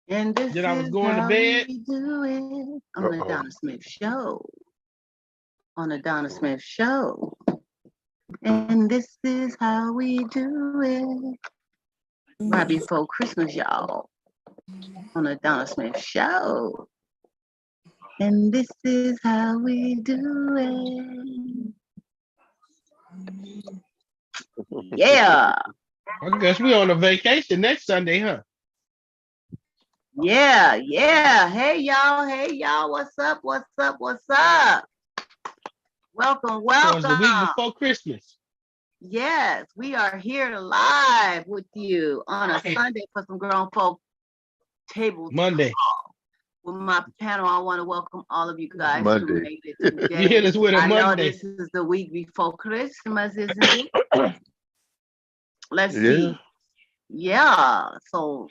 And this Then I was is going to how bed. we do it on the Donna Smith Show. On the Donna Smith Show. And this is how we do it. Right before Christmas, y'all. On the Donna Smith Show. And this is how we do it. Yeah. I guess we on a vacation next Sunday, huh? Yeah, yeah. Hey y'all, hey y'all. What's up? What's up? What's up? Welcome, So it's the week welcome. before Christmas. Yes, we are here live with you on a Sunday for some grown folk table Monday. talk. With my panel, I want to welcome all of you guys who Monday. made it today. You hit us with a I know Monday. this is the week before Christmas, isn't it? Let's Yeah. see. Yeah, so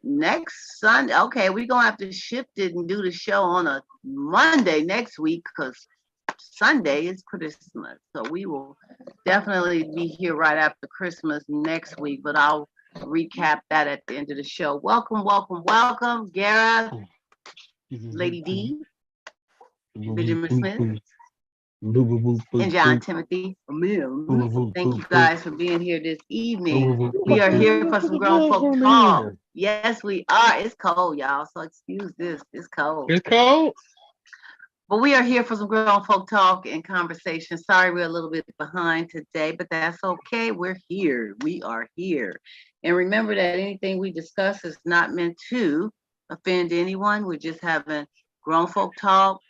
next Sunday, okay, we're gonna have to shift it and do the show on a Monday next week because Sunday is Christmas. So we will definitely be here right after Christmas next week, but I'll recap that at the end of the show. Welcome, welcome, welcome, Gareth, Lady D, Benjamin Smith, and John Timothy. Thank you guys for being here this evening. We are here for some grown folk talk. Yes, we are. It's cold, y'all, so excuse this. It's cold. It's cold. But we are here for some grown folk talk and conversation. Sorry, we're a little bit behind today, but that's okay. We're here. We are here. And remember that anything we discuss is not meant to offend anyone. We're just having grown folk talk,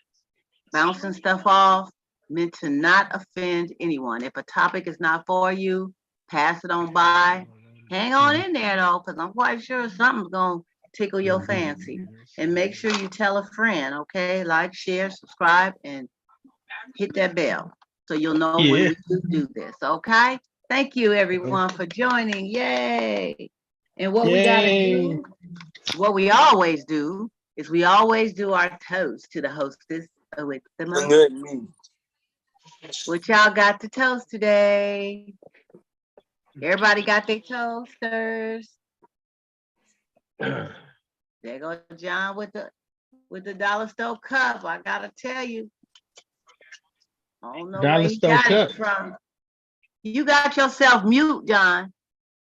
bouncing stuff off, meant to not offend anyone. If a topic is not for you, pass it on by. Hang on in there though, because I'm quite sure something's going to tickle your fancy. And make sure you tell a friend, okay? Like, share, subscribe, and hit that bell so you'll know when we do this, okay? Thank you, everyone, for joining. Yay! And what we got to do, what we always do, is we always do our toast to the hostess with the most. What y'all got to toast today? Everybody got their toasters. There goes John with the dollar store cup. I gotta tell you, I don't know where he got it from. You got yourself mute, John.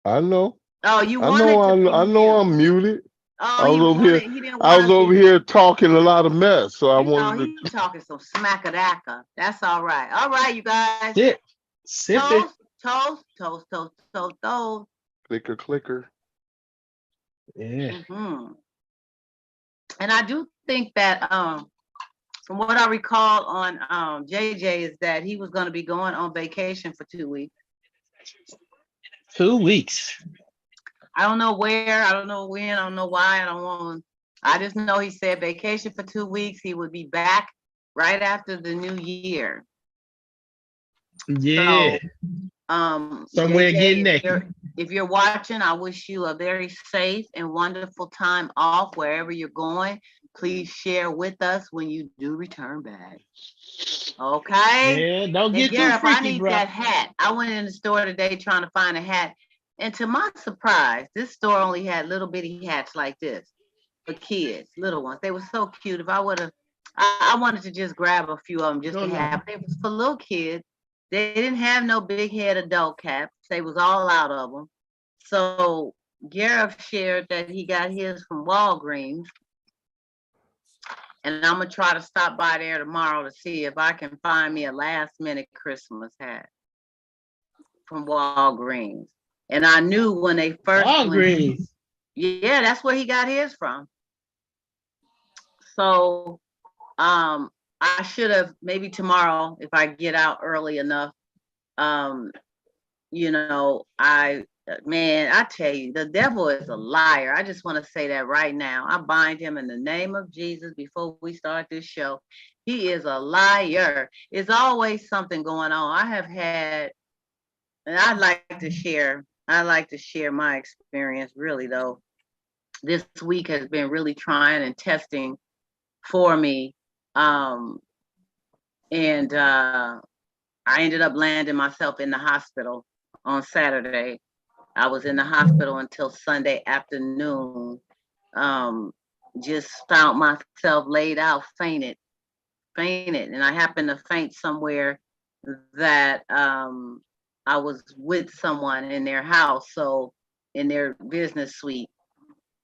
I know. Oh, you I wanted know. to be I know. mute. I'm muted. Oh, I was over here. he didn't I want was to over be. here talking a lot of mess, so I You know, wanted he to. talking some smackadaka. That's all right. All right, you guys. Sip Toast, it. toast, toast, toast, toast, toast. Clicker, clicker. Yeah. Mm-hmm. And I do think that from what I recall on JJ is that he was going to be going on vacation for 2 weeks. 2 weeks. I don't know where, I don't know when, I don't know why, I don't want. I just know he said vacation for 2 weeks. He would be back right after the new year. Yeah. So, somewhere JJ, getting naked. If you're watching, I wish you a very safe and wonderful time off wherever you're going. Please share with us when you do return back. Okay? Yeah, don't get Gareth, too freaky, I need bro. that hat. I went in the store today trying to find a hat. And to my surprise, this store only had little bitty hats like this for kids, little ones. They were so cute. If I would have, I wanted to just grab a few of them just to have. They was for little kids. They didn't have no big head adult caps. They was all out of them. So Gareth shared that he got his from Walgreens. And I'm going to try to stop by there tomorrow to see if I can find me a last minute Christmas hat from Walgreens. And I knew when they first Walgreens. Yeah, that's where he got his from. So I should have maybe tomorrow if I get out early enough. You know, I tell you, the devil is a liar. I just want to say that right now. I bind him in the name of Jesus before we start this show. He is a liar. There's always something going on. I have had, and I'd like to share my experience really though. This week has been really trying and testing for me. And I ended up landing myself in the hospital on Saturday. I was in the hospital until Sunday afternoon. just found myself laid out, fainted, and I happened to faint somewhere that I was with someone in their house, so in their business suite,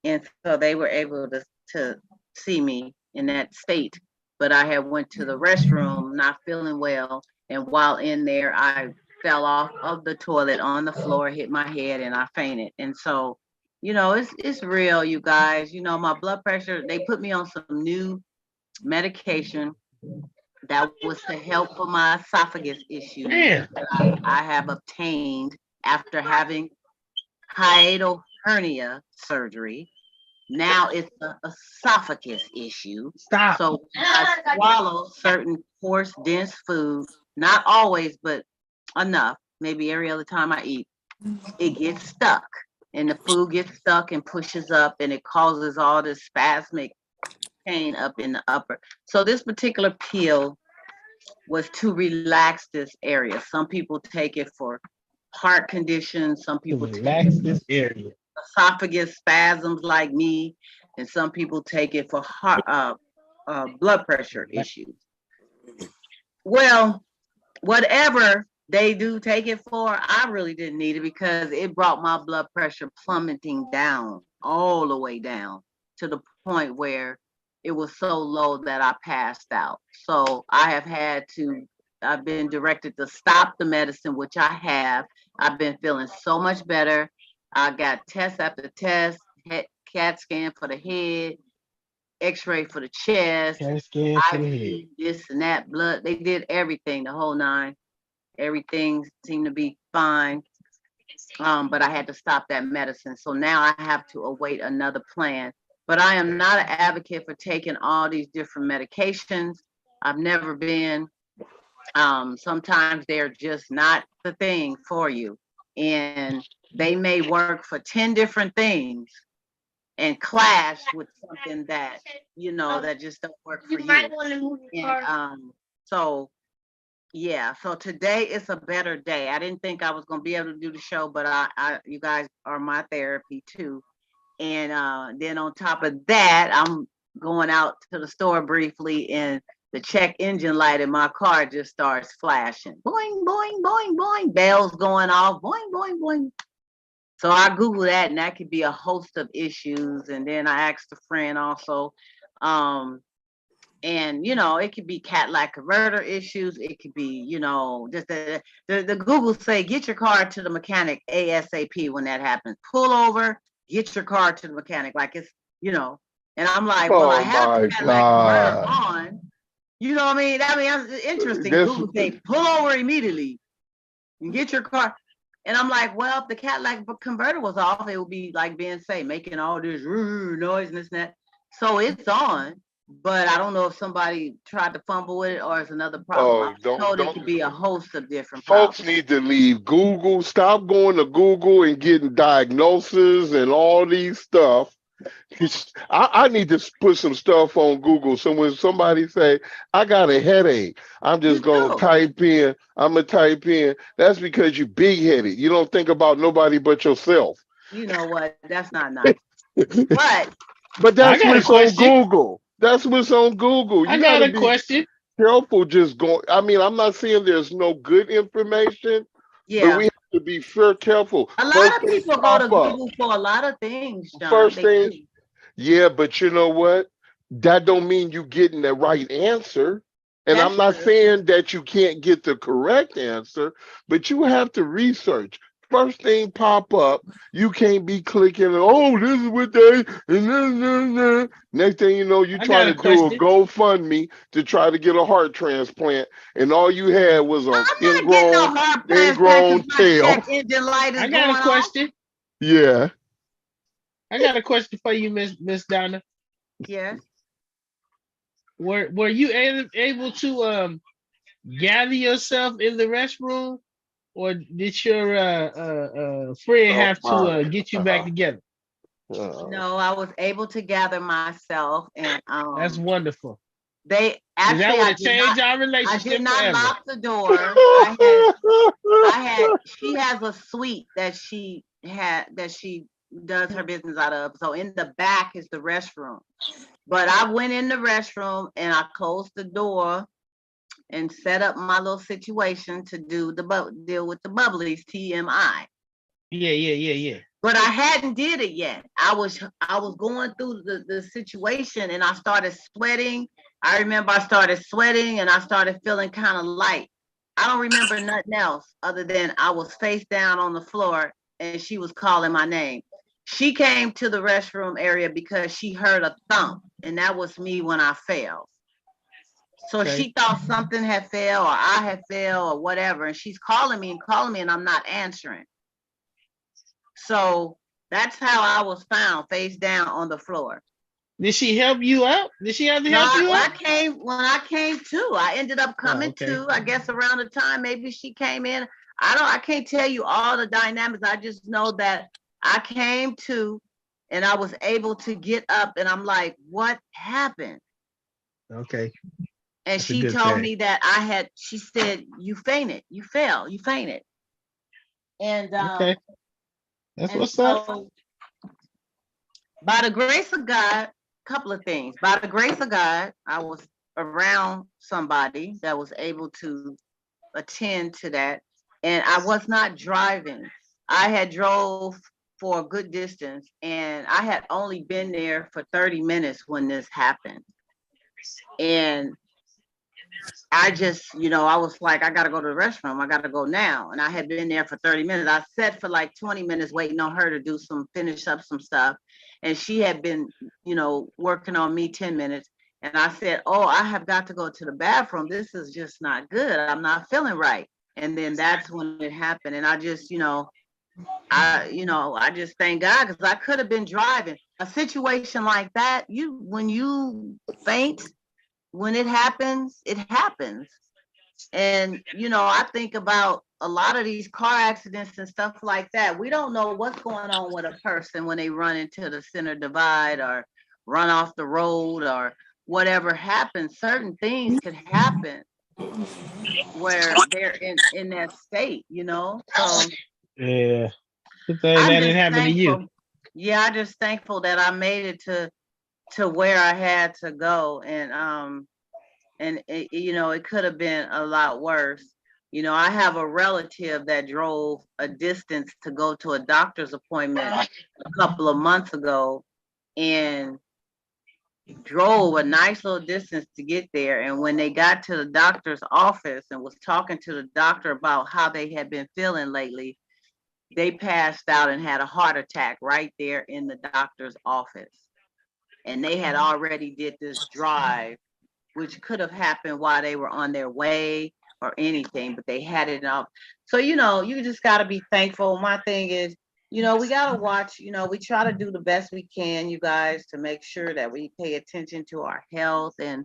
and so they were able to see me in that state. But I had went to the restroom, not feeling well, and while in there, I fell off of the toilet on the floor, hit my head, and I fainted. And so, it's real, you guys. My blood pressure. They put me on some new medication that was to help for my esophagus issues Man, that I have obtained after having hiatal hernia surgery. Now it's an esophagus issue. stop. So I swallow certain coarse, dense food, not always, but enough, maybe every other time I eat, it gets stuck. And the food gets stuck and pushes up, and it causes all this spasmic pain up in the upper. So this particular pill was to relax this area. Some people take it for heart conditions, some To people take relax this area. esophagus spasms like me, and some people take it for heart, blood pressure issues. Well, whatever they do take it for, I really didn't need it because it brought my blood pressure plummeting down, all the way down to the point where it was so low that I passed out. So I've been directed to stop the medicine, which I have. I've been feeling so much better. I got test after test, CAT scan for the head, x-ray for the chest, CAT scan for the head. IV, this and that, blood. They did everything, the whole nine. Everything seemed to be fine. But I had to stop that medicine. So now I have to await another plan. But I am not an advocate for taking all these different medications. I've never been. Sometimes they're just not the thing for you. And they may work for 10 different things and clash with something that, that just don't work for you. And so yeah, so today is a better day. I didn't think I was gonna be able to do the show, but you guys are my therapy too. And then on top of that, I'm going out to the store briefly, and the check engine light in my car just starts flashing. Boing, boing, boing, boing, bells going off, boing, boing, boing. So I Google that, and that could be a host of issues. And then I asked a friend also, and it could be catalytic converter issues. It could be, just the Google say, get your car to the mechanic ASAP when that happens. Pull over, get your car to the mechanic. Like it's, and I'm like, well, I Oh have my the catalytic converter God. on. You know what I mean? It's interesting. This- Google say, pull over immediately and get your car. And I'm like, well, if the catalytic converter was off, it would be like being safe, making all this noise and this and that. So it's on. But I don't know if somebody tried to fumble with it or it's another problem. Oh, I told it could be a host of different folks problems. need to leave Google. Stop going to Google and getting diagnoses and all these stuff. I need to put some stuff on Google. So when somebody say, I got a headache, I'm just going to type in, that's because you big headed. You don't think about nobody but yourself. You know what? That's not nice. But that's I got a what's on question. Google. That's what's on Google. I You got gotta a be question. careful just going. I mean, I'm not saying there's no good information, but Yeah. we have to be very careful. A lot First of thing people go pop to up. Google for a lot of things, John. First They thing, do. yeah, but you know what? That don't mean you getting the right answer. And That's I'm not true. saying that you can't get the correct answer, but you have to research. First thing pop up, you can't be clicking, oh, this is what they, and next thing you know, you I try got to a do a question. GoFundMe to try to get a heart transplant, and all you had was I'm a not getting no heart transplant ingrown because my tail. check engine light is I going got a off. question. Yeah. I got a question for you, Miss Donna. Yes. Were you able to gather yourself in the restroom, or did your friend Oh have to my. get you back together? No, I was able to gather myself, and That's wonderful. they 'Cause actually that would I have did changed our I did relationship not forever. lock the door. She has a suite that she does her business out of. So in the back is the restroom. But I went in the restroom and I closed the door and set up my little situation to do deal with the bubblies, TMI. Yeah. But I hadn't did it yet. I was going through the situation and I started sweating. I remember I started sweating and I started feeling kind of light. I don't remember nothing else other than I was face down on the floor and she was calling my name. She came to the restroom area because she heard a thump, and that was me when I fell. So Okay. she thought something had fell or I had fell or whatever, and she's calling me and I'm not answering. So that's how I was found face down on the floor. Did she help you out? Did she have to No, help you when out? I came to, I ended up coming okay. to, I guess around the time maybe she came in. I can't tell you all the dynamics. I just know that I came to and I was able to get up and I'm like, what happened? Okay. And That's a she good told thing. me that she said, you fainted, you fell, you fainted. And Okay. That's and what's up. so by the grace of God, couple of things. By the grace of God, I was around somebody that was able to attend to that. And I was not driving. I had drove for a good distance and I had only been there for 30 minutes when this happened. And I just, I was like, I got to go to the restroom. I got to go now. And I had been there for 30 minutes. I sat for like 20 minutes waiting on her to finish up some stuff. And she had been, working on me 10 minutes. And I said, oh, I have got to go to the bathroom. This is just not good. I'm not feeling right. And then that's when it happened. And I just, I just thank God because I could have been driving. A situation like that, when you faint, when it happens, it happens. And, I think about a lot of these car accidents and stuff like that. We don't know what's going on with a person when they run into the center divide or run off the road or whatever happens. Certain things could happen where they're in that state, So Yeah. Good thing I'm that didn't just happen to you. thankful. Yeah, I'm just thankful that I made it to where I had to go. And it could have been a lot worse. I have a relative that drove a distance to go to a doctor's appointment a couple of months ago and drove a nice little distance to get there. And when they got to the doctor's office and was talking to the doctor about how they had been feeling lately, they passed out and had a heart attack right there in the doctor's office. And they had already did this drive, which could have happened while they were on their way or anything, but they had it up. So, you just got to be thankful. My thing is, we got to watch, we try to do the best we can, you guys, to make sure that we pay attention to our health and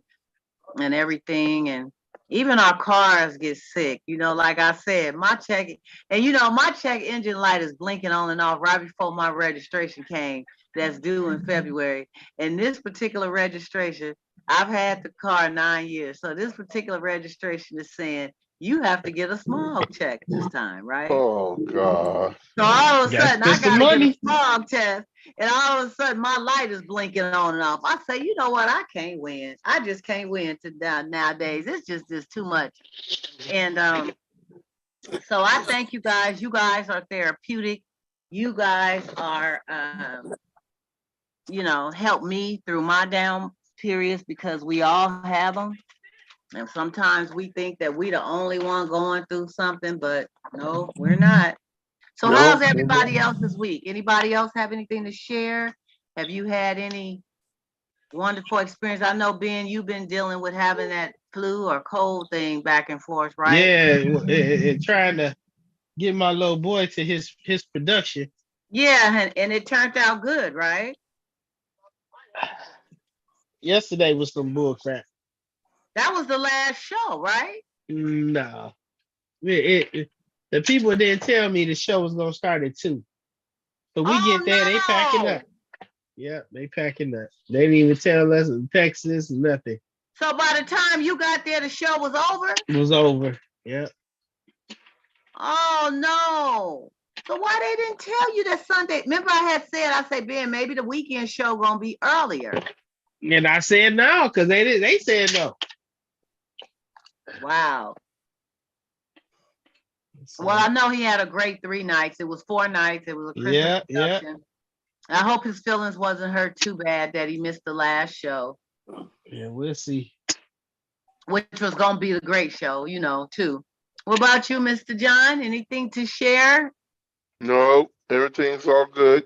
everything. And even our cars get sick, like I said, my check engine light is blinking on and off right before my registration came. That's due in February. And this particular registration, I've had the car 9 years. So this particular registration is saying you have to get a smog check this time, right? Oh God. So all of a sudden I Spend some got to get a money. smog test. And all of a sudden my light is blinking on and off. I say, you know what? I can't win. I just can't win nowadays. It's just too much. And so I thank you guys. You guys are therapeutic. You guys are help me through my down periods because we all have them. And sometimes we think that we the only one going through something, but no, we're not. So how's everybody else this week? Anybody else have anything to share? Have you had any wonderful experience? I know, Ben, you've been dealing with having that flu or cold thing back and forth, right? Yeah, and trying to get my little boy to his production. Yeah, and it turned out good, right? Yesterday was some bull crap. That was the last show, right? No. The people didn't tell me the show was gonna start at 2. So we get there, they packing up. Yeah, they packing up. They didn't even tell us in Texas, nothing. So by the time you got there, the show was over? It was over. Yeah. Oh no. So why they didn't tell you that Sunday? Remember I said, Ben, maybe the weekend show gonna be earlier. And I said no, because they said no. Wow. So, Well, I know he had a great 3 nights. It was 4 nights. It was a Christmas production. I hope his feelings wasn't hurt too bad that he missed the last show. Yeah, we'll see. Which was gonna be the great show, too. What about you, Mr. John? Anything to share? No, everything's all good.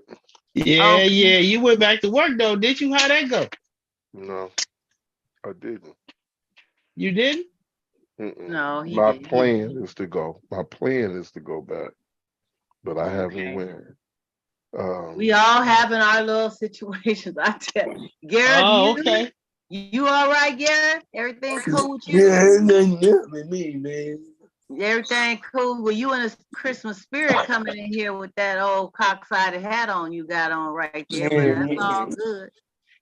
Yeah, yeah. You went back to work though, did you? How'd that go? No, I didn't. You didn't? Mm-mm. No, My plan is to go. My plan is to go back, but I haven't went. We all having our little situations. I tell you, Garrett, okay. You all right, Garrett? Everything cool with you? Yeah, nothing with me, man. Everything cool. Well, you in a Christmas spirit coming in here with that old cocksided hat on you got on right there, but that's all good.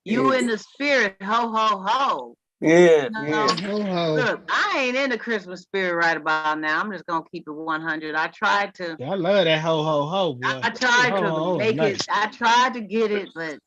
You in the spirit, ho, ho, ho. Yeah, Look, I ain't in the Christmas spirit right about now. I'm just gonna keep it 100. I tried to. I love that ho, ho, ho, boy. I tried to make it. I tried to get it, but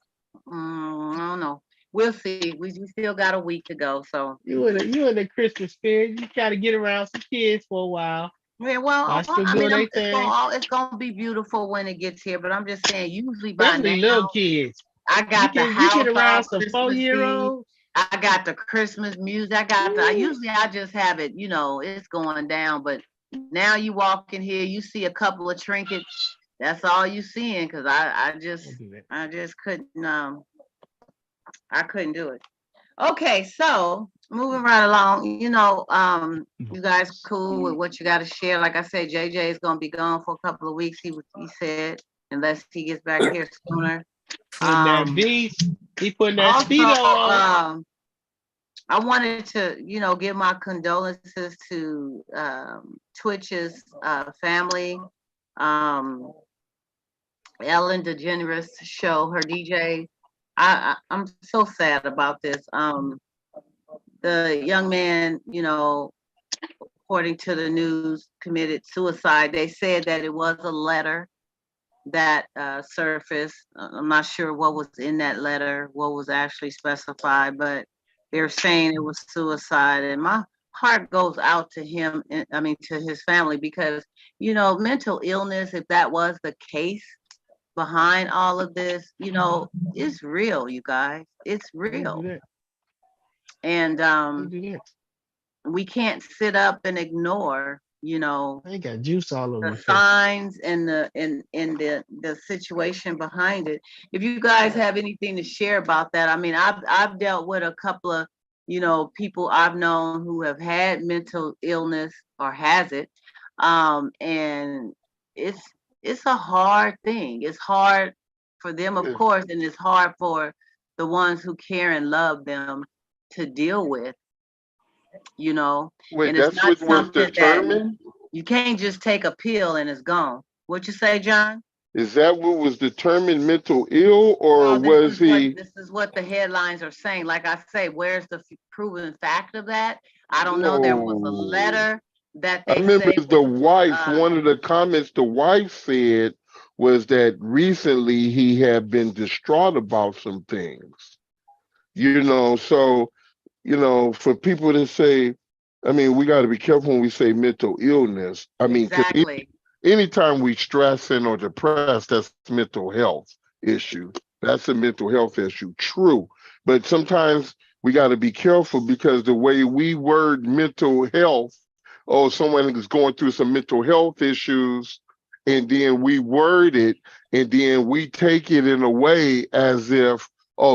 I don't know. We'll see. We still got a week to go. So you in the Christmas spirit. You got to get around some kids for a while. Yeah, well, I mean, it's gonna be beautiful when it gets here. But I'm just saying, usually by now, little kids. I got the house. You get around some Christmas 4-year-olds. I got the Christmas music. Usually I just have it. It's going down. But now you walk in here, you see a couple of trinkets. That's all you seeing, because I just couldn't. I couldn't do it. Okay, so moving right along, you guys cool with what you got to share. Like I said, JJ is going to be gone for a couple of weeks, he said, unless he gets back here sooner. He putting that speed on. I wanted to, give my condolences to Twitch's family. Ellen DeGeneres show, her DJ. I'm so sad about this. The young man, according to the news, committed suicide. They said that it was a letter that surfaced. I'm not sure what was in that letter, what was actually specified, but they're saying it was suicide. And my heart goes out to him, to his family, because, mental illness, if that was the case behind all of this, it's real, you guys. It's real. And we can't sit up and ignore, I got juice all over the signs and the situation behind it. If you guys have anything to share about that, I've dealt with a couple of, people I've known who have had mental illness or has it, and it's a hard thing. It's hard for them, of course, and it's hard for the ones who care and love them to deal with, Wait, and that's what was determined? You can't just take a pill and it's gone. What you say, John? Is that what was determined mental ill, or was he? This is what the headlines are saying. Like I say, where's the proven fact of that? I don't know. There was a letter that they I remember the wife, one of the comments the wife said was that recently he had been distraught about some things. So, for people to say, we got to be careful when we say mental illness. Exactly. Anytime we stressing or depressed, that's mental health issue. That's a mental health issue. True. But sometimes we got to be careful, because the way we word mental health, someone is going through some mental health issues, and then we word it, and then we take it in a way as if,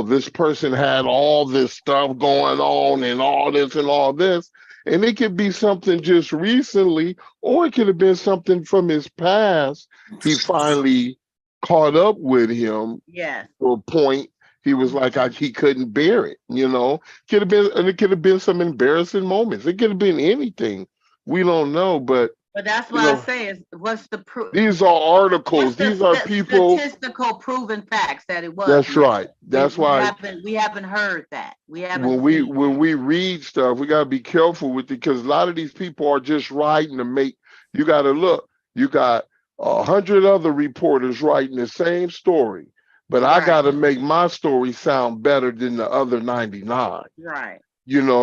this person had all this stuff going on and all this and all this. And it could be something just recently, or it could have been something from his past. He finally caught up with him. Yeah. To a point he was like, he couldn't bear it. Could have been, and it could have been some embarrassing moments. It could have been anything. We don't know, but that's what I say is, what's the proof? These are articles. These are people. Statistical proven facts that it was. That's right. That's why we haven't heard that. We haven't. When we read stuff, we gotta be careful with it, because a lot of these people are just writing to make. You gotta look. You got 100 other reporters writing the same story, but I got Right, to make my story sound better than the other 99. right.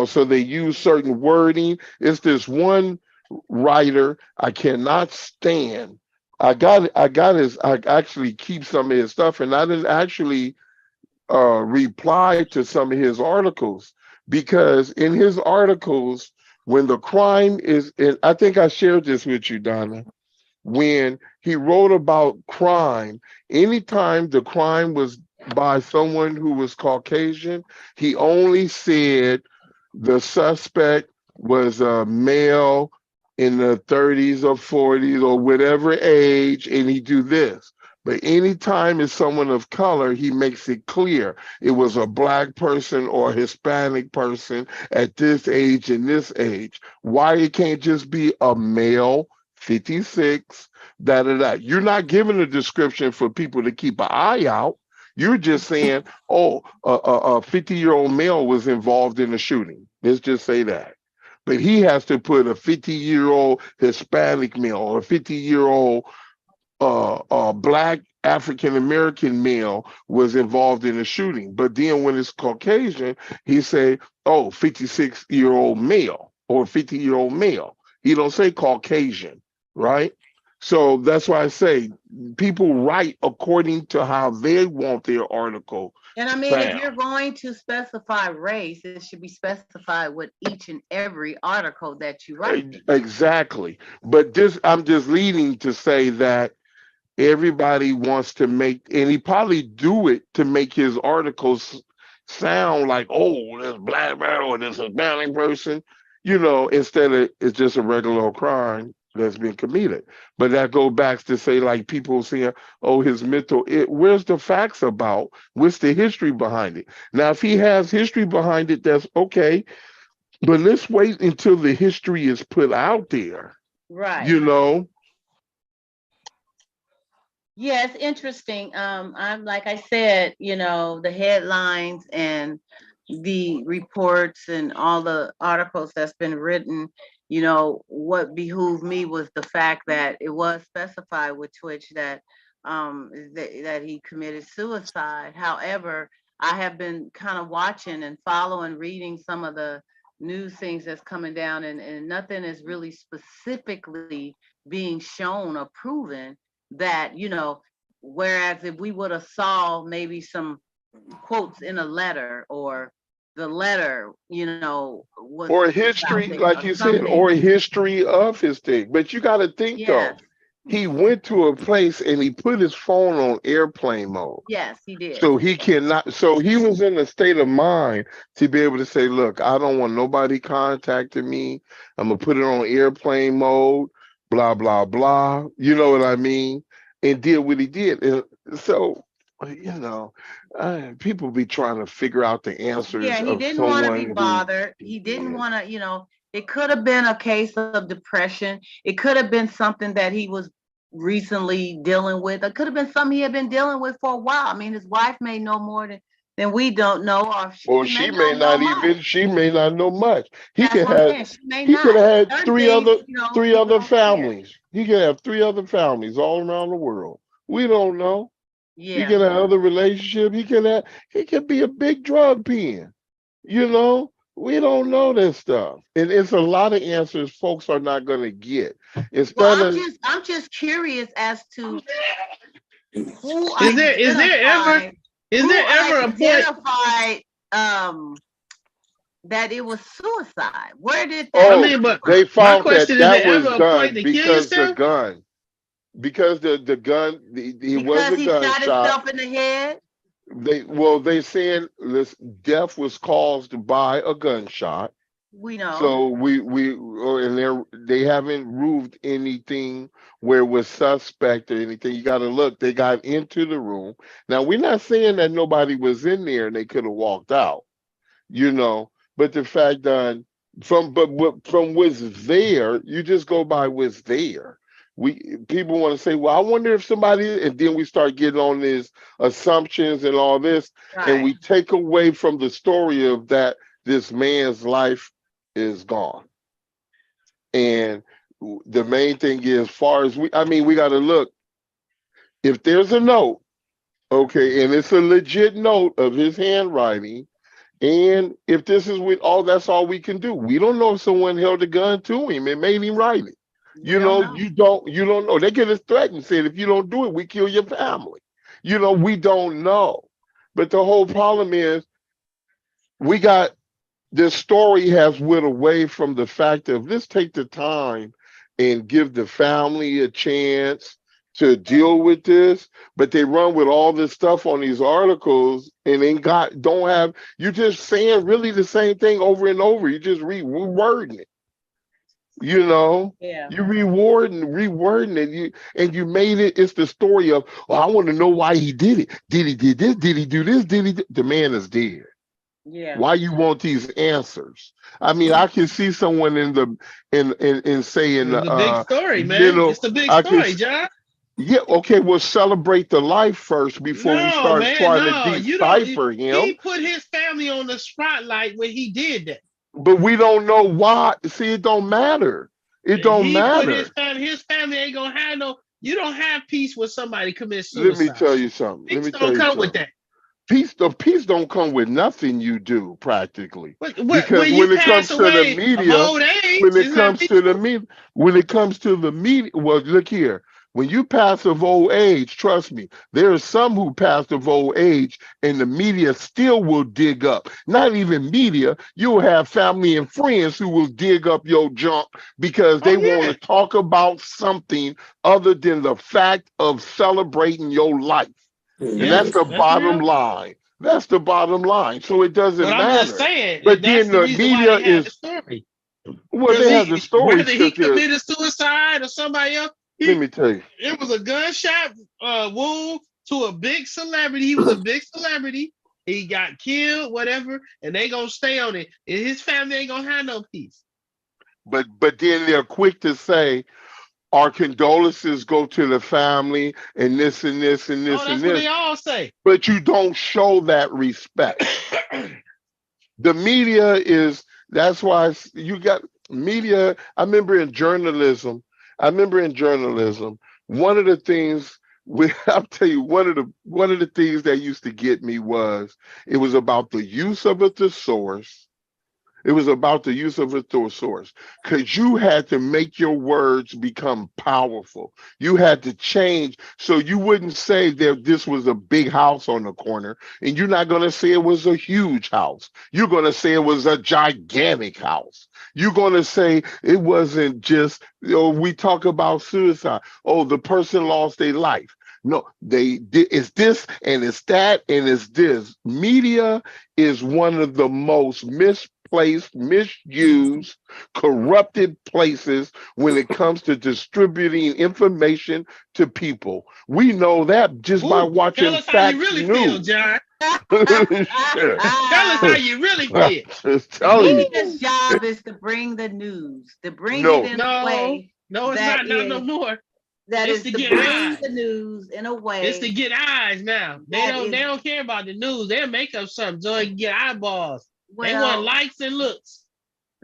So they use certain wording. It's this one writer I cannot stand. I actually keep some of his stuff, and I didn't actually reply to some of his articles because in his articles, when the crime is, and I think I shared this with you, Donna, when he wrote about crime, anytime the crime was by someone who was Caucasian, he only said the suspect was a male in the 30s or 40s or whatever age, and he do this. But anytime it's someone of color, he makes it clear it was a black person or a Hispanic person at this age and this age. Why it can't just be a male 56, da da da. You're not giving a description for people to keep an eye out. You're just saying, oh, a 50-year-old male was involved in the shooting. Let's just say that. But he has to put a 50-year-old Hispanic male or a 50-year-old black African American male was involved in the shooting. But then when it's Caucasian, he say, oh, 56-year-old male or 50-year-old male. He don't say Caucasian, right? So that's why I say people write according to how they want their article And I to mean, if sound. you're going to specify race, it should be specified with each and every article that you write. Exactly. But this, I'm just leading to say that everybody wants to make, and he probably do it to make his articles sound like, oh, this black man or this Hispanic person, instead of it's just a regular old crime that's been committed. But that goes back to say, like people saying, oh, his where's the facts about? What's the history behind it? Now, if he has history behind it, that's okay. But let's wait until the history is put out there, Right. you know? Yeah, it's interesting. I'm like I said, the headlines and the reports and all the articles that's been written, what behooved me was the fact that it was specified with Twitch that that he committed suicide. However, I have been kind of watching and following, reading some of the news things that's coming down, and nothing is really specifically being shown or proven that, whereas if we would have saw maybe some quotes in a letter, or the letter, was Or out history, there like or you said, something. or history of his thing. But you got to think though, Yes, he went to a place and he put his phone on airplane mode. yes, he did. So he cannot, so he was in a state of mind to be able to say, look, I don't want nobody contacting me. I'm going to put it on airplane mode, blah, blah, blah. You know what I mean? And did what he did. And so, you know, people be trying to figure out the answers Yeah, he of didn't want to be someone who, bothered. He didn't yeah. want to, it could have been a case of depression. It could have been something that he was recently dealing with. It could have been something he had been dealing with for a while. I mean, his wife may know more than we don't know, or Or she may not know much. she may not know much. That's what I'm saying. She may He could not. have had Certain things, three people other don't share. families. He could have three other families all around the world. We don't know. He Yeah. could have other relationship. He could be a big drug pen. You know, we don't know this stuff. And it's a lot of answers folks are not gonna get. Well, Instead of I'm just curious as to who Is there ever identified is who there ever a point? identified that it was suicide. Where did that I oh, mean, but they my found that question is: that there ever was a point done to kill because the yourself? gun. Because the gun, he was because a he shot gunshot. himself in the head? They saying this death was caused by a gunshot. We know. So and they haven't proved anything where it was suspect or anything. You got to look. They got into the room. Now we're not saying that nobody was in there and they could have walked out, but the fact that from what's there, you just go by what's there. People want to say, well, I wonder if somebody, and then we start getting on these assumptions and all this, and Right. we take away from the story of that this man's life is gone. And The main thing is, as far as we got to look. If there's a note, okay, and it's a legit note of his handwriting, and if this is that's all we can do. We don't know if someone held a gun to him and made him write it. We don't know. You don't know. They get us threatened, said if you don't do it, we kill your family. We don't know. But the whole problem is we got this story has went away from the fact of let's take the time and give the family a chance to deal with this, but they run with all this stuff on these articles and don't have you just saying really the same thing over and over. You just rewording it. Yeah. You rewording it. You made it's the story of, I want to know why he did it. Did he did this? Did he do this? The man is dead. Yeah. Why you want these answers? I can see someone in saying It's a big story, man. It's a big story, John. Yeah, okay, we'll celebrate the life first before we start trying to decipher him. He put his family on the spotlight when he did that. But we don't know why. See, it don't matter. It don't matter. His family ain't gonna have you don't have peace when somebody commits suicide. Let me tell you something. Peace don't come with that. Peace don't come with nothing you do practically. Because when it comes to the media, when it comes to the media, well, look here. When you pass of old age, trust me, there are some who pass of old age and the media still will dig up. Not even media, you'll have family and friends who will dig up your junk because they want to talk about something other than the fact of celebrating your life. And that's the bottom line. That's the bottom line. So it doesn't matter. I'm just saying. But then the media is. Well, they have the story. Whether he committed suicide or somebody else. Let me tell you. It was a gunshot wound to a big celebrity. He was a big celebrity. He got killed, whatever, and they gonna stay on it. And his family ain't gonna have no peace. But then they're quick to say, our condolences go to the family and this and this and this and this. That's what they all say. But you don't show that respect. The media that's why you got media. I remember in journalism, one of the things I'll tell you, one of the things that used to get me was it was about the use of a thesaurus. It was about the use of a thesaurus because you had to make your words become powerful. You had to change so you wouldn't say that this was a big house on the corner, and you're not going to say it was a huge house. You're going to say it was a gigantic house. You're going to say it wasn't just, we talk about suicide. Oh, the person lost their life. No, it's this and it's that and it's this. Media is one of the most misplaced, misused, corrupted places when it comes to distributing information to people. We know that just by watching Fact News. Tell us how you really feel, John. Tell us how you really feel. Media's job is to bring the news, to bring it in a way. No, it's not no more. That is to bring the news in a way. It's to get eyes now. They don't care about the news. They'll make up something so they can get eyeballs. They want likes and looks.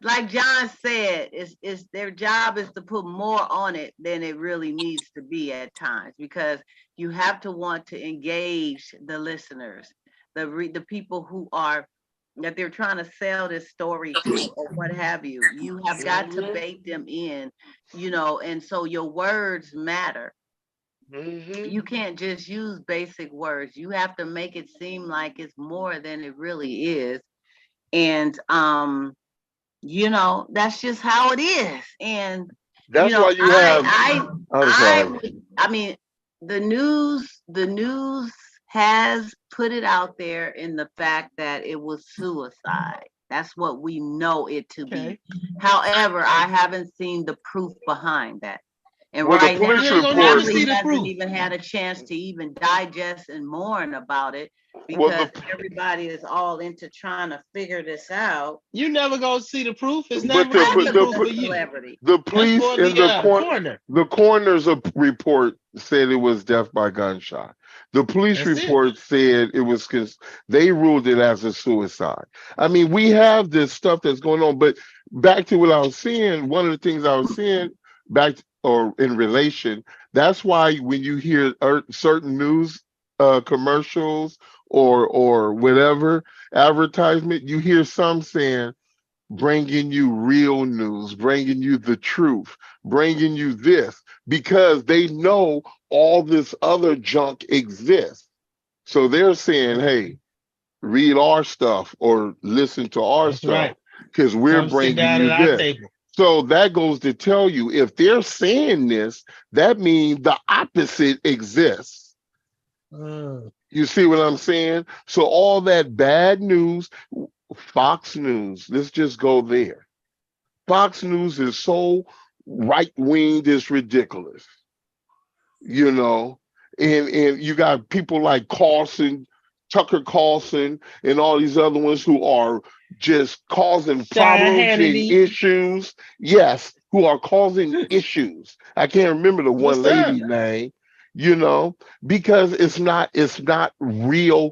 Like John said, it's their job is to put more on it than it really needs to be at times, because you have to want to engage the listeners, the people who are that they're trying to sell this story to or what have you. You have got to bait them in, and so your words matter. Mm-hmm. You can't just use basic words. You have to make it seem like it's more than it really is. And, that's just how it is. And that's why you the news has put it out there in the fact that it was suicide. That's what we know it to be. However, I haven't seen the proof behind that. And right now, the family hasn't even had a chance to even digest and mourn about it because everybody is all into trying to figure this out. You never gonna see the proof. It's never celebrity. The police in the coroner's report said it was death by gunshot. The police report said it was because they ruled it as a suicide. I mean, we have this stuff that's going on, but back to what I was saying, one of the things I was saying, back or in relation. That's why when you hear certain news commercials or whatever advertisement, you hear some saying bringing you real news, bringing you the truth, bringing you this, because they know all this other junk exists. So they're saying, hey, read our stuff or listen to our That's stuff right. because we're Come sit bringing down you at our this. table. So that goes to tell you if they're saying this, that means the opposite exists. You see what I'm saying? So all that bad news, Fox News, let's just go there. Fox News is so right winged, it's ridiculous. You know, and you got people like Carlson, Tucker Carlson, and all these other ones who are just causing Sean problems and Hannity. issues. Yes, who are causing issues. I can't remember the one What's up? lady name, you know, because it's not real.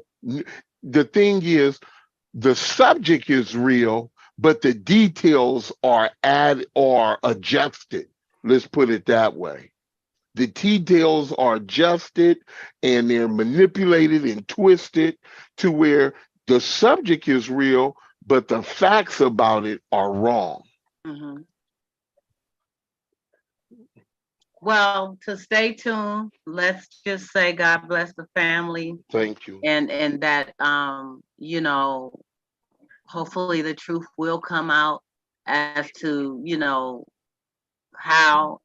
The thing is, the subject is real, but the details are adjusted. Let's put it that way. The details are adjusted and they're manipulated and twisted to where the subject is real, but the facts about it are wrong. Mhm. Well, to stay tuned, let's just say God bless the family, Thank you. and that hopefully the truth will come out as to how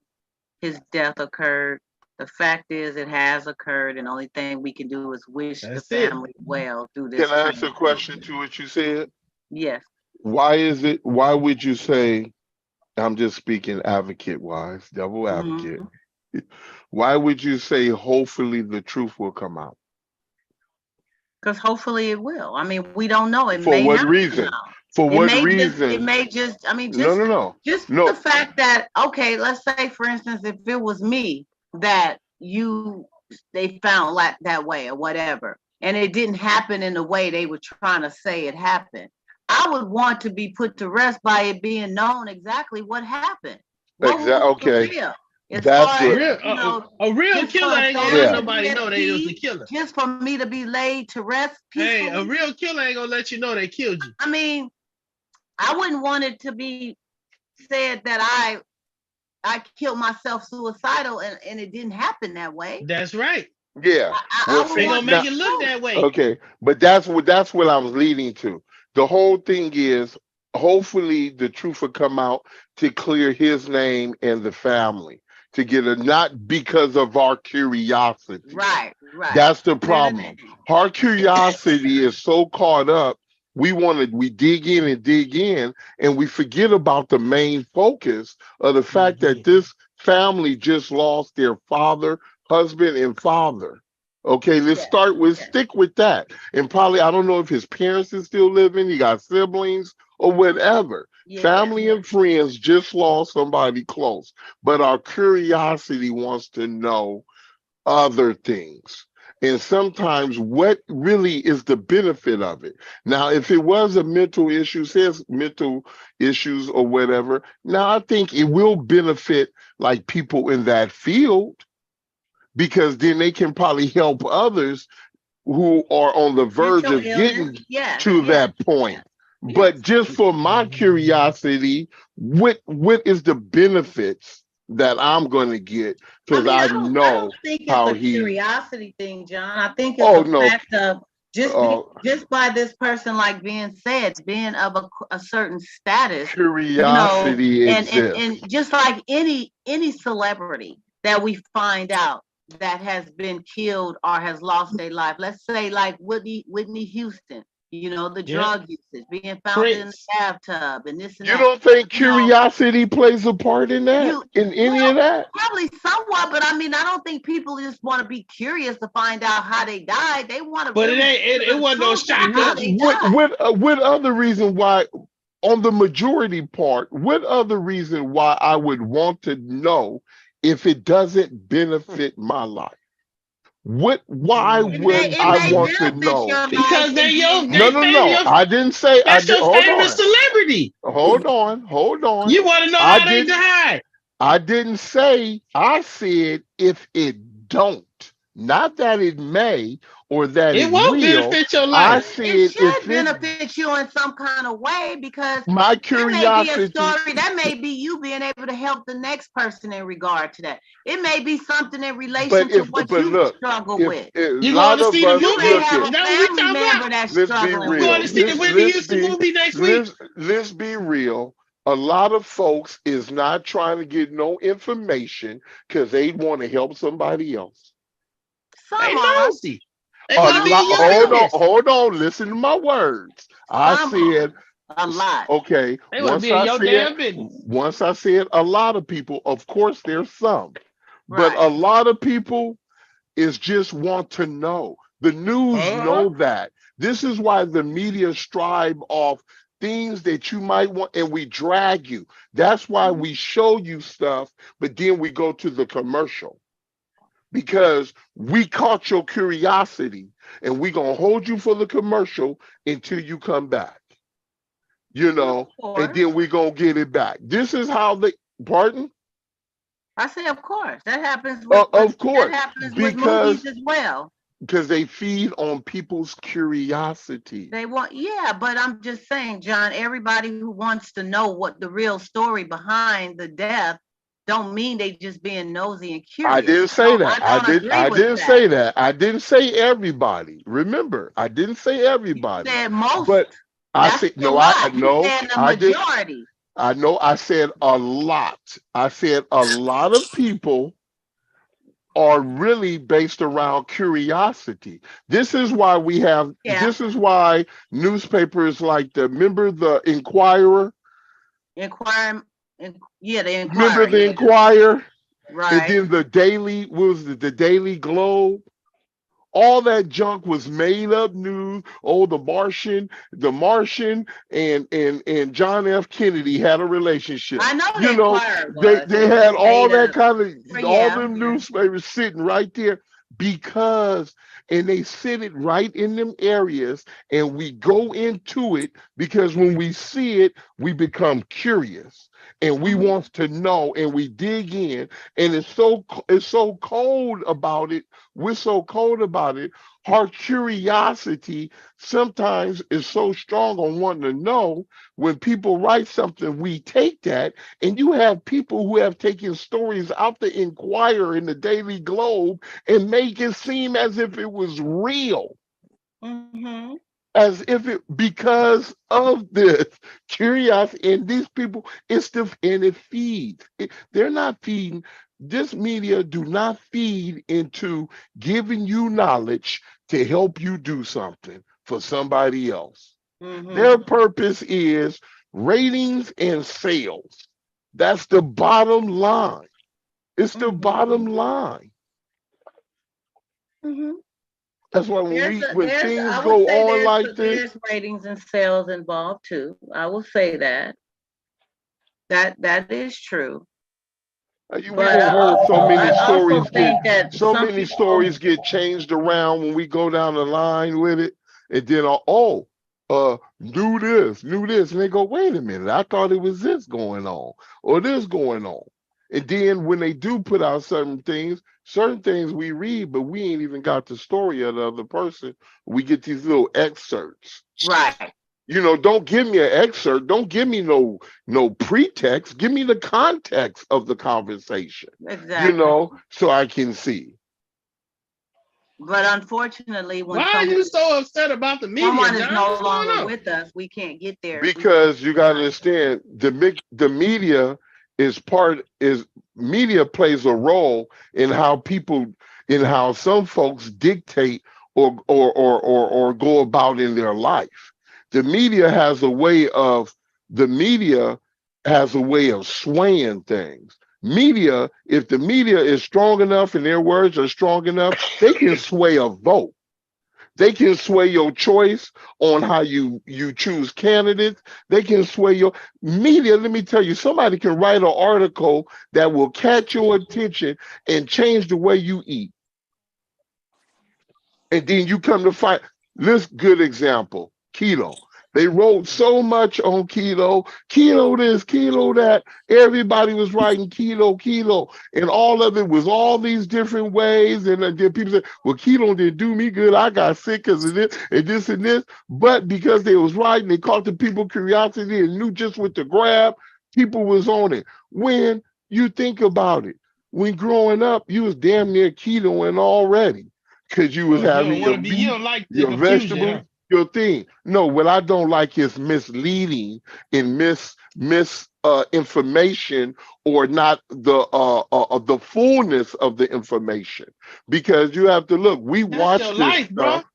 his death occurred. The fact is, it has occurred, and the only thing we can do is wish the That's it. family well through Can this I ask a question transition. to what you said? Yes. Why would you say, I'm just speaking advocate wise, devil advocate. Mhm. Why would you say hopefully the truth will come out? Because hopefully it will. I mean, we don't know. It For may what not come reason? out. For It what may just, it reason? may just, I mean, No, no, no. just the No. fact that, okay, let's say for instance, if it was me that they found like that way or whatever, and it didn't happen in the way they were trying to say it happened, I would want to be put to rest by it being known exactly what happened. What was Exactly. the Okay. real? As That's far A what. as, real, a real just for killer the ain't gonna let family Yeah. to be nobody at know they was the peace, killer. just for me to be laid to rest Hey, a peacefully. real killer ain't gonna let you know they killed you. I mean, I wouldn't want it to be said that I killed myself suicidal and it didn't happen that way. That's right. Yeah. Well, I would They see gonna want make now. it the look truth. that way. Okay, but that's what I was leading to. The whole thing is hopefully the truth will come out to clear his name and the family to get a not because of our curiosity. Right. That's the Clear the problem. name. Our curiosity is so caught up. We dig in and dig in, and we forget about the main focus of the fact that this family just lost their father, husband, and father. Okay, let's Yeah. start with Yeah. stick with that. And probably I don't know if his parents is still living, he got siblings or whatever. Yeah. Family and friends just lost somebody close. But our curiosity wants to know other things. And sometimes what really is the benefit of it? Now, if it was a mental issue, says mental issues or whatever, now I think it will benefit like people in that field because then they can probably help others who are on the verge Mental of illness. getting Yes. to Yes. that point. Yes. But just for my curiosity, what is the benefits that I'm going to get I because mean, I I don't know think it's how a he. curiosity thing, John. I think it's Oh a no, fact of uh, just by this person, like being said, being of a certain status, curiosity exists. and just like any celebrity that we find out that has been killed or has lost their life. Let's say like Whitney Houston, the Yep. drug usage, being found in the Prince. bathtub and this and You that. don't think You know, curiosity plays a part in that? you In any of well, that? probably somewhat, but I mean, I don't think people just want to be curious to find out how they died. They want to But it really ain't hear it the wasn't no truth on how shocker. they died. What other reason why on the majority part, what other reason why I would want to know if it doesn't benefit my life? Why would It I may want to benefit know? your life Because in being No, no, no. I didn't say I that's did. your Hold favorite on. celebrity. Hold on. Hold on. You want to know I how they didn't died. I didn't say, I said if it don't, not that it may or that It it won't will. benefit your I life. It said if should it, benefit you in some kind of way because my that may be a curiosity, story. That may be you being able to help the next person in regard to that. It may be something in relation to what but you look, struggle if with. a You going lot to of see the us, You may movie? look have at, Is a that what we family talking about? member that's let's be struggling You with going real. to it. see the Whitney Houston movie next week? Let's be real. A lot of folks is not trying to get no information because they want to help somebody else. They Some are, nosy. They A want to be some lot. in your are, business. Hold on. Listen to my words. I some said, are, a lot. okay. They want to be in your damn business. Once I said a lot of people. Of course, there's some, but a Right. lot of people is just want to know. The news Uh-huh. know that. This is why the media strive off things that you might want, and we drag you. That's why we show you stuff, but then we go to the commercial because we caught your curiosity and we gonna hold you for the commercial until you come back, Of and course. then we gonna get it back. This is how they, pardon? I say, of course. That happens with, Of that course, happens with movies because as well. they feed on people's curiosity. They want, yeah, but I'm just saying, John, everybody who wants to know what the real story behind the death don't mean they just being nosy and I curious. didn't say that. I don't agree I with didn't that. say that. I didn't say everybody. Remember, I didn't say You everybody. said most. But I That's said a no. lot. You No. said the I did. majority. I know. I said a lot. I said a lot of people are really based around curiosity. This is why we have. Yeah. This is why newspapers like the Inquirer. Inquire. Yeah, the Remember Inquirer. the Yeah. Inquirer, and Right. then the Daily, what was it, the Daily Globe. All that junk was made up news. Oh, the Martian, and John F. Kennedy had a relationship. I know the You know, Inquirer was. they It was had just all made that up. kind of, all Yeah. them Yeah. newspapers sitting right there because, and they sit it right in them areas, and we go into it because when we see it, we become curious and we Mhm. want to know, and we dig in, and it's so cold about it. We're so cold about it. Our curiosity sometimes is so strong on wanting to know. When people write something, we take that, and you have people who have taken stories out the Inquirer in the Daily Globe and make it seem as if it was real, Mhm. as if it, because of this curiosity. And these people, and it feeds. They're not feeding. This media do not feed into giving you knowledge to help you do something for somebody else. Their Mhm. purpose is ratings and sales. That's the bottom line. It's the Mhm. bottom line. Mhm. That's why when There's things I would go say on like this, there's ratings and sales involved too. I will say that. That is true. we But done heard I also think that so some many people, stories get changed around when we go down the line with it, and then knew this, and they go, wait a minute, I thought it was this going on or this going on, and then when they do put out certain things we read, but we ain't even got the story of the other person. We get these little excerpts. right? Don't give me an excerpt. Don't give me no pretext. Give me the context of the conversation, Exactly. so I can see. But unfortunately, when Why are you so upset about the media, someone is John? no What's going longer on? with us, we can't get there. Because you got to understand, the media media plays a role in how some folks dictate or go about in their life. The media has a way of the media has a way of swaying things. If the media is strong enough and their words are strong enough, they can sway a vote. They can sway your choice on how you choose candidates. They can sway your media. Let me tell you, somebody can write an article that will catch your attention and change the way you eat. And then you come to find this good example, keto. They wrote so much on keto, keto this, keto that. Everybody was writing keto, keto, and all of it was all these different ways. And then people said, "Well, keto didn't do me good. I got sick because of this and this and this." But because they was writing, they caught the people curiosity and knew just what to grab. People was on it. When you think about it, when growing up, you was damn near ketoing already because you was Oh, you having don't want your to be. You meat, don't like the your confusion, vegetables, huh? your thing. No, what I don't like is misleading and mis information, or not the fullness of the information. Because you have to look. We That's your watch this life, bro. stuff.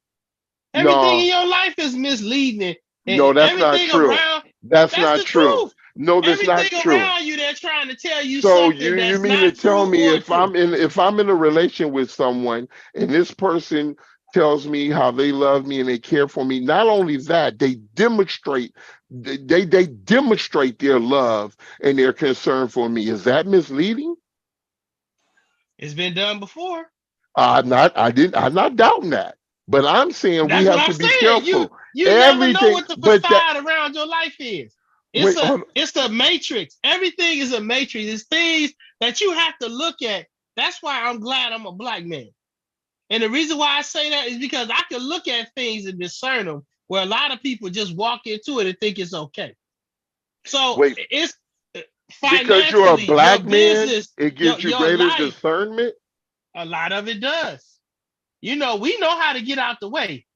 Everything in No, your life is misleading, no, and that's not everything true. around. That's That's not the true. truth. No, that's not Everything true. around you, they're trying to tell you So something you that's mean to not tell true me or if true. I'm in a relation with someone and this person tells me how they love me and they care for me, not only that, they demonstrate their love and their concern for me. Is that misleading? It's been done before. I'm not doubting that. But I'm saying we That's what have I'm to be saying. You careful. you never know Everything, what the but that facade around your life is. wait, hold on. It's a matrix. Everything is a matrix. It's things that you have to look at. That's why I'm glad I'm a black man. And the reason why I say that is because I can look at things and discern them, where a lot of people just walk into it and think it's okay. So Wait, it's because you're a financially, your black man, business, it gives you your greater life, discernment. a lot of it does. You know, we know how to get out the way.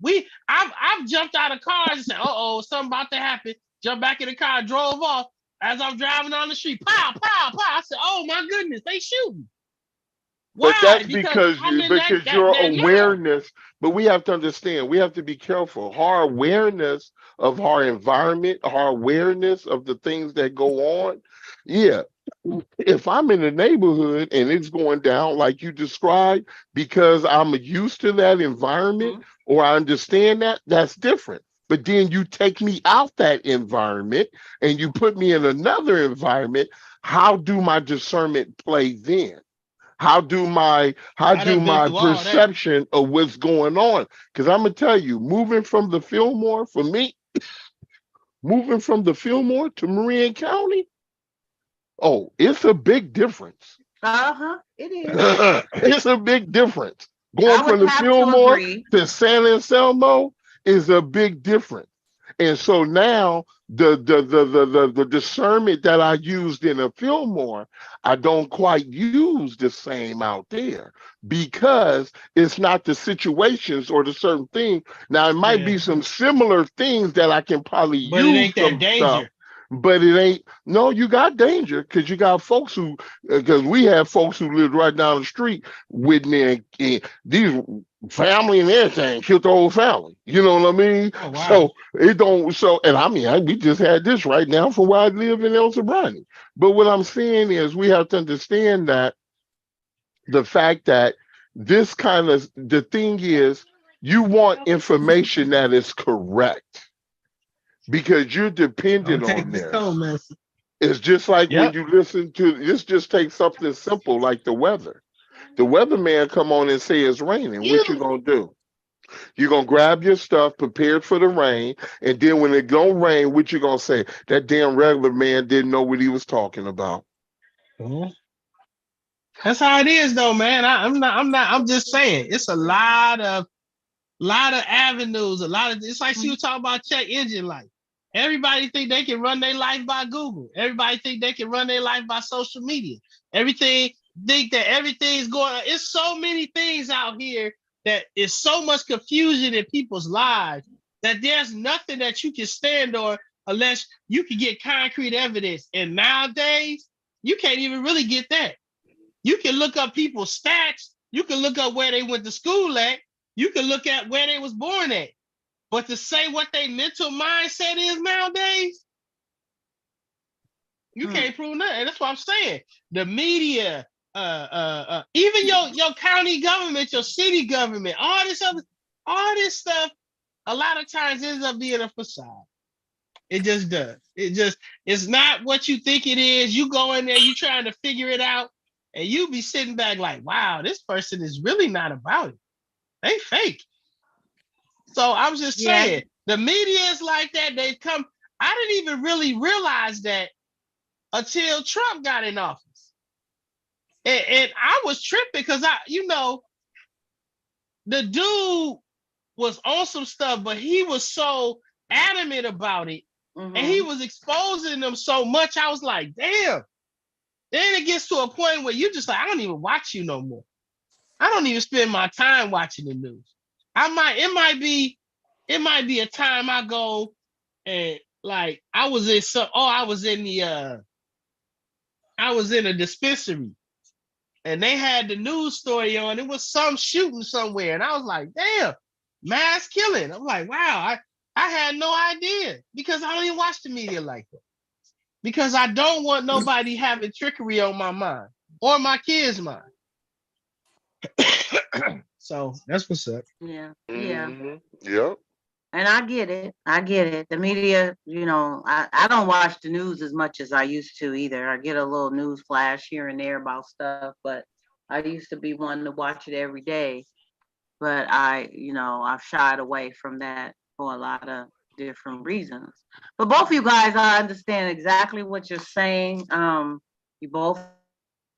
I've jumped out of cars and said, "Uh-oh, something about to happen." Jumped back in the car, drove off. As I'm driving on the street, pow, pow, pow. I said, "Oh my goodness, they shooting." But Why? that's Because I'm in because your that now. awareness. But we have to understand. We have to be careful. Our awareness of our environment, our awareness of the things that go on. Yeah, if I'm in the neighborhood and it's going down like you described, because I'm used to that environment Mhm. or I understand that, that's different. But then you take me out that environment and you put me in another environment. How do my discernment play then? How I do done been my through all that. perception of what's going on? Because I'm gonna tell you, moving from the Fillmore for me, moving from the Fillmore to Marin County, oh, it's a big difference. Uh-huh, it is. It's a big difference. Going I would from the have to Fillmore agree. to San Anselmo is a big difference. And so now the discernment that I used in a Fillmore, I don't quite use the same out there because it's not the situations or the certain thing. Now it might Yeah. be some similar things that I can probably But it use ain't that some stuff, danger. but it ain't. No, you got danger because you got folks who, because we have folks who lived right down the street with me, and these family and everything killed the whole family. You know what I mean? Oh wow. So it don't. So and I mean, we just had this right now from where I live in El Sobrani. But what I'm saying is, we have to understand that the fact that this kind of the thing is, you want information that is correct because you're I'm dependent gonna take on this this. cold mess. It's just like when Yep. you listen to this, just take something simple like the weather. The weatherman come on and say it's raining. What you You. gonna do? You're gonna grab your stuff, prepared for the rain, and then when it don't rain, what you gonna say? That damn regular man didn't know what he was talking about. Mhm. That's how it is, though, man. I'm not. I'm not. I'm just saying. It's a lot of avenues. A lot of. It's like she Mhm. was talking about check engine light. Everybody think they can run their life by Google. Everybody think they can run their life by social media. Everything think that everything's going. It's so many things out here that is so much confusion in people's lives that there's nothing that you can stand on unless you can get concrete evidence. And nowadays, you can't even really get that. You can look up people's stats. You can look up where they went to school at. You can look at where they was born at. But to say what their mental mindset is nowadays, you Hmm. can't prove nothing. That's what I'm saying. The media, even your county government, your city government, all this stuff, a lot of times ends up being a facade. It just does. It's not what you think it is. You go in there, you trying to figure it out, and you be sitting back like, wow, this person is really not about it. They fake. So I'm just Yeah. saying, The media is like that. They come. I didn't even really realize that until Trump got in office. And I was tripping because the dude was on some stuff, but he was so adamant about it. And he was exposing them so much. I was like, damn. Then it gets to a point where you just like, I don't even watch you no more. I don't even spend my time watching the news. It might be a time I go and like I was in a dispensary and they had the news story on. It was some shooting somewhere, and I was like, damn, mass killing. I'm like, wow, I had no idea because I don't even watch the media like that. Because I don't want nobody having trickery on my mind or my kids' mind. So that's what's up. Yeah. Yep. And I get it. The media, I don't watch the news as much as I used to either. I get a little news flash here and there about stuff, but I used to be one to watch it every day. But I've shied away from that for a lot of different reasons. But both of you guys, I understand exactly what you're saying. You both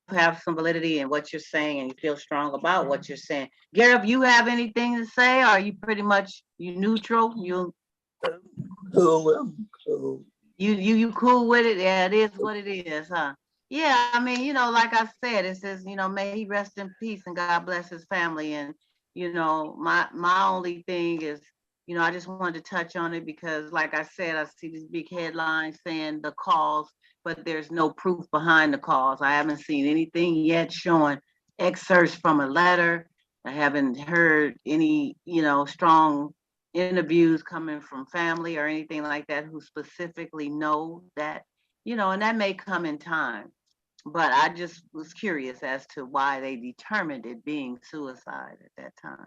have some validity in what you're saying and you feel strong about what you're saying. Gareth, you have anything to say? Or are you pretty much neutral? You Cool. you cool with it? Yeah, it is what it is, huh? Yeah, I mean, like I said, it says, may he rest in peace and God bless his family. And my only thing is, I just wanted to touch on it because, like I said, I see these big headlines saying the cause, but there's no proof behind the cause. I haven't seen anything yet showing excerpts from a letter. I haven't heard any, strong interviews coming from family or anything like that who specifically know that, and that may come in time. But I just was curious as to why they determined it being suicide at that time.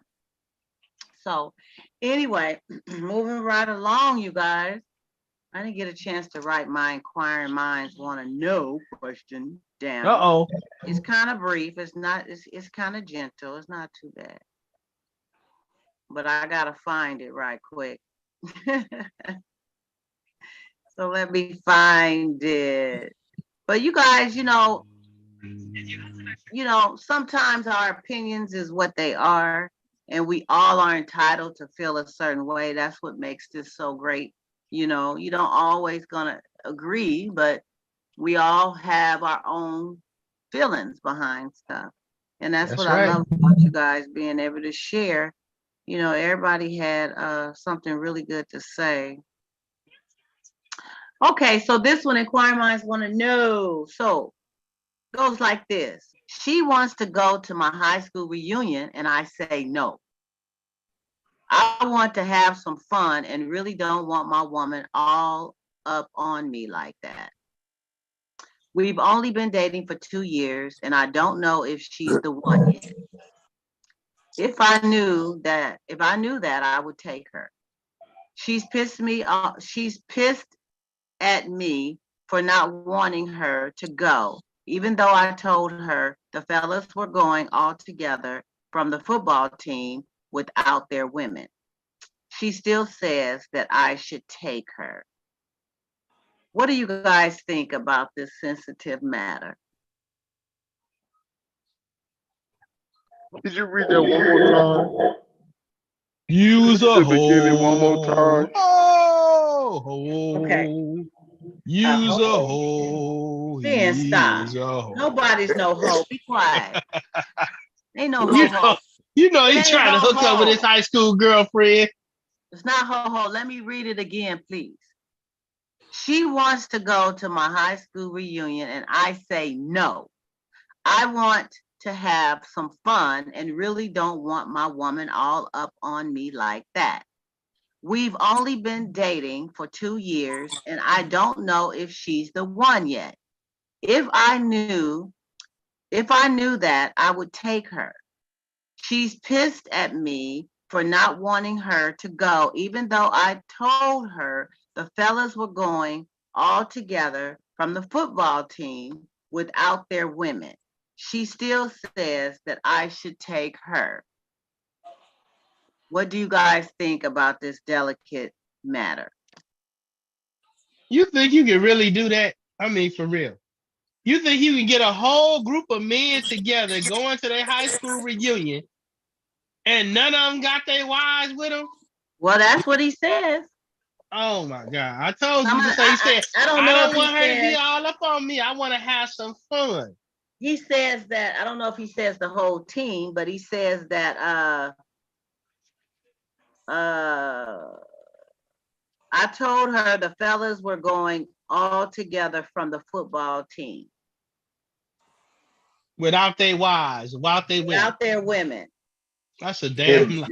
So anyway, moving right along, you guys. I didn't get a chance to write my inquiring minds want to know question down. Uh-oh. It's kind of brief. It's kind of gentle. It's not too bad. But I gotta find it right quick. So let me find it. But you guys, sometimes our opinions is what they are, and we all are entitled to feel a certain way. That's what makes this so great. You don't always gonna agree, but we all have our own feelings behind stuff. And that's what right. I love about you guys being able to share. Everybody had something really good to say. Okay, so this one, inquiring minds want to know. So it goes like this. She wants to go to my high school reunion and I say no. I want to have some fun and really don't want my woman all up on me like that. We've only been dating for 2 years and I don't know if she's the one yet. If I knew that, I would take her. She's pissed me off. She's pissed at me for not wanting her to go, even though I told her the fellas were going all together from the football team without their women. She still says that I should take her. What do you guys think about this sensitive matter? Did you read that one more time? Use a The beginning one more hole. time. Oh, Okay. use a hole. Then stop. Use a hole. Nobody's no hoe. Be quiet. Ain't no You ho-ho. know It he's ain't trying to hook up with his ho-ho. high school girlfriend. It's not ho-ho. Let me read it again, please. She wants to go to my high school reunion and I say no. I want to have some fun and really don't want my woman all up on me like that. We've only been dating for 2 years and I don't know if she's the one yet. If I knew that, I would take her. She's pissed at me for not wanting her to go, even though I told her the fellas were going all together from the football team without their women. She still says that I should take her. What do you guys think about this delicate matter. You think you can really do that? I mean, for real. You think you can get a whole group of men together going to their high school reunion and none of them got their wives with them? Well, that's what he says. Oh my God. I told I'm you gonna- so. He said, I don't I know don't if he want her to be says, all up on me. I want to have some fun. he says that, I don't know if he says the whole team, but he says that I told her the fellas were going all together from the football team Without their wives, without their women. without their women. That's a damn lie.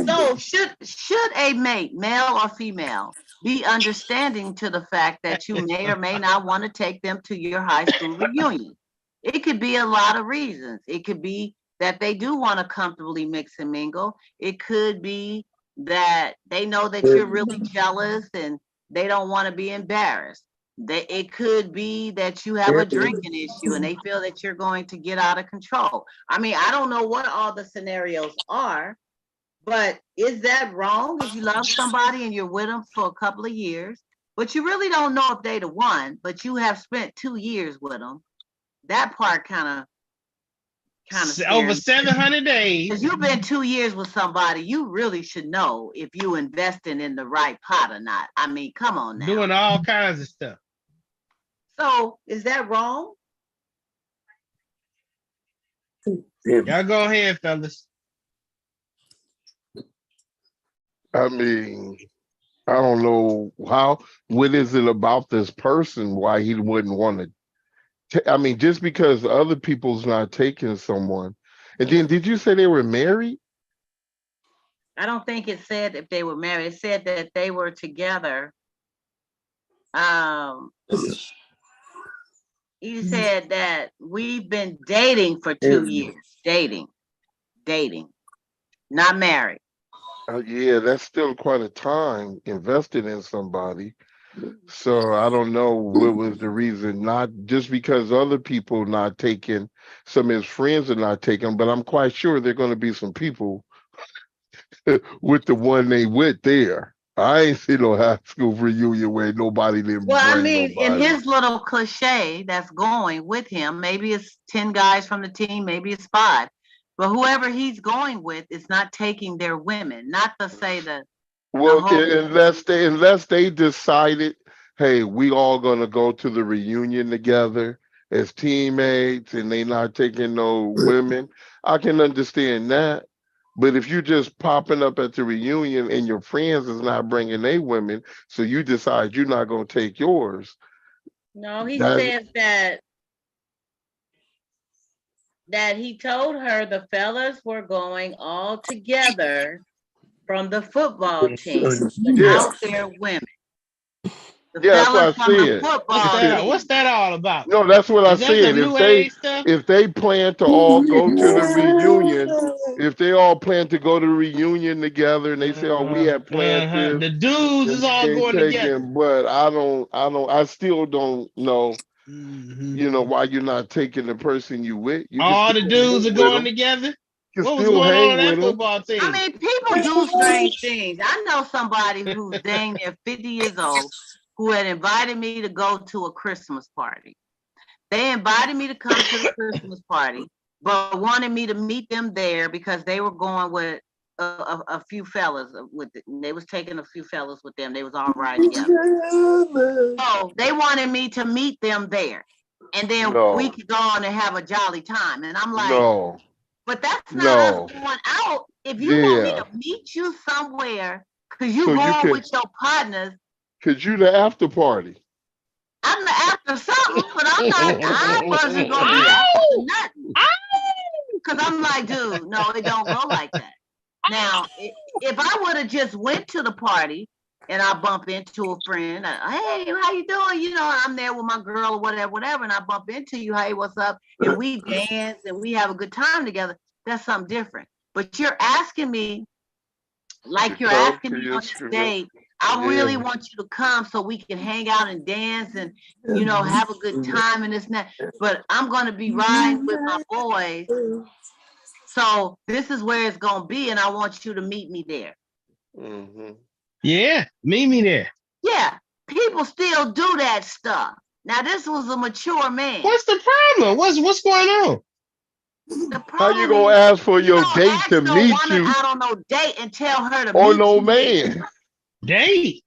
So should a mate, male or female, be understanding to the fact that you may or may not want to take them to your high school reunion? It could be a lot of reasons. It could be that they do want to comfortably mix and mingle. It could be that they know that you're really jealous and they don't want to be embarrassed. It could be that you have a drinking issue and they feel that you're going to get out of control. I mean, I don't know what all the scenarios are, but is that wrong if you love somebody and you're with them for a couple of years, but you really don't know if they the one, but you have spent 2 years with them? That part kind of Over scary. 700 days. Because you've been 2 years with somebody, you really should know if you investing in the right pot or not. I mean, come on now. Doing all kinds of stuff. So is that wrong? Y'all go ahead, fellas. I mean, I don't know what is it about this person why he wouldn't want to. I mean, just because other people's not taking someone. And then did you say they were married? I don't think it said if they were married. It said that they were together. He said that we've been dating for 2 years. Dating, not married. Yeah, that's still quite a time invested in somebody. So I don't know what was the reason, not just because other people not taking, some of his friends are not taking, but I'm quite sure there are going to be some people with the one they with there. I ain't seen no high school reunion where nobody didn't Well, I bring mean, in nobody. his little cliche that's going with him, maybe it's 10 guys from the team, maybe it's 5. But whoever he's going with is not taking their women. Not to say that. Well, whole- unless they decided, hey, we all gonna go to the reunion together as teammates, and they not taking no women, I can understand that. But if you just popping up at the reunion and your friends is not bringing their women, so you decide you're not gonna take yours. No, he That- says that he told her the fellas were going all together from the football team without their women. The Yeah, that's what fellas I from the said. football team. What's that all about? No, that's what I Is that some said. new age stuff? If they plan to all go to the reunion, if they all plan to go to the reunion together, and they say, "Oh, we had planned this," The dudes is and all we ain't going together. taking, but I still don't know. Mhm. You know why you're not taking the person you with? You can All the still dudes hang are with going them. together. You What can was still going on hang in that with them. football team? I mean, people do strange things. I know somebody who's dang near 50 years old who had invited me to go to a Christmas party. They invited me to come to the Christmas party, but wanted me to meet them there because they were going with a few fellas with it. They was taking a few fellas with them. They was all riding together. So they wanted me to meet them there. And then we could go on and have a jolly time. And I'm like, No, but that's not no, us going out. If you want me to meet you somewhere, because you So you going can- with your partners, cause you the after party. I'm the after something, but I wasn't gonna be after nothing. Cause I'm like, dude, no, it don't go like that. Now, if I would have just went to the party and I bump into a friend, hey, how you doing? You know, I'm there with my girl or whatever, and I bump into you, hey, what's up? And we dance and we have a good time together. That's something different. But you're asking me, like you're come asking to me your on this trip. date, I really want you to come so we can hang out and dance and, you know, have a good time and this and that. But I'm going to be riding with my boys. So this is where it's going to be, and I want you to meet me there. Mhm. Yeah, meet me there. Yeah, people still do that stuff. Now, this was a mature man. What's the problem? What's going on? The How you problem gonna is, ask for you your don't date ask to no meet woman you out on no date and tell her to or meet no you there. man? Date.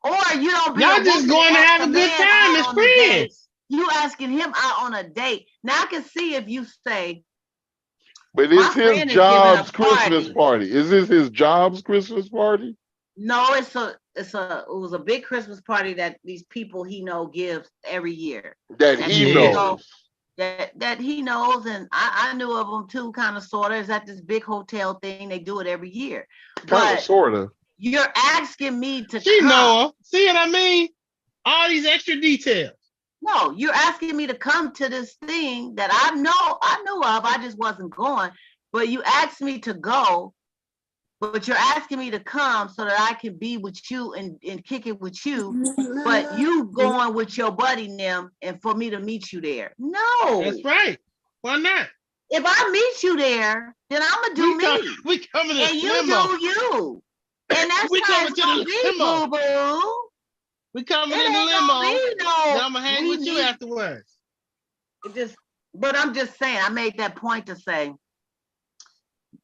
Or you don't be Y'all a just woman going to and ask have a a good man time out as on a date. friends. You asking him out on a date. Now I can see if you say, But my it's his friend is giving a job's Christmas party. party. Is this his job's Christmas party? No, it was a big Christmas party that these people he know gives every year. That And he Yeah. knows. that he knows, and I knew of them too, kind of sort of. It's at this big hotel thing. They do it every year. Kind of, But sort of. you're asking me to She come. know her. See what I mean? All these extra details. No, you're asking me to come to this thing that I knew of. I just wasn't going. But you asked me to go, but you're asking me to come so that I can be with you and kick it with you. But you going with your buddy them and for me to meet you there. No. That's right. Why not? If I meet you there, then I'm gonna do me. We coming to And you limo. do you. And that's We how coming it's to gonna the be, limo. boo-boo. We coming It in the ain't limo. gonna be no. Then I'm gonna hang with you afterwards. But I'm just saying, I made that point to say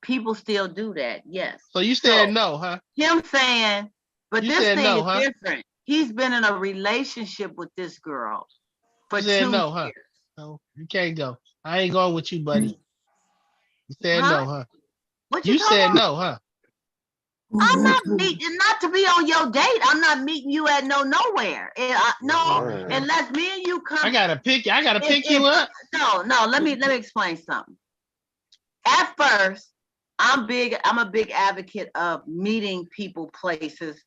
people still do that, yes. So you said no, huh? Him saying, but You this said thing no, is huh? different. He's been in a relationship with this girl for You said 2 no, huh? years. No, you can't go. I ain't going with you, buddy. You said Huh? no, huh? What you You talking said about? no, huh? I'm not meeting, not to be on your date. I'm not meeting you at nowhere. No, Man. unless me and you come. I gotta pick you up. No. Let me explain something. At first, I'm a big advocate of meeting people places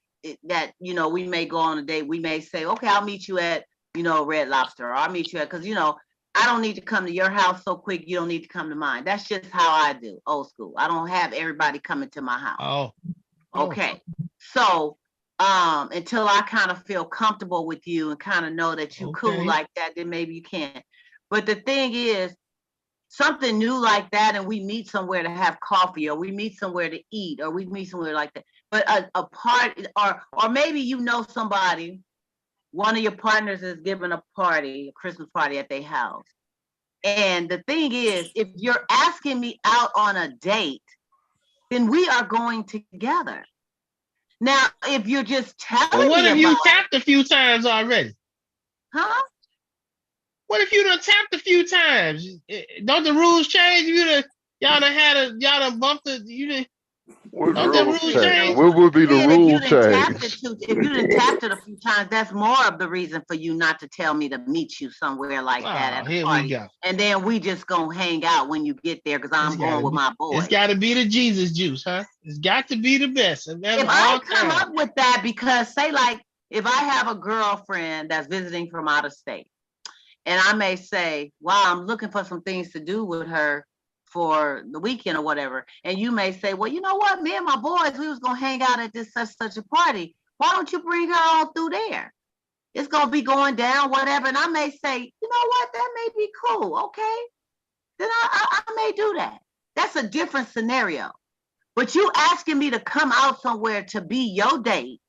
that, we may go on a date. We may say, okay, I'll meet you at, Red Lobster, or I'll meet you at, because, I don't need to come to your house so quick. You don't need to come to mine. That's just how I do, old school. I don't have everybody coming to my house. Oh. Okay. So, until I kind of feel comfortable with you and kind of know that you cool Okay. like that, then maybe you can. But the thing is, something new like that, and we meet somewhere to have coffee, or we meet somewhere to eat, or we meet somewhere like that. But a party, or maybe somebody, one of your partners is giving a party, a Christmas party at their house. And the thing is, if you're asking me out on a date, then we are going together. Now, if you're just telling What me if you about, tapped a few times already? huh? What if you done tapped a few times? Don't the rules change? Y'all done bumped it. What Don't the rules rules change? change? What would be the If rule you didn't tap change? if you didn't tap it a few times, that's more of the reason for you not to tell me to meet you somewhere like that at a Here party. we go. And then we just gonna hang out when you get there, because I'm going with my boys. It's got to be the Jesus juice, huh? It's got to be the best. If I come up with that, because say like if I have a girlfriend that's visiting from out of state, and I may say, wow, I'm looking for some things to do with her for the weekend or whatever. And you may say, well, you know what? Me and my boys, we was going to hang out at this such a party. Why don't you bring her on through there? It's going to be going down, whatever. And I may say, you know what? That may be cool. Okay. Then I may do that. That's a different scenario. But you asking me to come out somewhere to be your date,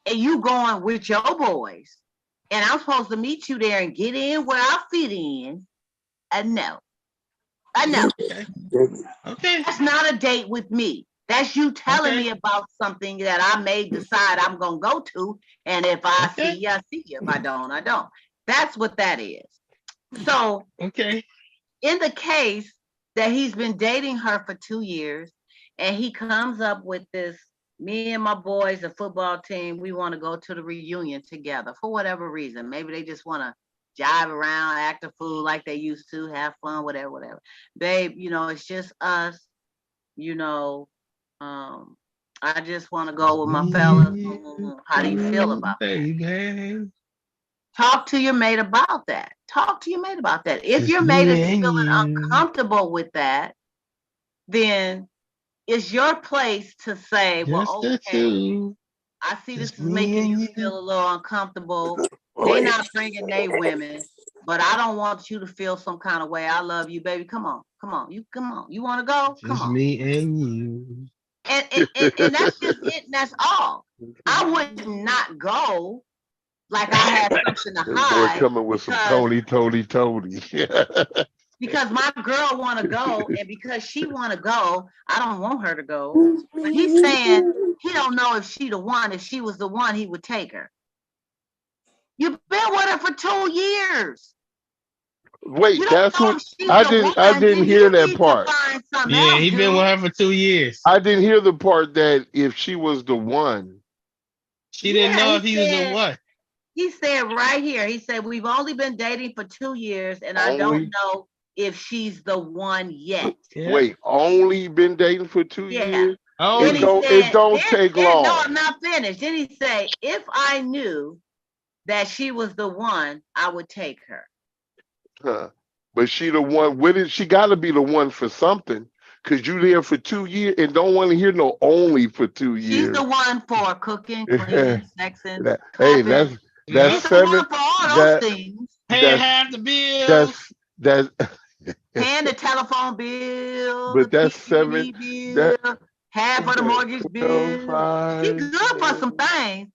and you going with your boys, and I'm supposed to meet you there and get in where I fit in. No. I know. Okay. That's not a date with me. That's you telling me about something that I may decide I'm going to go to. And if I see you, I see you. If I don't, I don't. That's what that is. So, in the case that he's been dating her for 2 years, and he comes up with this, me and my boys, a football team, we want to go to the reunion together for whatever reason. Maybe they just want to jive around, act a fool like they used to, have fun, whatever. Babe, it's just us, I just want to go with my fellas. How do you feel about that? Talk to your mate about that. If your mate is feeling uncomfortable with that, then it's your place to say, well, okay, I see this is making you feel a little uncomfortable. They're not bringing their women, but I don't want you to feel some kind of way. I love you, baby. Come on. You want to go? Come on. Me and you. And that's just it, and that's all. I would not go like I had something to This boy hide coming with some Tony. because my girl want to go, and because she want to go, I don't want her to go. But he's saying he don't know if she the one. If she was the one, he would take her. You've been with her for 2 years. Wait, You don't that's know what if she's I the didn't. one, I didn't then hear you that need to part. find something Yeah, else, he been dude. with her for 2 years. I didn't hear the part that if she was the one. She didn't know Yeah, if he was the one. he said right here, he said, we've only been dating for 2 years, and I don't Only know if she's the one yet. Yeah. wait, only been dating for 2 Yeah. years. Oh, Then It he don't. said, It don't take no, long. I'm not finished. Then he said, if I knew that she was the one, I would take her. Huh. But she the one with it. She got to be the one for something. Cause you there for 2 years and don't want to hear no only for 2 She's years. the one for cooking, cleaning, sexing, Hey, clapping. yeah. She's that's the one seven. for all those That things. Paying that's half the bills. that's Paying the telephone bill, the but that's seven. TV That bill, half of the mortgage 12, bill. She 5, good for some things.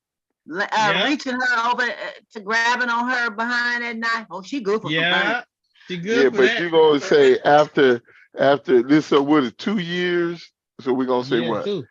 Yeah. Reaching her over to grabbing on her behind at night. Oh, she good for some things. Yeah. She good yeah, for but that. you gonna say after this, so what is 2 years? So we're gonna say Yeah, what? too.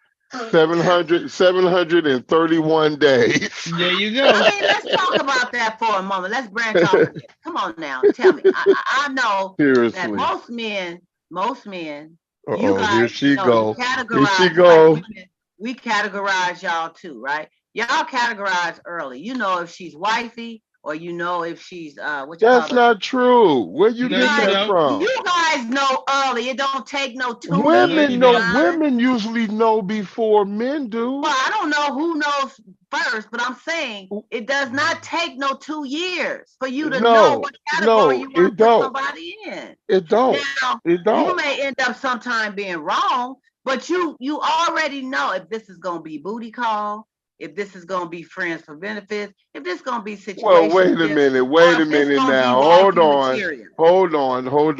731 days. There you go. I mean, let's talk about that for a moment. Let's branch off of this. Come on now, tell me. I know that Seriously. most men, you Uh-oh, guys, here she go. Here categorize she like go. women. We categorize y'all too, right? Y'all categorize early. You know if she's wifey or you know if she's what you That's call it. not true. Where you You No, get you guys, that don't. from? you guys know early. It don't take no 2 No, years. you Women know. don't. Women usually know before men do. Well, I don't know who knows first, but I'm saying it does not take no 2 years for you to know No, what category no, you want it to put don't. somebody in. It don't. Now, It you don't. may end up sometime being wrong, but you already know if this is gonna be booty call, if this is gonna be friends for benefits, if this is gonna be Well, wait a situationship, minute. or Wait a if it's minute gonna be now. wifey Hold on. material. Hold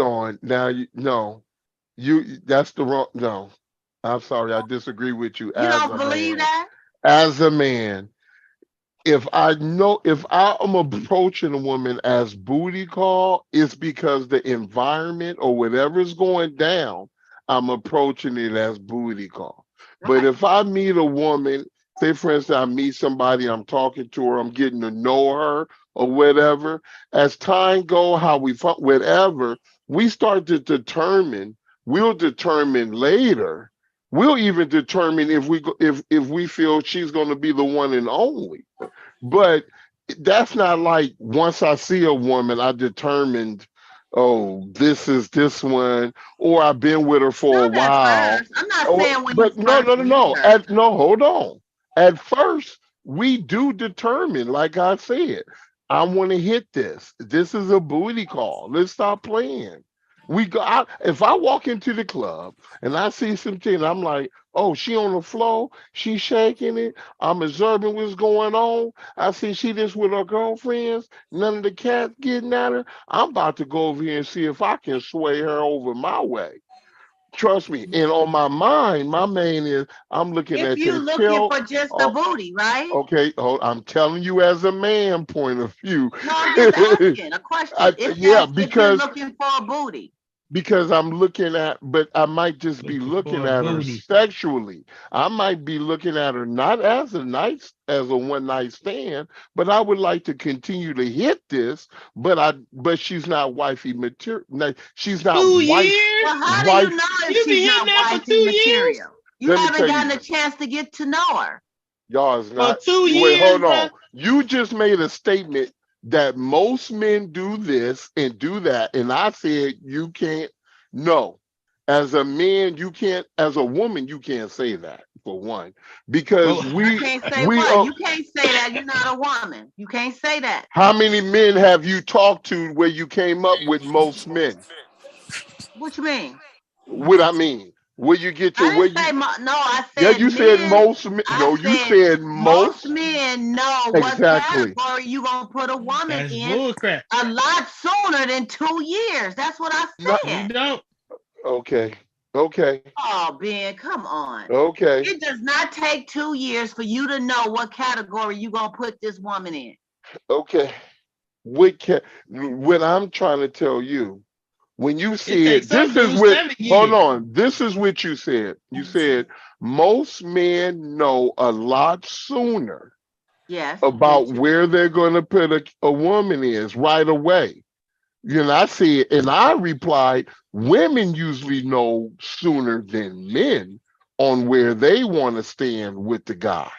on. Now no. That's the wrong no. I'm sorry, I disagree with you You as don't a believe man. that? As a man. If I am approaching a woman as booty call, it's because the environment or whatever's going down, I'm approaching it as booty call. But Right. if I meet a woman, say for instance, I meet somebody, I'm talking to her, I'm getting to know her or whatever, as time go, how we whatever, we start to determine, we'll determine later. We'll even determine if if we feel she's going to be the one and only. But that's not like once I see a woman, I determined, oh, this is this one, or I've been with her for a Not at while. first. I'm not Or, saying when you but no, first meet her. No, hold on. At first, we do determine, like I said, I want to hit this. This is a booty call. Let's stop playing. If I walk into the club and I see something, I'm like, oh, she on the floor, she shaking it. I'm observing what's going on. I see she just with her girlfriends. None of the cats getting at her. I'm about to go over here and see if I can sway her over my way. Trust me. And on my mind, my main is I'm looking If at you this looking pill. for just the Oh, booty, right? okay. Oh, I'm telling you as a man point of view. No, I'm just asking a question. Yeah, If you're looking for a booty. because I'm looking at, but I might just be Looking looking for a at her booty. sexually. I might be looking at her not as a one night stand, but I would like to continue to hit this. But she's not wifey material. She's not 2 wife. Well, years? how do you Wife. know if You be she's hitting not that for 2 wifey years? material? You Let me haven't tell gotten you, a chance to get to know her. y'all is For not. 2 Wait, years, hold bro. on. You just made a statement that most men do this and do that, and I said you can't. No, as a man, you can't. As a woman, you can't say that for one, because Well, I can't say we what. You can't say that. You're not a woman. You can't say that. How many men have you talked to where you came up with most men? What you mean? What I mean, where you get to I where didn't you? say no. I Yeah, said you said men. most men. I No, you said said most most. men know what Exactly. category you gonna put a woman that's in bullcrap. a lot sooner than 2 years. That's what I Not You said. don't. okay. Okay. Oh, Ben, come on. Okay. It does not take 2 years for you to know what category you gonna put this woman in. Okay. What I'm trying to tell you, when you It see takes it, some this is dudes what, 7 years. hold on. This is what you said. You said most men know a lot sooner Yes, than about two. where they're going to put a woman is right away. You know, I see it, and I replied, women usually know sooner than men on where they want to stand with the guy.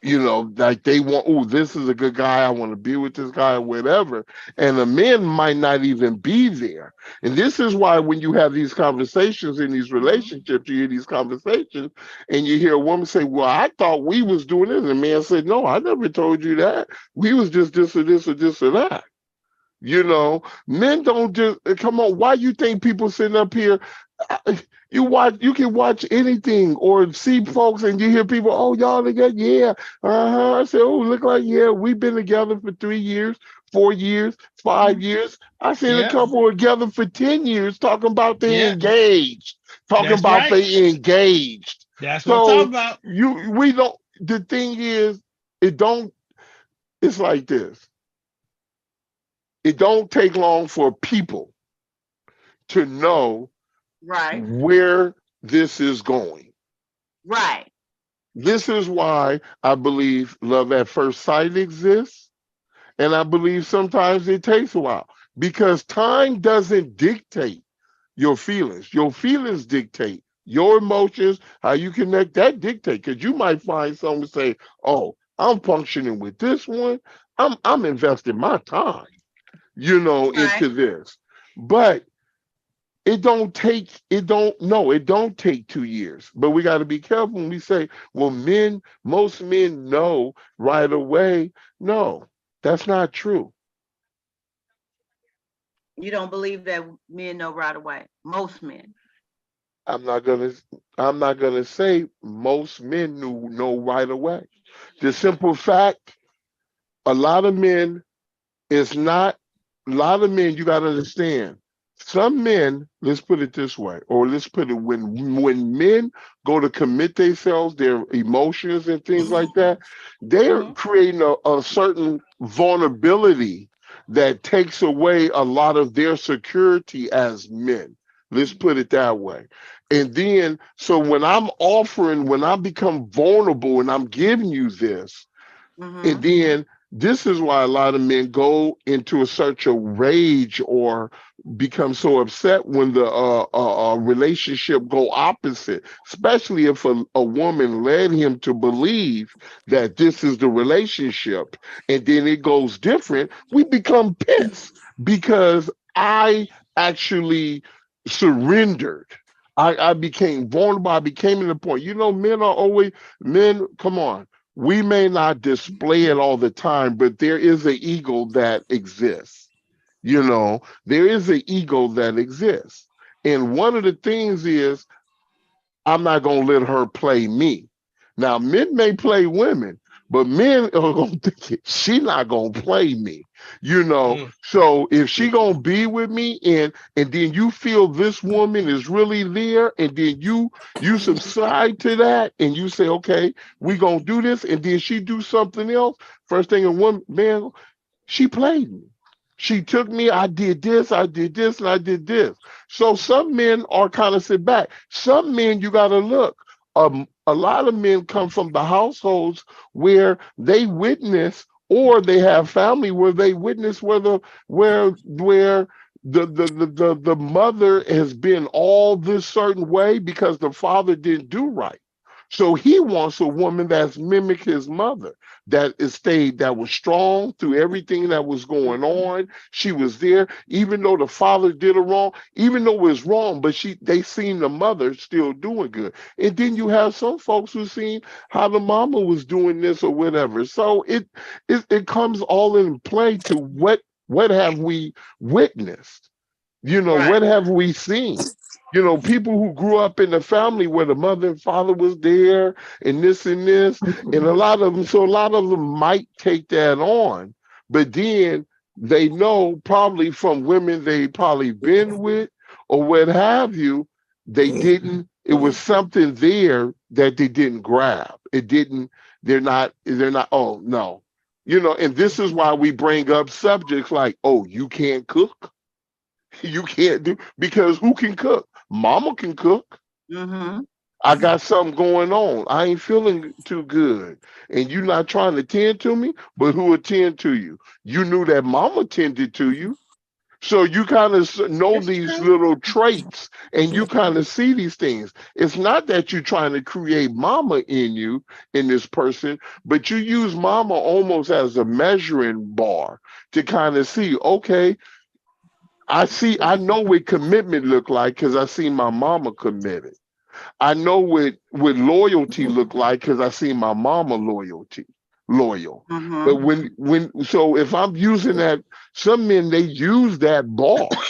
You know, like they want, oh, this is a good guy. I want to be with this guy or whatever. And the men might not even be there. And this is why when you have these conversations in these relationships, you hear these conversations and you hear a woman say, well, I thought we was doing this. And the man said, no, I never told you that. We was just this or this or this or that. You know, men don't just come on. Why you think people sitting up here? You can watch anything or see folks, and you hear people, oh, y'all together, yeah, I say, oh, look like yeah, we've been together for 3 years, 4 years, 5 years. I seen a Yeah, couple together for 10 years talking about they yeah, engaged, talking that's about right. they engaged. That's what I'm talking So about. we don't. The thing is, it don't. It's like this. It don't take long for people to know Right, where this is going. right. This is why I believe love at first sight exists. And I believe sometimes it takes a while because time doesn't dictate your feelings. Your feelings dictate your emotions, how you connect, that dictate. Because you might find someone say, oh, I'm functioning with this one. I'm investing my time, Right. into this. But it don't take 2 years, but we got to be careful when we say, well, most men know right away. No, that's not true. You don't believe that men know right away. Most men. I'm not gonna i'm not gonna say most men know right away. The simple fact, a lot of men is not a lot of men, you got to understand. Some men, let's put it this way, or let's put it, when men go to commit themselves, their emotions and things like that, they're Mhm. creating a certain vulnerability that takes away a lot of their security as men. Let's put it that way. And then, so when I become vulnerable and I'm giving you this, and Mm-hmm. then this is why a lot of men go into a such a rage or become so upset when the relationship go opposite, especially if a woman led him to believe that this is the relationship and then it goes different. We become pissed because I actually surrendered. I became vulnerable. I became to the point. Men, come on, we may not display it all the time, but there is an ego that exists. There is an ego that exists. And one of the things is, I'm not going to let her play me. Now, men may play women, but men are going to think she not going to play me. Mm. So if she going to be with me and then you feel this woman is really there and then you subside to that and you say, okay, we going to do this, and then she do something else. First thing a woman, man, she played me. She took me, I did this, and I did this. So some men are kind of sit back. Some men, you got to look. A lot of men come from the households where they witness, or they have family where they witness where the mother has been all this certain way because the father didn't do right. So he wants a woman that's mimic his mother, that was strong through everything that was going on. She was there, even though the father did her wrong, even though it was wrong, but they seen the mother still doing good. And then you have some folks who seen how the mama was doing this or whatever. So it comes all in play to what have we witnessed? Right. What have we seen? People who grew up in a family where the mother and father was there and this, and a lot of them might take that on, but then they know probably from women they probably been with or what have you, They didn't, it was something there that they didn't grab. It didn't, they're not, oh no. And this is why we bring up subjects like, oh, you can't cook. You can't do, because who can cook? Mama can cook. Mm-hmm. I got something going on. I ain't feeling too good. And you not trying to tend to me, but who attend to you? You knew that mama tended to you. So you kind of know That's these true. little traits and you kind of see these things. It's not that you're trying to create mama in you, in this person, but you use mama almost as a measuring bar to kind of see, okay, I know what commitment look like because I see my mama committed. I know what loyalty look like because I see my mama loyal. But Mm-hmm. so if I'm using that, some men they use that bar,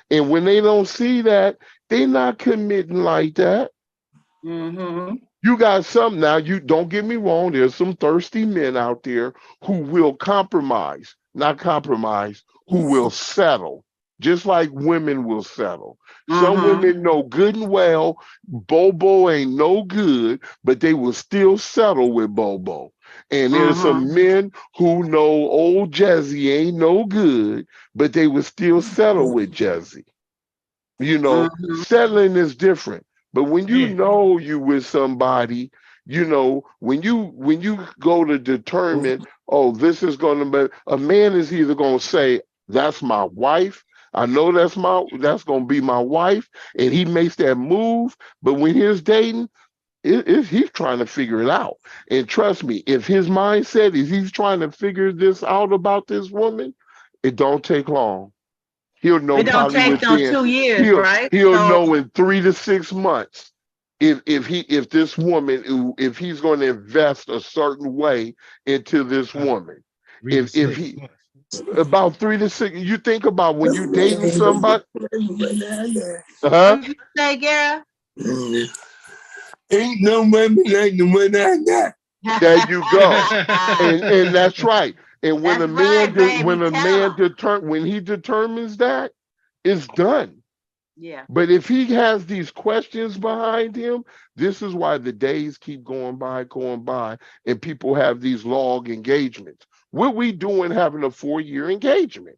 and when they don't see that, they not committing like that. Mm-hmm. You got some now. You don't get me wrong. There's some thirsty men out there who will compromise, not compromise, who will settle, just like women will settle. Some Mm-hmm. women know good and well Bobo ain't no good, but they will still settle with Bobo. And there's Mm-hmm. some men who know old Jesse ain't no good, but they will still settle with Jesse. Mm-hmm. Settling is different. But when you Yeah. know you with somebody, when you go to determine, oh, this is gonna be, a man is either gonna say, that's my wife. I know that's gonna be my wife, and he makes that move. But when he's dating, he's trying to figure it out. And trust me, if his mindset is he's trying to figure this out about this woman, it don't take long. He'll know It don't probably take no within 2 years, he'll right? he'll So know in 3 to 6 months if this woman, if he's going to invest a certain way into this Uh, woman. Three to If six he months. about 3 to 6, you think about when you dating somebody, what huh? did you say, Gara? Ain't no women like the one I got. There you go. Yeah. And that's right. And when That's a right, man baby. Tell him. when he determines that, it's done. Yeah. But if he has these questions behind him, this is why the days keep going by, and people have these long engagements. What we doing having a 4-year engagement?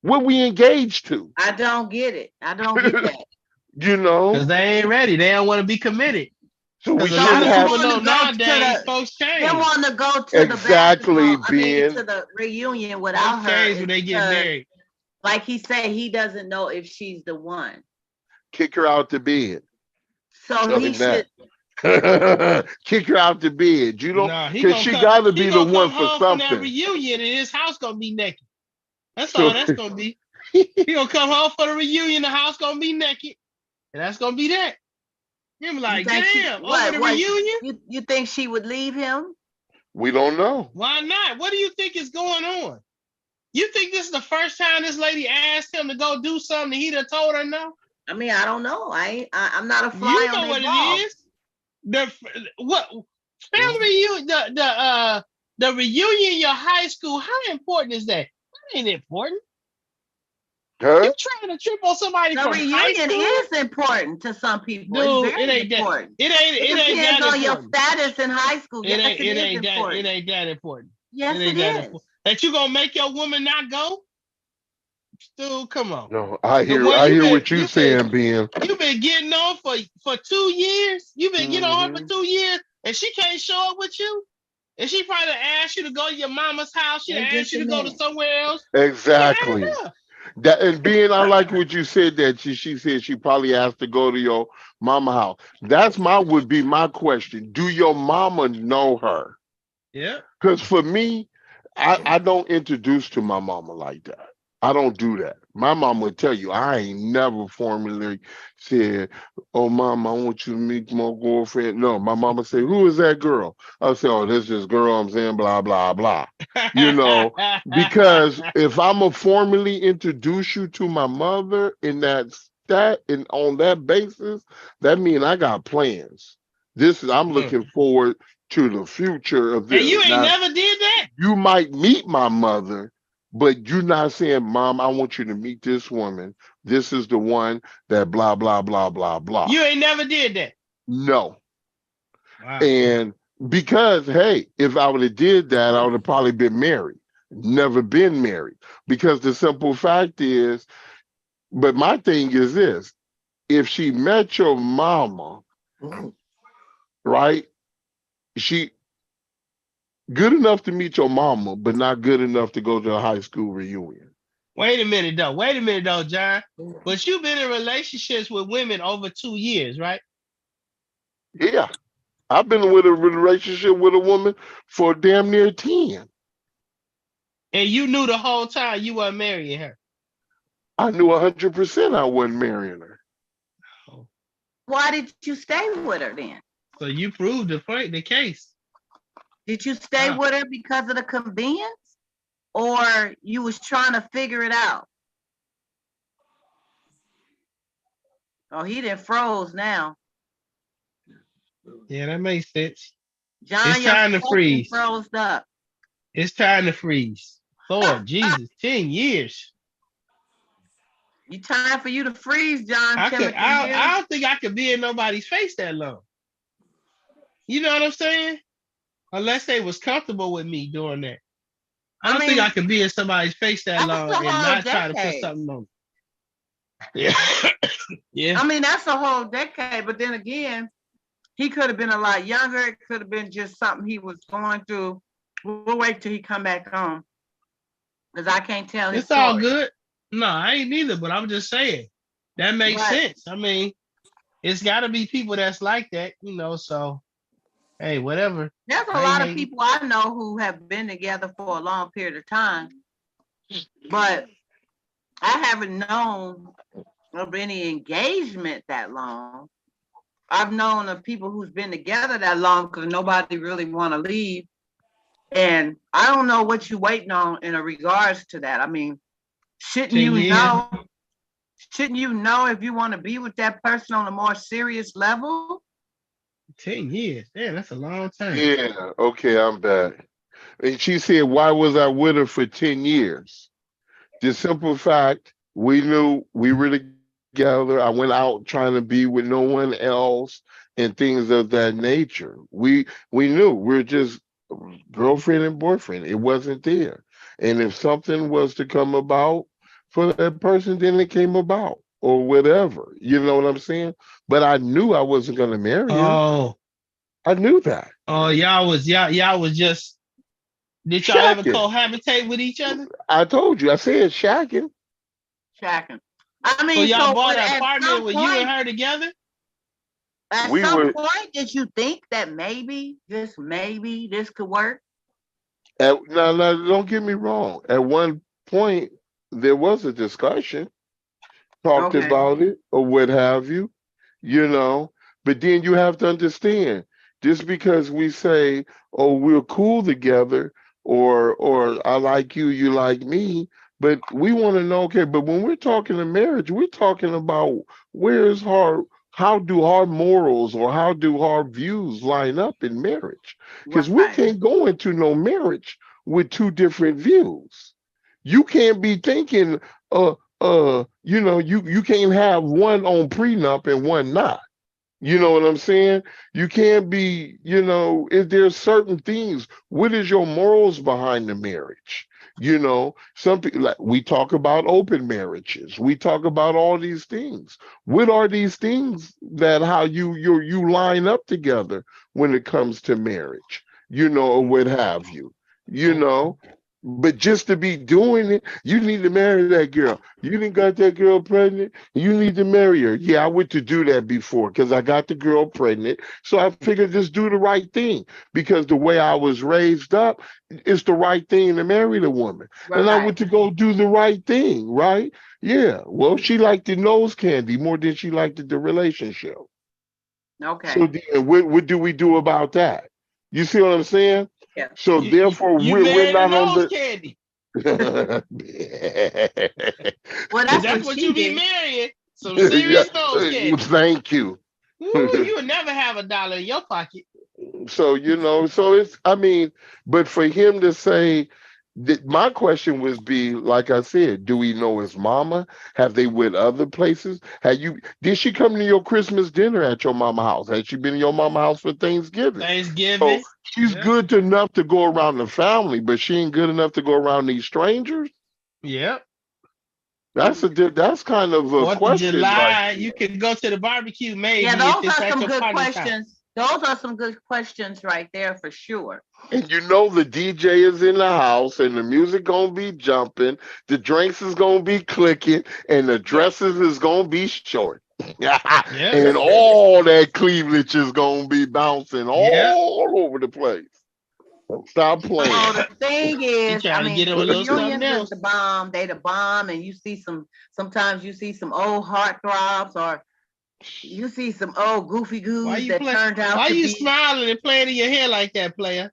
What we engaged to? I don't get it. I don't get that. you Because know? they ain't ready. They don't want to be committed. So we Because a So lot shouldn't of he have people want know to go to nowadays the folks he change. want to go to the exactly basketball. I mean, being to the reunion Folks without her change is when they get because, married. like he said, he doesn't know if she's the one. kick her out the bed. So Tell he him should. that. Kick her out the bed. You know, Nah, because she got to he be the gonna one come for home from that something. reunion and his house gonna be naked. That's all So that's gonna be. He gonna come home for the reunion, the house gonna be naked. And that's gonna be that. Him You like, think she damn, over what? the What? reunion? You think she would leave him? we don't know. Why not? What do you think is going on? You think this is the first time this lady asked him to go do something and he done told her no? I mean, I don't know. I'm not a fly You on know their what it ball. is. The what family reunion the reunion in your high school, how important is that? That ain't important. You Huh? trying to trip on somebody The from high reunion school? is important to some people. It's Dude, it very ain't that. important. It It ain't depends that on your important. status in high school. Yes, it It is ain't that it important. ain't that important. It Yes, ain't it that is. important. That you gonna make your woman not go? Dude, come on. No, I The hear one I hear what you saying, Ben. you've been getting on for 2 years. You've been getting on her for hmm 2 years, and she can't show up with you. And she probably asked you to go to your mama's house. She Wait asked just you a to go to minute. somewhere else. You had Exactly. enough. That and Ben, I like what you said that she said she probably has to go to your mama house. That's my would be my question. Do your mama know her? Yeah. Because for me, I don't introduce to my mama like that. I don't do that. My mom would tell you, I ain't never formally said, oh, mom, I want you to meet my girlfriend. No, my mama say, who is that girl? I say, oh, this is girl I'm saying, blah, blah, blah. You know, because if I'm gonna formally introduce you to my mother in that and on that basis, that means I got plans. I'm Mm. looking forward to the future of And this. you ain't Now, never did that. you might meet my mother, but you're not saying, Mom, I want you to meet this woman this is the one that blah, blah, blah, blah, blah. You ain't never did that. No. Wow. And because, hey, if I would have did that, I would have probably been married. Never been married. Because the simple fact is, but my thing is this, if she met your mama, right? She good enough to meet your mama, but not good enough to go to a high school reunion. Wait a minute though, John. But you've been in relationships with women over 2 years, right? Yeah. I've been with a relationship with a woman for damn near 10. And you knew the whole time you weren't marrying her. I knew 100% I wasn't marrying her. Why did you stay with her then? So you proved the case. Did you stay with her because of the convenience, or you was trying to figure it out? Oh, he done froze now. Yeah, that makes sense. John, It's time to freeze. Froze up. It's time to freeze. Lord Jesus, 10 years. You time for you to freeze, John. I don't think I could be in nobody's face that long. You know what I'm saying? Unless they was comfortable with me doing that. I don't think I could be in somebody's face that long and not try to put something on. Yeah. Yeah. I mean, that's a whole decade, but then again, he could have been a lot younger. It could have been just something he was going through. We'll wait till he come back home. Because I can't tell his story. All good. No, I ain't either, but I'm just saying. That makes sense. I mean, it's got to be people that's like that, so, hey, whatever. There's a lot of people I know who have been together for a long period of time, but I haven't known of any engagement that long. I've known of people who's been together that long because nobody really want to leave. And I don't know what you're waiting on in regards to that. I mean, shouldn't you know if you want to be with that person on a more serious level? 10 years. Yeah, that's a long time. Yeah, okay, I'm back. And she said, why was I with her for 10 years? The simple fact, we knew we were together. I went out trying to be with no one else and things of that nature. We knew we're just girlfriend and boyfriend. It wasn't there. And if something was to come about for that person, then it came about or whatever. You know what I'm saying? But I knew I wasn't going to marry her. Oh. I knew that. Oh, y'all was just, did y'all ever cohabitate with each other? I told you. I said shacking. Shacking. I mean, so y'all bought an apartment with you and her together? At some point, did you think that maybe, just maybe, this could work? No, don't get me wrong. At one point, there was a discussion, talked about it or what have you, But then you have to understand, just because we say, oh, we're cool together, or I like you, you like me, but we want to know, okay, but when we're talking to marriage, we're talking about how do our morals or how do our views line up in marriage? Because we can't go into no marriage with two different views. You can't be thinking, you can't have one on prenup and one not. You know what I'm saying? You can't be, if there's certain things, what is your morals behind the marriage? Some people, like, we talk about open marriages. We talk about all these things. What are these things that how you line up together when it comes to marriage, or what have you, But just to be doing it, you need to marry that girl. You didn't got that girl pregnant. You need to marry her. Yeah, I went to do that before because I got the girl pregnant. So I figured just do the right thing because the way I was raised up, it's the right thing to marry the woman. Right. And I went to go do the right thing, right? Yeah. Well, she liked the nose candy more than she liked the relationship. Okay. So then what do we do about that? You see what I'm saying? Yeah. So therefore, we're not on the candy. Well, that's what you be marrying. Some serious nose candy. Thank you. Ooh, you would never have $1 in your pocket. So so it's. I mean, but for him to say, My question would be, like I said, do we know his mama? Have they went other places? Did she come to your Christmas dinner at your mama house? Has she been in your mama house for Thanksgiving? So Thanksgiving. she's Yep. good enough to go around the family, but she ain't good enough to go around these strangers. Yep. That's kind of a 4th of question right July, there. you can go to the barbecue Yeah, maybe if those it's are at some your good partner's house. questions. Those are some good questions right there for sure. And you know the DJ is in the house and the music gonna be jumping, the drinks is gonna be clicking, and the dresses is gonna be short. Yep. And all that cleavage is gonna be bouncing Yep. all over the place. Stop playing. So the thing You is, I trying to mean, get him a little something reunions is else. the bomb. They the bomb, and sometimes you see some old heartthrobs, or you see some old goofy Why goos you that play? turned out Why to you be. smiling and playing in your hair like that, player?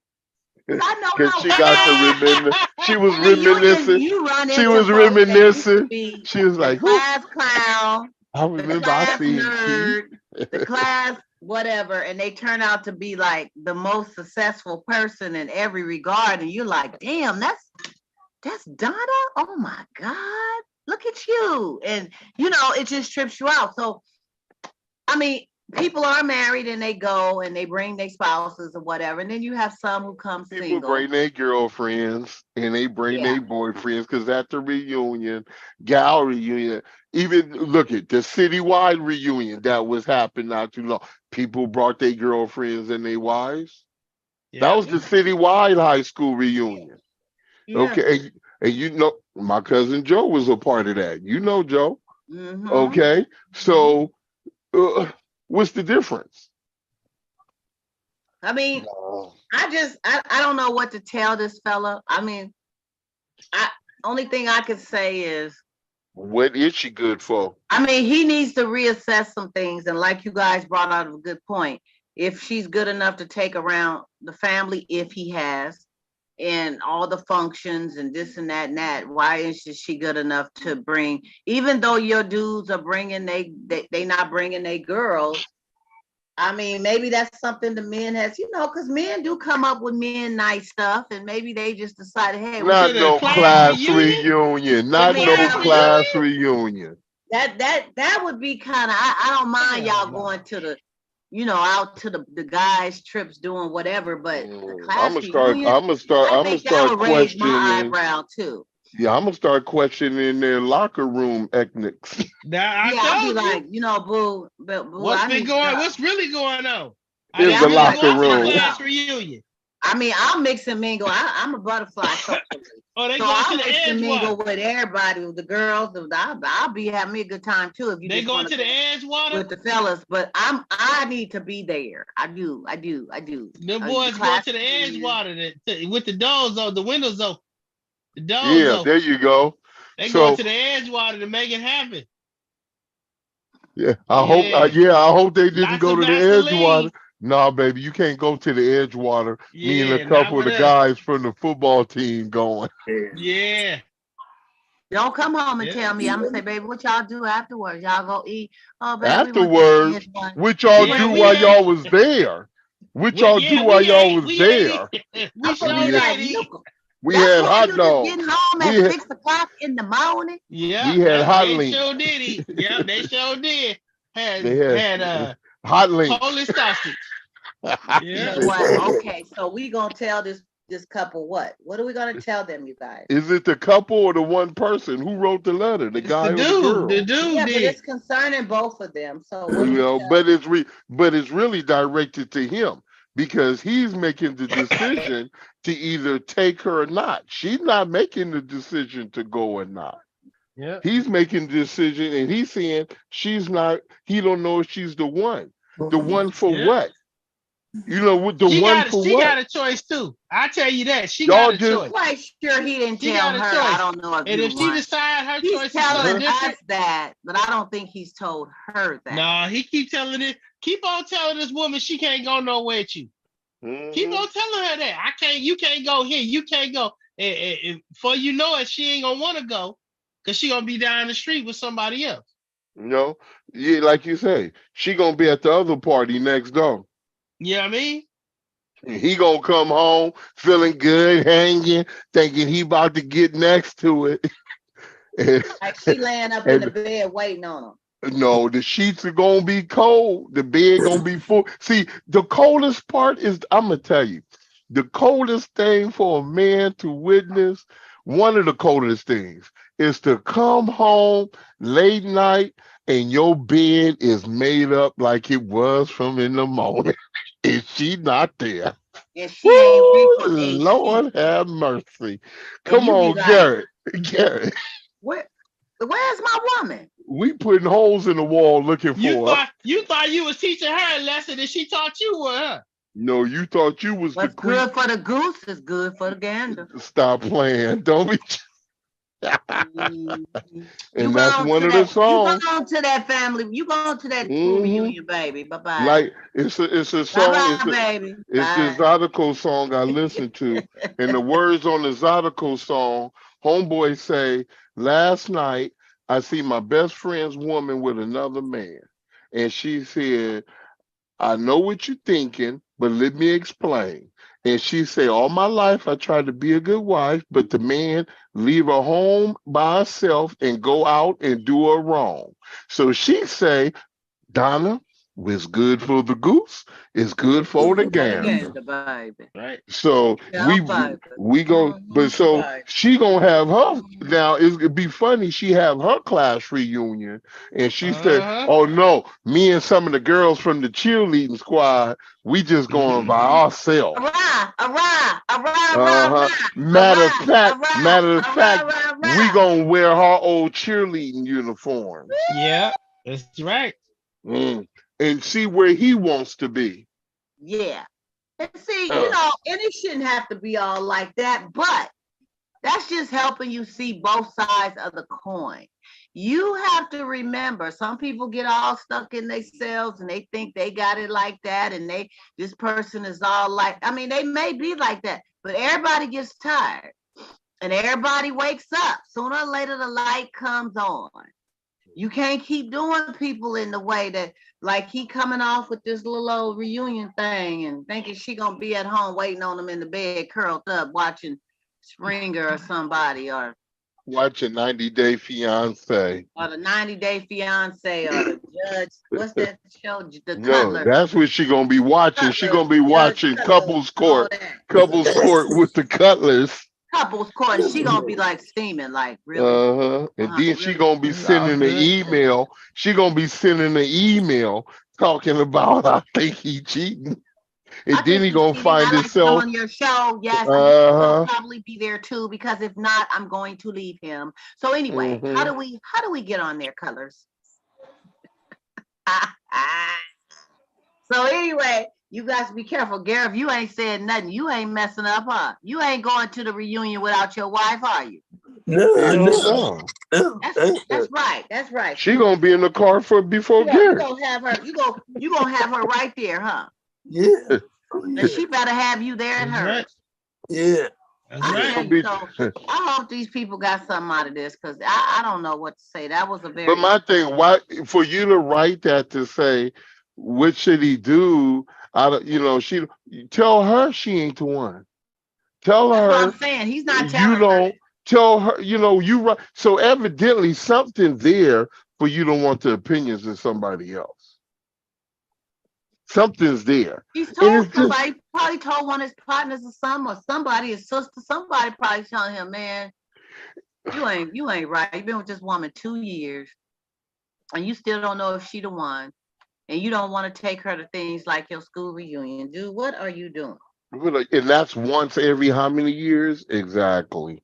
I know Because how she got to remember. She was reunions reminiscing. you run She into was folks that used to reminiscing. be She was the like, who? class clown, I the remember I class seen Keith. nerd, the class whatever, and they turn out to be like the most successful person in every regard, and you're like, damn, that's Donna. Oh my God, look at you, and it just trips you out. So I mean, people are married and they go and they bring their spouses or whatever, and then you have some who come People single. bring their girlfriends and they bring Yeah. their boyfriends because at the reunion, gal reunion, even look at the citywide reunion that was happening not too long. People brought their girlfriends and their wives. That was Yep. the citywide high school reunion. Yeah. Okay. And you know, my cousin Joe was a part of that. You know, Joe. Mm-hmm. Okay. So, what's the difference? I mean, No. I don't know what to tell this fella. I mean, only thing I could say is, What is she good for? I mean, he needs to reassess some things. And like you guys brought out a good point, if she's good enough to take around the family, if he has, and all the functions and this and that, why isn't she good enough to bring, even though your dudes are bringing they not bringing their girls. I mean, maybe that's something the men has, because men do come up with men nice stuff, and maybe they just decided, hey, Not To the no class class reunion? reunion. Not no class class reunion. that would be kind of, I don't mind Hell y'all no. going to the, out to the guys trips doing whatever, but the I'm class gonna start. reunion, I'm gonna start. I I'm gonna think that start would raise my questioning. eyebrow too. Yeah, I'm gonna start questioning their locker room ethnics. Now I Yeah, I'll be told you like, boo, what's I been need to going. go. What's really going on? Are In they Yeah, the I'll be really like, locker going I to the gotta room. class go. reunion? I mean, I'll mix and mingle. I'm a butterfly socially. Or they So going to I'll the mix and mingle Edgewater? with everybody, with the girls. I'll be having me a good time too if you They just going want to to the go Edgewater? with the fellas. But I need to be there. I do. The The boys going class to the reunion. Edgewater with the doors open, the windows open, the doors Yeah, there open. you go. They going So to the Edgewater to make it happen. yeah, I hope. Yeah. I hope they didn't Lots go of to the Vaseline. Edgewater. Nah, baby, you can't go to the Edgewater. Me and a Yeah, not couple of with the us. guys from the football team going. Yeah. Don't come home and Yeah. tell me. I'm gonna say, baby, what y'all do afterwards? Y'all go eat? Oh, baby, we went to the Afterwards, Edgewater. what y'all We went Yeah, do to we while the ate. y'all Edgewater. was there? What y'all do while We y'all ate. was We ate. there? We I'm gonna sure be We like, did eat. look, we that's had why hot you just getting dogs. home We at had 6 o'clock in the morning. Yeah, we had hot they links. sure did eat. Yeah, they sure did. They Had had hot links. Polish sausage. You Yeah. know what? Okay, so we gonna tell this couple what? What are we gonna tell them, you guys? Is it the couple or the one person who wrote the letter, the It's the guy or the dude. The girl? dude Yeah, but did. it's concerning both of them. So what You do we know, tell? but it's really directed to him because he's making the decision to either take her or not. She's not making the decision to go or not. Yeah. He's making the decision and he's saying she's not, he don't know if she's the one. The one for Yeah. what? You know, with the She one got for she what? got a choice too. I tell you that. She got Y'all a just I'm choice. quite sure he didn't She tell got her. a I choice. don't know if And you if she want. decide her He's choice is something telling different, us that, but I don't think he's told her that. nah, he keep telling it. Keep on telling this woman she can't go nowhere with you. Keep on telling her that. I can't, you can't go here. You can't go. And before you know it, she ain't gonna want to go because she gonna be down the street with somebody else. You know, yeah, like you say, she gonna be at the other party next door. You know what I mean? He gonna come home feeling good, hanging, thinking he about to get next to it. And, Like she laying up in the and bed waiting on him. no, the sheets are gonna be cold. The bed gonna be full. See, the coldest part is I'm gonna tell you, the coldest thing for a man to witness, one of the coldest things, is to come home late night and your bed is made up like it was from in the morning. And she not there. And she ain't ready Woo, for a sheet. Lord have mercy. And Come you be on, like, Garrett. Garrett, where's my woman? we putting holes in the wall looking You for her. thought you was teaching her a lesson and she taught you one, huh? No, you thought you was the What's queen. good for the goose is good for the gander. Stop playing. Don't be. Mhm. You And go that's on one to of the that. You go songs. on to that family. You go on to that school hmm reunion, baby. Bye bye. Like it's a Bye song. bye, baby. It's this Bye. Zydeco song I listen to, and the words on the Zydeco song, homeboy say, "Last night I see my best friend's woman with another man, and she said." I know what you're thinking, but let me explain. And she say, all my life I tried to be a good wife, but the man leave her home by herself and go out and do her wrong. So she say, Donna, what's good for the goose is good for the For the gander. gander, baby. Right. So Yeah, baby. we go, but so Baby. she gonna have her now. It'd be funny. She have her class reunion, and she said, Uh-huh. "Oh no, me and some of the girls from the cheerleading squad, we just going by ourselves." Arrah, arrah, arrah, arrah, Uh-huh. arrah, arrah, arrah, Matter of arrah, fact, arrah, we arrah. gonna wear her old cheerleading uniforms, Yeah, that's right. and see where he wants to be. Yeah. And see, Uh, and it shouldn't have to be all like that, but that's just helping you see both sides of the coin. You have to remember, some people get all stuck in themselves and they think they got it like that, and this person is all like, I mean, they may be like that, but everybody gets tired and everybody wakes up. Sooner or later, the light comes on. You can't keep doing people in the way that, like, he coming off with this little old reunion thing and thinking she gonna be at home waiting on him in the bed, curled up, watching Springer or somebody, Watching 90 Day Fiance. or the 90-Day Fiance, or the Judge. What's that show? The No, Cutler. that's what she gonna be watching. She Cutler. gonna be Judge watching Cutler. All that. Couples Court with the Cutlers. Couples court. She gonna be like steaming, like, really? And then she Really? gonna be It's all sending the good. email. She gonna be sending the email talking about I think he cheating, and I then think he he's gonna cheating. find I like to come himself. on your show. Yes, I think he'll Uh probably be there too, because if not, I'm going to leave him. So anyway, how huh. do we get on their colors? So anyway, you guys be careful, Gary. If you ain't said nothing, you ain't messing up, huh? You ain't going to the reunion without your wife, are you? No, Hell no. That's right. That's right. She gonna be in the car before You Garrett. gonna have her. You gonna have her right there, huh? yeah, And she better have you there at That's hers. right. yeah. That's I right. tell you, so I hope these people got something out of this, because I don't know what to say. That was a But very my thing, why for you to write that to say what should he do? I don't, she tell her she ain't the one. Tell that's what her I'm saying. He's not you telling her. don't. Tell her you right. So evidently something there for you to want the opinions of somebody else. Something's there, He's and told it's just somebody, probably told one of his partners or something, or somebody, his sister, somebody probably telling him, man, you ain't right. You've been with this woman 2 years and you still don't know if she the one, and you don't want to take her to things like your school reunion. Dude, what are you doing? and that's once every how many years exactly?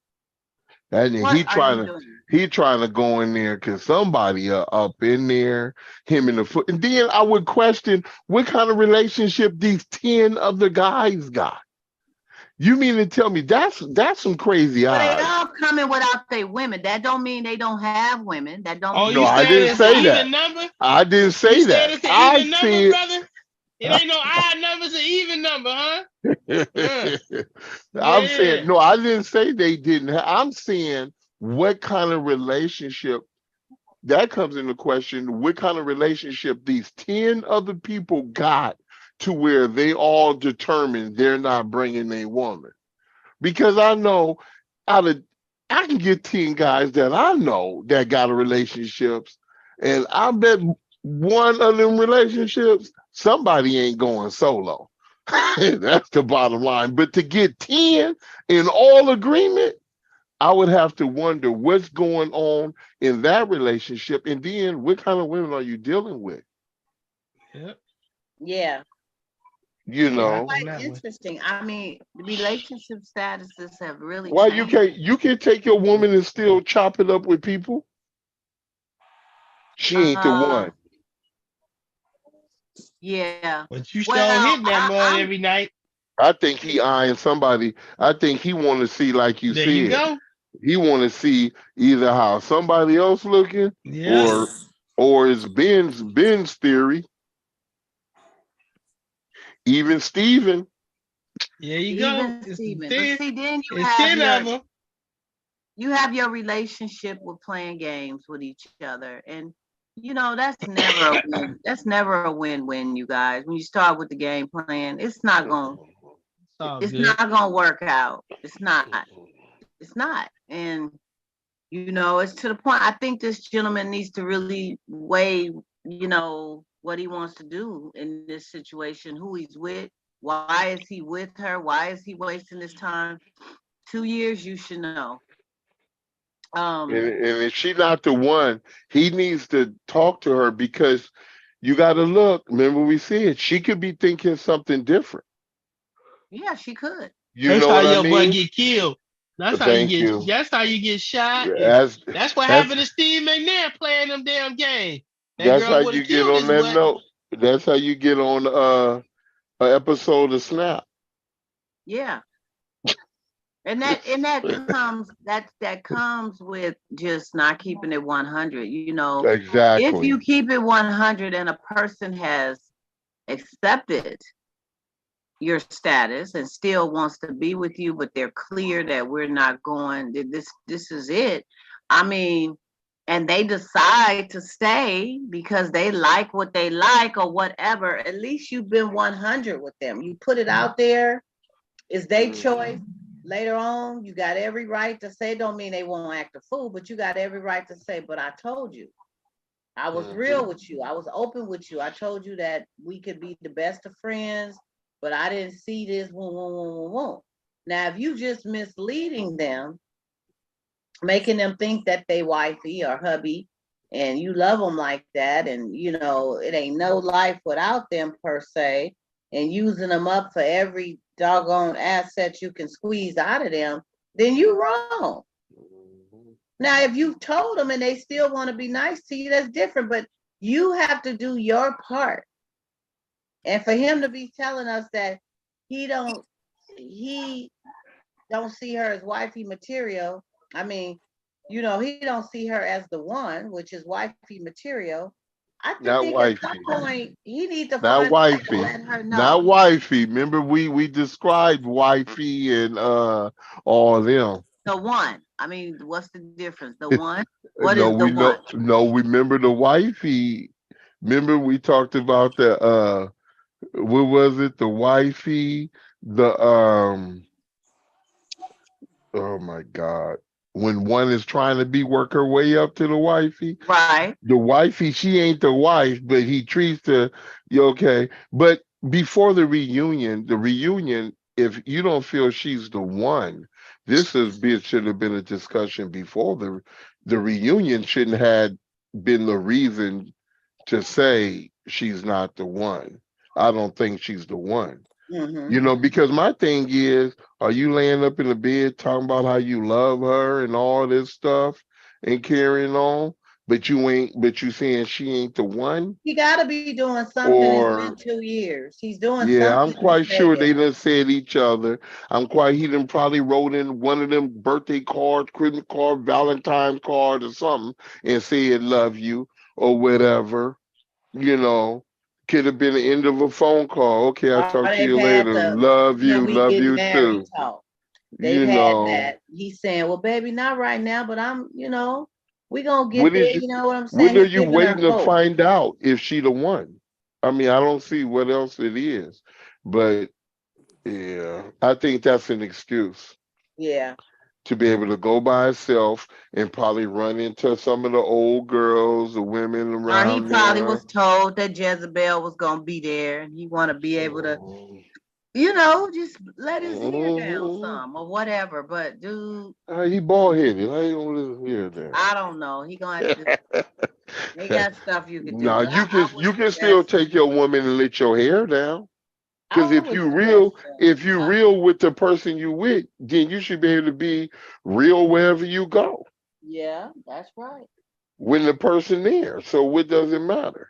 And What are you doing? he trying to go in there because somebody up in there, him in the foot. And then I would question what kind of relationship these 10 other guys got. You mean to tell me that's some crazy But they eyes? all coming without their women. That don't mean they don't have women. That don't Oh, mean No, you they I don't saying didn't have it's an say wives. that. even number? I didn't You say saying that. it's an I even number, said brother? It ain't no odd numbers, an even number, huh? I'm Yeah. saying no, I didn't say they didn't I'm saying what kind of relationship that comes into question, what kind of relationship these 10 other people got to where they all determine they're not bringing a woman. Because I know out of I can get 10 guys that I know that got relationships, and I bet one of them relationships, somebody ain't going solo. That's the bottom line. But to get 10 in all agreement, I would have to wonder what's going on in that relationship, and then what kind of women are you dealing with? Yep. Yeah. You Yeah, know, on Quite that one. interesting. I mean, relationship statuses have really why changed. you can take your woman and still chop it up with people? She ain't the Uh, one. yeah. But you sure Well, hitting that mud every night. I think he eyeing somebody. I think he want to see, like you There you said, go. he want to see either how somebody else looking, Yeah. or it's Ben's theory. Even Steven. There you go. even It's Steven. But 10. see, then It's 10 of them. you have your relationship with playing games with each other. And that's never a win. That's never a win-win, you guys. When you start with the game plan, It's all it's good. not gonna work out. It's not. It's not. And it's to the point. I think this gentleman needs to really weigh, what he wants to do in this situation, who he's with, why is he with her, why is he wasting his time? 2 years, you should know. And if she not the one, he needs to talk to her, because you got to look. Remember we said she could be thinking something different. Yeah, she could. You That's know how what I your butt mean? get killed. That's how you Thank get. you. That's how you get shot. And That's that's what that's happened to Steve McNair playing them damn games. That that's how girl would you have get killed on his that butt. note. That's how you get on an episode of Snap. Yeah. And that comes with just not keeping it 100. If Exactly. you keep it 100 and a person has accepted your status and still wants to be with you, but they're clear that we're not going, this is it. I mean, and they decide to stay because they like what they like or whatever, at least you've been 100 with them. You put it out there. It's their choice. Later on, you got every right to say, don't mean they won't act a fool, but you got every right to say, but I told you. I was real with you. I was open with you. I told you that we could be the best of friends, but I didn't see this. Now, if you just misleading them, making them think that they wifey or hubby, and you love them like that, and it ain't no life without them per se, and using them up for every doggone asset you can squeeze out of them, then you wrong. Now, if you told them and they still want to be nice to you, that's different, but you have to do your part. And for him to be telling us that he don't see her as wifey material, I mean, he don't see her as the one, which is wifey material. I Not think at some wifey. point he needs to Not find a way to wifey. let her Not know. wifey. Remember we described wifey and all them. The one. I mean, what's the difference? The one? What No, is the we one? know. No, remember the wifey. Remember we talked about the what was it? The wifey, the oh my God. When one is trying to work her way up to the wifey, Right. the wifey, she ain't the wife, but he treats her, you okay. But before the reunion, if you don't feel she's the one, should have been a discussion before the reunion. Shouldn't have been the reason to say she's not the one. I don't think she's the one. Mm-hmm. Because my thing is, are you laying up in the bed talking about how you love her and all this stuff and carrying on, but you saying she ain't the one? He got to be doing something. It's been Or 2 years. He's doing yeah, I'm something to quite say sure they it. done said each other. He done probably wrote in one of them birthday cards, Christmas card, Valentine's card or something and said love you or whatever, you know. Could have been the end of a phone call. Okay, I'll Or talk to they've you had later. the Love we get you married too. talk. They've You had know, that. He's saying, well, baby, not right now, but we gonna get when there. is you, You know what I'm saying? when are He's you giving her waiting to hope. find out if she the one? I mean, I don't see what else it is. But yeah, I think that's an excuse Yeah. to be able to go by itself and probably run into some of the old girls, the women Or he around probably there. was told that Jezebel was gonna be there and he wanna be able to, Mhm. just let his hair down Mhm. some or whatever. But dude, He bald headed. How you gonna let his hair down? I don't know. He gonna have to they got stuff you could do, No, but I wish you the can still best. take your woman and let your hair down. Because I wish the best for him. if you real with the person you with, then you should be able to be real wherever you go Yeah, that's right. when the person there. So what does it matter?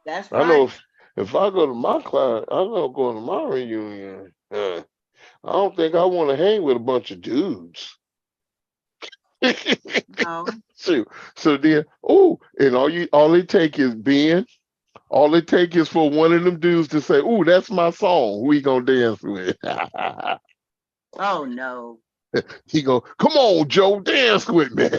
That's I know right. if I go to my class, I know going to my reunion. I don't think I want to hang with a bunch of dudes. No. so so then, oh, and all it take is Ben. All it take is for one of them dudes to say, "Ooh, that's my song. Who he gonna dance with?" Oh no. He go, "Come on, Joe, dance with me."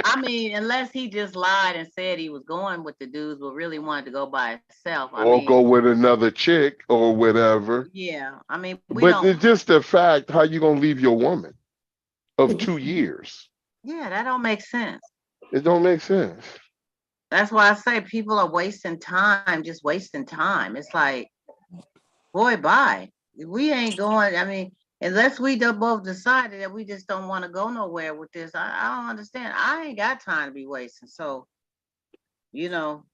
I mean, unless he just lied and said he was going with the dudes, but really wanted to go by himself. I Or go mean, with another chick or whatever. yeah. I mean, we But don't. it's just the fact how you gonna leave your woman of 2 years. Yeah, that don't make sense. It don't make sense. That's why I say people are wasting time, just wasting time. It's like, boy, bye. We ain't going. I mean, unless we both decided that we just don't want to go nowhere with this, I don't understand. I ain't got time to be wasting. So, you know,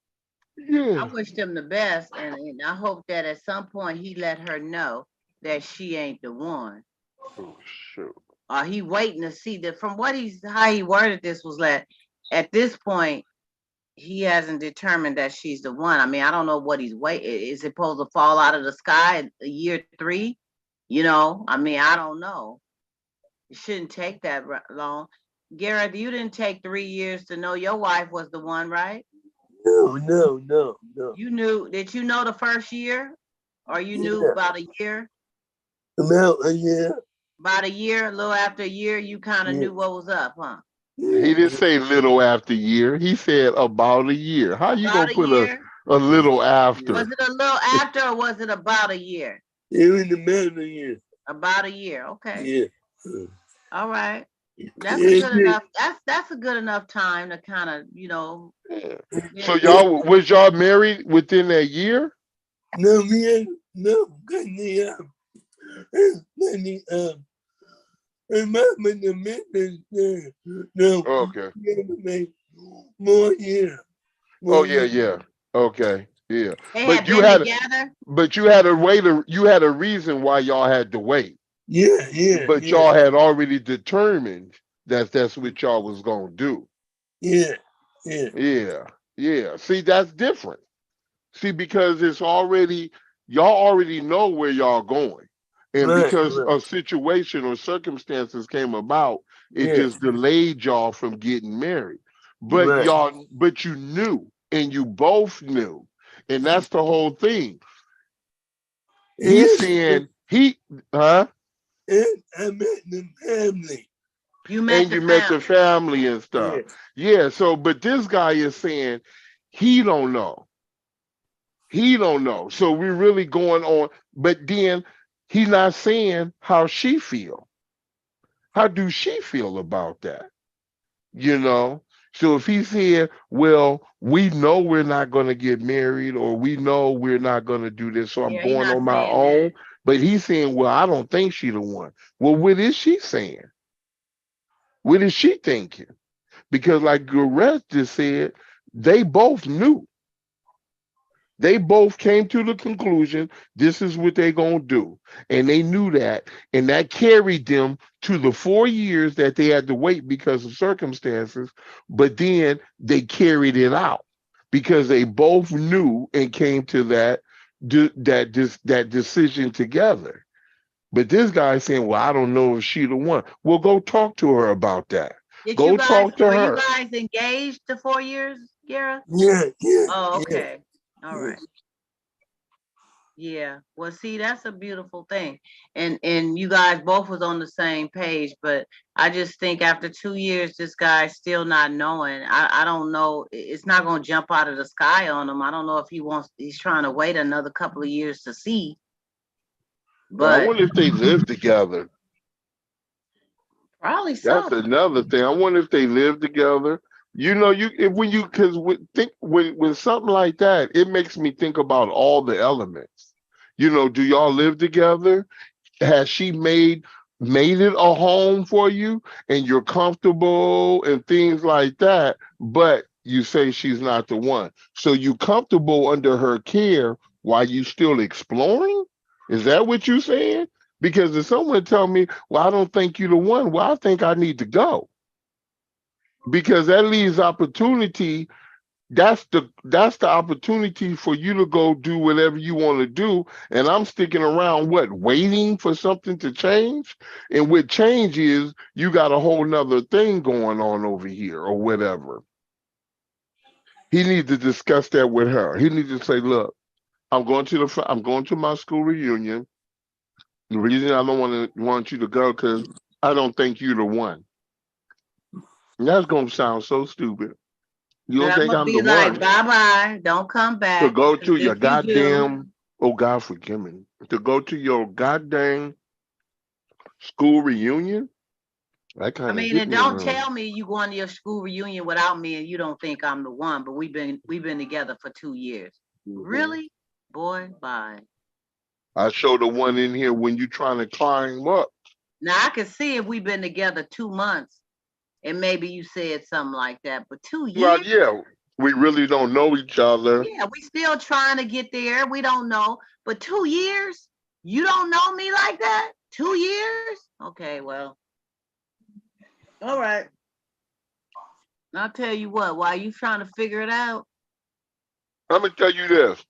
I Yeah. wish them the best, and I hope that at some point he let her know that she ain't the one. Oh shoot. Or he waiting to see that from how he worded this was that at this point he hasn't determined that she's the one. I mean, I don't know what he's waiting. Is it supposed to fall out of the sky at year 3? I mean, I don't know. It shouldn't take that long. Garrett, you didn't take 3 years to know your wife was the one, right? No. Did you know the first year? Or you knew Yeah. about a year? About a year. About a year, a little after a year, you kind of Yeah. knew what was up, huh? He didn't say little after year. He said about a year. How you About gonna a put year? a little Was after? it a little after or was it about a year? It was about a year. About a year. Okay. Yeah. All right. That's a Yeah. good enough. That's a good enough time to kind of, Yeah. get So it going. y'all married within that year? No, man. No. Remember the minutes there. No. Okay. More year. Oh More yeah, year. yeah. Okay. Yeah. They But had been together. you had you had a reason why y'all had to wait. But Yeah. y'all had already determined that that's what y'all was gonna do. Yeah. Yeah. Yeah. See, that's different. See, because y'all already know where y'all going. And Right. because a situation or circumstances came about, it Yeah. just delayed y'all from getting married. Right. But you knew, and you both knew. And that's the whole thing. He's And, saying huh? and I met the family. You met And the you met the family. family and Yeah. stuff. Yeah, so but this guy is saying he don't know. He don't know. So we're really going on, but then he's not saying how she feel. How do she feel about that? You know? So if he's here, well, we know we're not going to get married or we know we're not going to do this, so I'm Yeah, he's going not on my saying that. own. But he's saying, well, I don't think she the one. Well, what is she saying? What is she thinking? Because like Gareth just said, they both knew. They both came to the conclusion this is what they're going to do. And they knew that. And that carried them to the 4 years that they had to wait because of circumstances. But then they carried it out because they both knew and came to that decision together. But this guy's saying, well, I don't know if she the one. Well, go talk to her about that. Go talk to Were you her. guys engaged the 4 years, Gareth? Yeah. Oh, okay. All right. Yeah. Well, see, that's a beautiful thing. And you guys both was on the same page, but I just think after 2 years, this guy's still not knowing. I don't know. It's not gonna jump out of the sky on him. I don't know if he's trying to wait another couple of years to see. Well, I But wonder if they live together. probably That's so. another thing. I wonder if they live together. You know, you if when you because think when something like that, it makes me think about all the elements. You know, do y'all live together? Has she made it a home for you and you're comfortable and things like that, but you say she's not the one. So you comfortable under her care while you still exploring? Is that what you saying? Because if someone tell me, well, I don't think you're the one, well, I think I need to go. Because that leaves opportunity. That's the opportunity for you to go do whatever you want to do. And I'm sticking around, what, waiting for something to change? And what change is you got a whole nother thing going on over here or whatever. He needs to discuss that with her. He needs to say, look, I'm going to my school reunion. The reason I don't want you to go because I don't think you're the one. And that's gonna sound so stupid. You And don't I'm think gonna I'm the be like, one bye bye. Don't come to back. go 'Cause to your if you do, goddamn, oh God forgive me, to go to your goddamn school reunion? That I kind of mean, hit and me a don't little. tell me you going to your school reunion without me and you don't think I'm the one, but we've been together for 2 years. Mhm. Really? Boy, bye. I showed the one in here when you trying to climb up. Now I can see if we've been together 2 months and maybe you said something like that, but two Well, years? yeah, we really don't know each other. Yeah, we still trying to get there. We don't know. But 2 years? You don't know me like that? 2 years? Okay, well, all right. I'll tell you what, while you trying to figure it out, I'm gonna tell you this.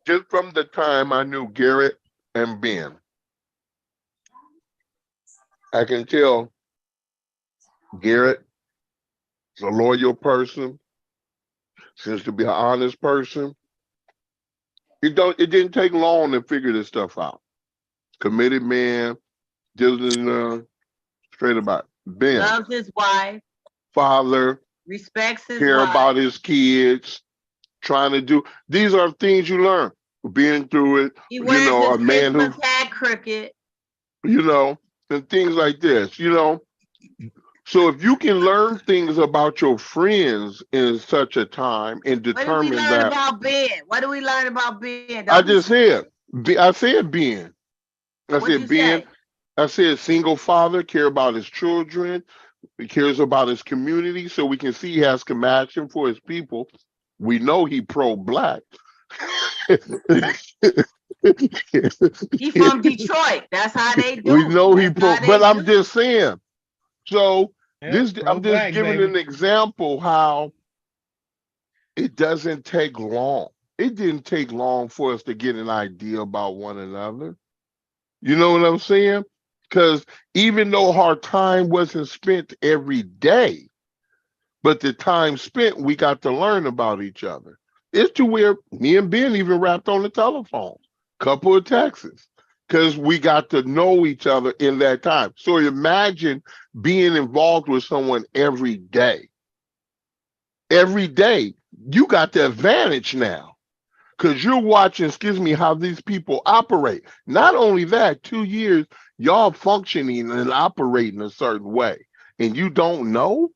Just from the time I knew Garrett and Ben, I can tell Garrett is a loyal person, seems to be an honest person. It didn't take long to figure this stuff out. Committed man, just straight about Ben, loves his wife, father, respects his care wife. about his kids, trying to do. These are things you learn being through it. He You wears know, his a man who, Christmas hat crooked. you know, and things like this. You know, so if you can learn things about your friends in such a time and What did we determine learn that, about Ben? What did we learn about Ben? I Don't be just said, I said Ben, I what'd said you Ben, say? I said single father, care about his children, he cares about his community, so we can see he has compassion for his people. We know he pro-black. He from Detroit. That's how they We do. know he That's pro, how they but I'm do. just saying. So Yep, pro I'm just black, giving baby. an example how it doesn't take long. It didn't take long for us to get an idea about one another. You know what I'm saying? Because even though our time wasn't spent every day, but the time spent, we got to learn about each other. It's to where me and Ben even rapped on the telephone, couple of texts, because we got to know each other in that time. So imagine being involved with someone every day. Every day, you got the advantage now because you're watching, excuse me, how these people operate. Not only that, 2 years, y'all functioning and operating a certain way, and you don't know.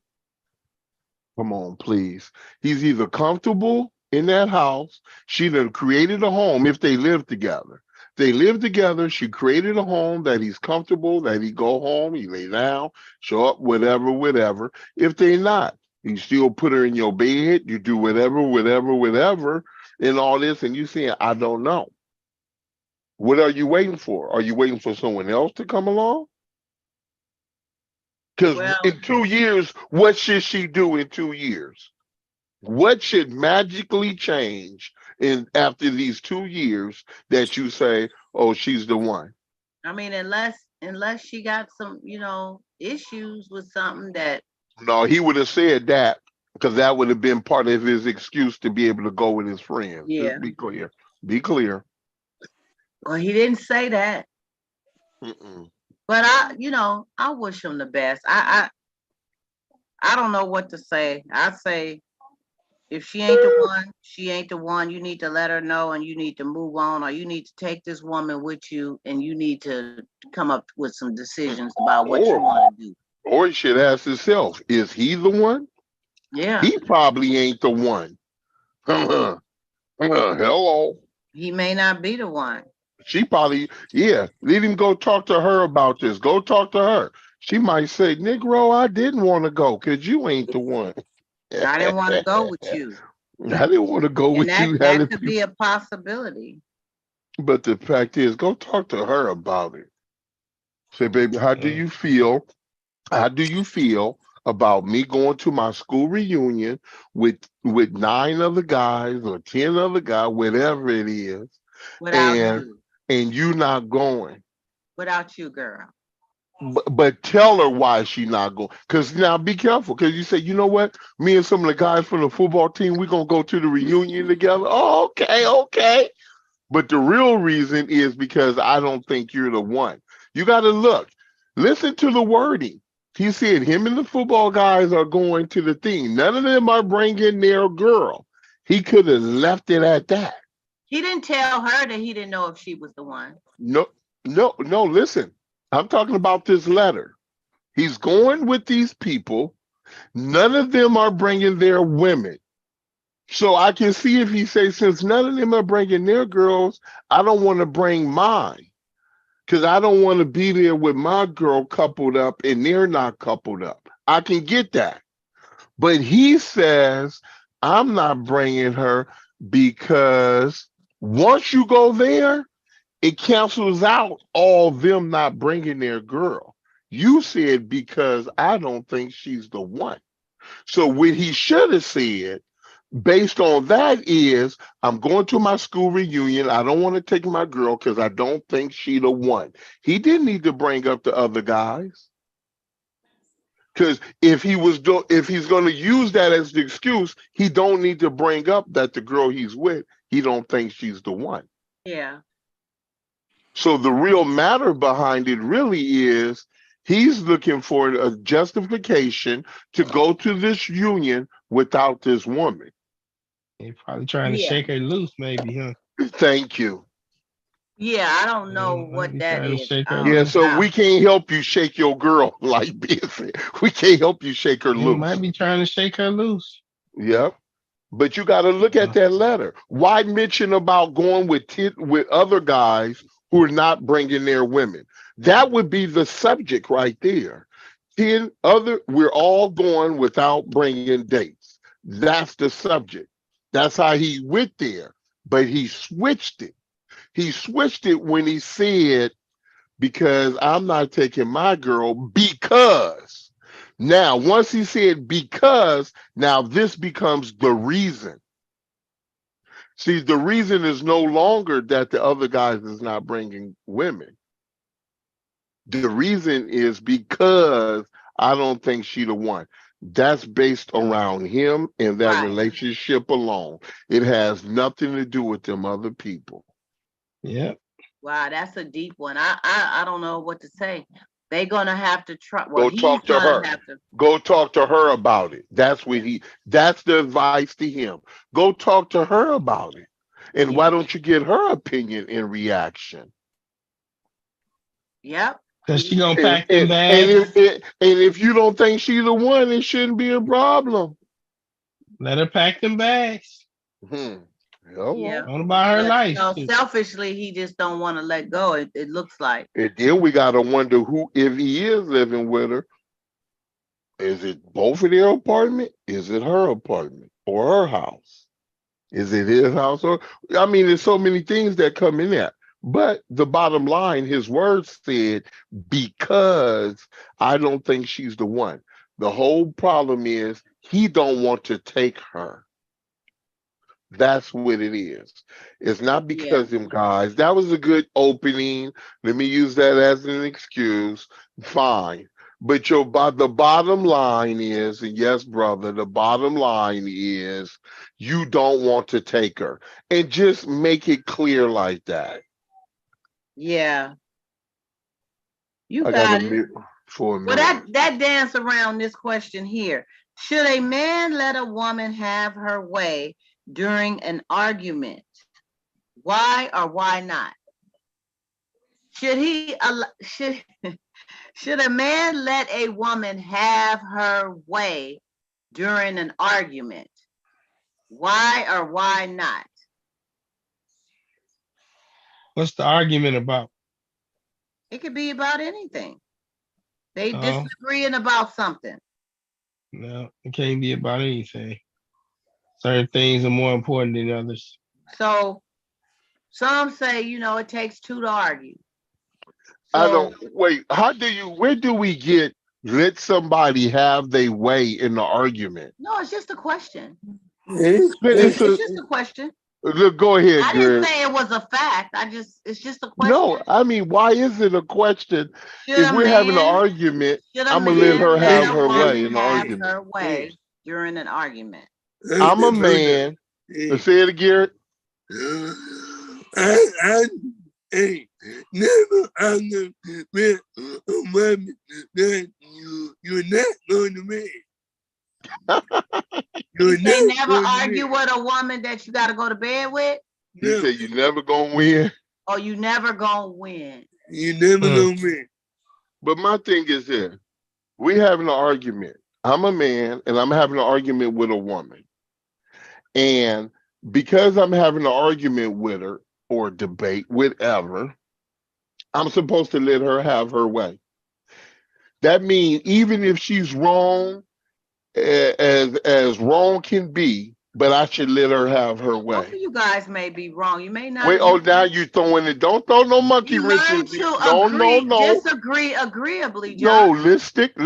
Come on, please. He's either comfortable in that house. She done created a home if they live together. They live together. She created a home that he's comfortable, that he go home, he lay down, show up, whatever, whatever. If they not, you still put her in your bed, you do whatever, whatever, whatever, and all this, and you saying, I don't know. What are you waiting for? Are you waiting for someone else to come along? Because Well, in 2 years, what should she do in 2 years? What should magically change in after these 2 years that you say, "Oh, she's the one"? I mean, unless she got some, issues with something that No, he would have said that because that would have been part of his excuse to be able to go with his friends. yeah. Just be clear. Be clear. Well, he didn't say that, Mm-mm. but I wish him the best. I don't know what to say. I say if she ain't the one, she ain't the one. You need to let her know, and you need to move on, or you need to take this woman with you, and you need to come up with some decisions about what you Or want to do. or he should ask himself, is he the one? Yeah, He probably ain't the one. Hello. he may not be the one. She probably, yeah. Let him go talk to her about this. Go talk to her. She might say, Negro, I didn't want to go because you ain't the one. I didn't want to I go with you, didn't want to go and with you. that could be a possibility. But the fact is, go talk to her about it. Say, baby, how do Uh, you feel? How do you feel about me going to my school reunion with 9 other guys or 10 other guys, whatever it is, Without and you, you not going? without you, girl. But tell her why she not going. Because now be careful. Because you say, you know what? Me and some of the guys from the football team, we're gonna go to the reunion together. Oh, okay, okay. But the real reason is because I don't think you're the one. You got to look. Listen to the wording. He said him and the football guys are going to the thing. None of them are bringing their girl. He could have left it at that. He didn't tell her that he didn't know if she was the one. No, no, no. Listen, I'm talking about this letter. He's going with these people. None of them are bringing their women. So I can see if he says, since none of them are bringing their girls, I don't want to bring mine. Because I don't want to be there with my girl coupled up and they're not coupled up. I can get that. But he says, I'm not bringing her because once you go there, it cancels out all them not bringing their girl. You said because I don't think she's the one. So what he should have said, based on that, is I'm going to my school reunion. I don't want to take my girl because I don't think she the one. He didn't need to bring up the other guys. Because if he's going to use that as the excuse, he don't need to bring up that the girl he's with, he don't think she's the one. Yeah. So the real matter behind it really is he's looking for a justification to go to this union without this woman. he probably trying to Yeah. shake her loose, maybe, huh? Thank you. Yeah, I don't know Might what be that trying to is. shake her Yeah, loose. so we can't help you shake your girl like this. We can't help you shake her He might loose. be trying to shake her loose. Yep. But you got to look at that letter. Why mention about going with other guys who are not bringing their women? That would be the subject right there. 10 other, we're all going without bringing dates. That's the subject. That's how he went there. But he switched it. He switched it when he said, because I'm not taking my girl because. Now, once he said because, now this becomes the reason. See, the reason is no longer that the other guys is not bringing women. The reason is because I don't think she the one. That's based around him and that Right. relationship alone. It has nothing to do with them other people. Yep. Wow, that's a deep one. I don't know what to say. They're gonna have to try. Well, Go he's talk to gonna her. have to. Go talk to her about it. That's the advice to him. Go talk to her about it. And Yeah. why don't you get her opinion and reaction? Yep. Cause she gonna And, pack them bags. and if you don't think she's the one, it shouldn't be a problem. Let her pack them bags. Hmm. Yeah. Hello. On about her But life. selfishly, he just don't want to let go. It looks like. And then we gotta wonder who, if he is living with her, is it both of their apartment? Is it her apartment or her house? Is it his house? Or I mean, there's so many things that come in there. But the bottom line, his words said, because I don't think she's the one. The whole problem is he don't want to take her. That's what it is. It's not Yeah. because them guys. That was a good opening. Let me use that as an excuse. Fine. But the bottom line is, and yes, brother, the bottom line is you don't want to take her. And just make it clear like that. Yeah, you I got a got it. minute for a Well, minute. that dance around this question here. Should a man let a woman have her way during an argument? Why or why not? Should he should should a man let a woman have her way during an argument? Why or why not? What's the argument about? It could be about anything. They Oh, disagreeing about something. no, it can't be about anything. Certain things are more important than others. So some say, it takes two to argue. I So don't wait. Where do we get let somebody have their way in the argument? no, it's just a question. It's It's a, just a question. look, go ahead, I didn't Greg. say it was a fact. It's just a No, question. I mean, why is it a question? Should If a we're having an man argument, should a I'm gonna let man her let have a her way woman in the have argument. her way during an argument? I'm a man. Let's say it again. I ain't never understand a woman that you're not going to marry. You You're say not never going to argue marry. with a woman that you got to go to bed with, You No, say you never gonna win. or you never gonna win. you never Hmm. gonna marry. But my thing is this: we having an argument. I'm a man, and I'm having an argument with a woman, and because I'm having an argument with her or debate, whatever, I'm supposed to let her have her way. That means even if she's wrong, as wrong can be, but I should let her have her Both of way. you guys may be wrong. You may Wait, not. oh, now you throwing it. Don't throw no monkey You wrenches. learn to No, no, agree, no, disagree agreeably, John. no. Let's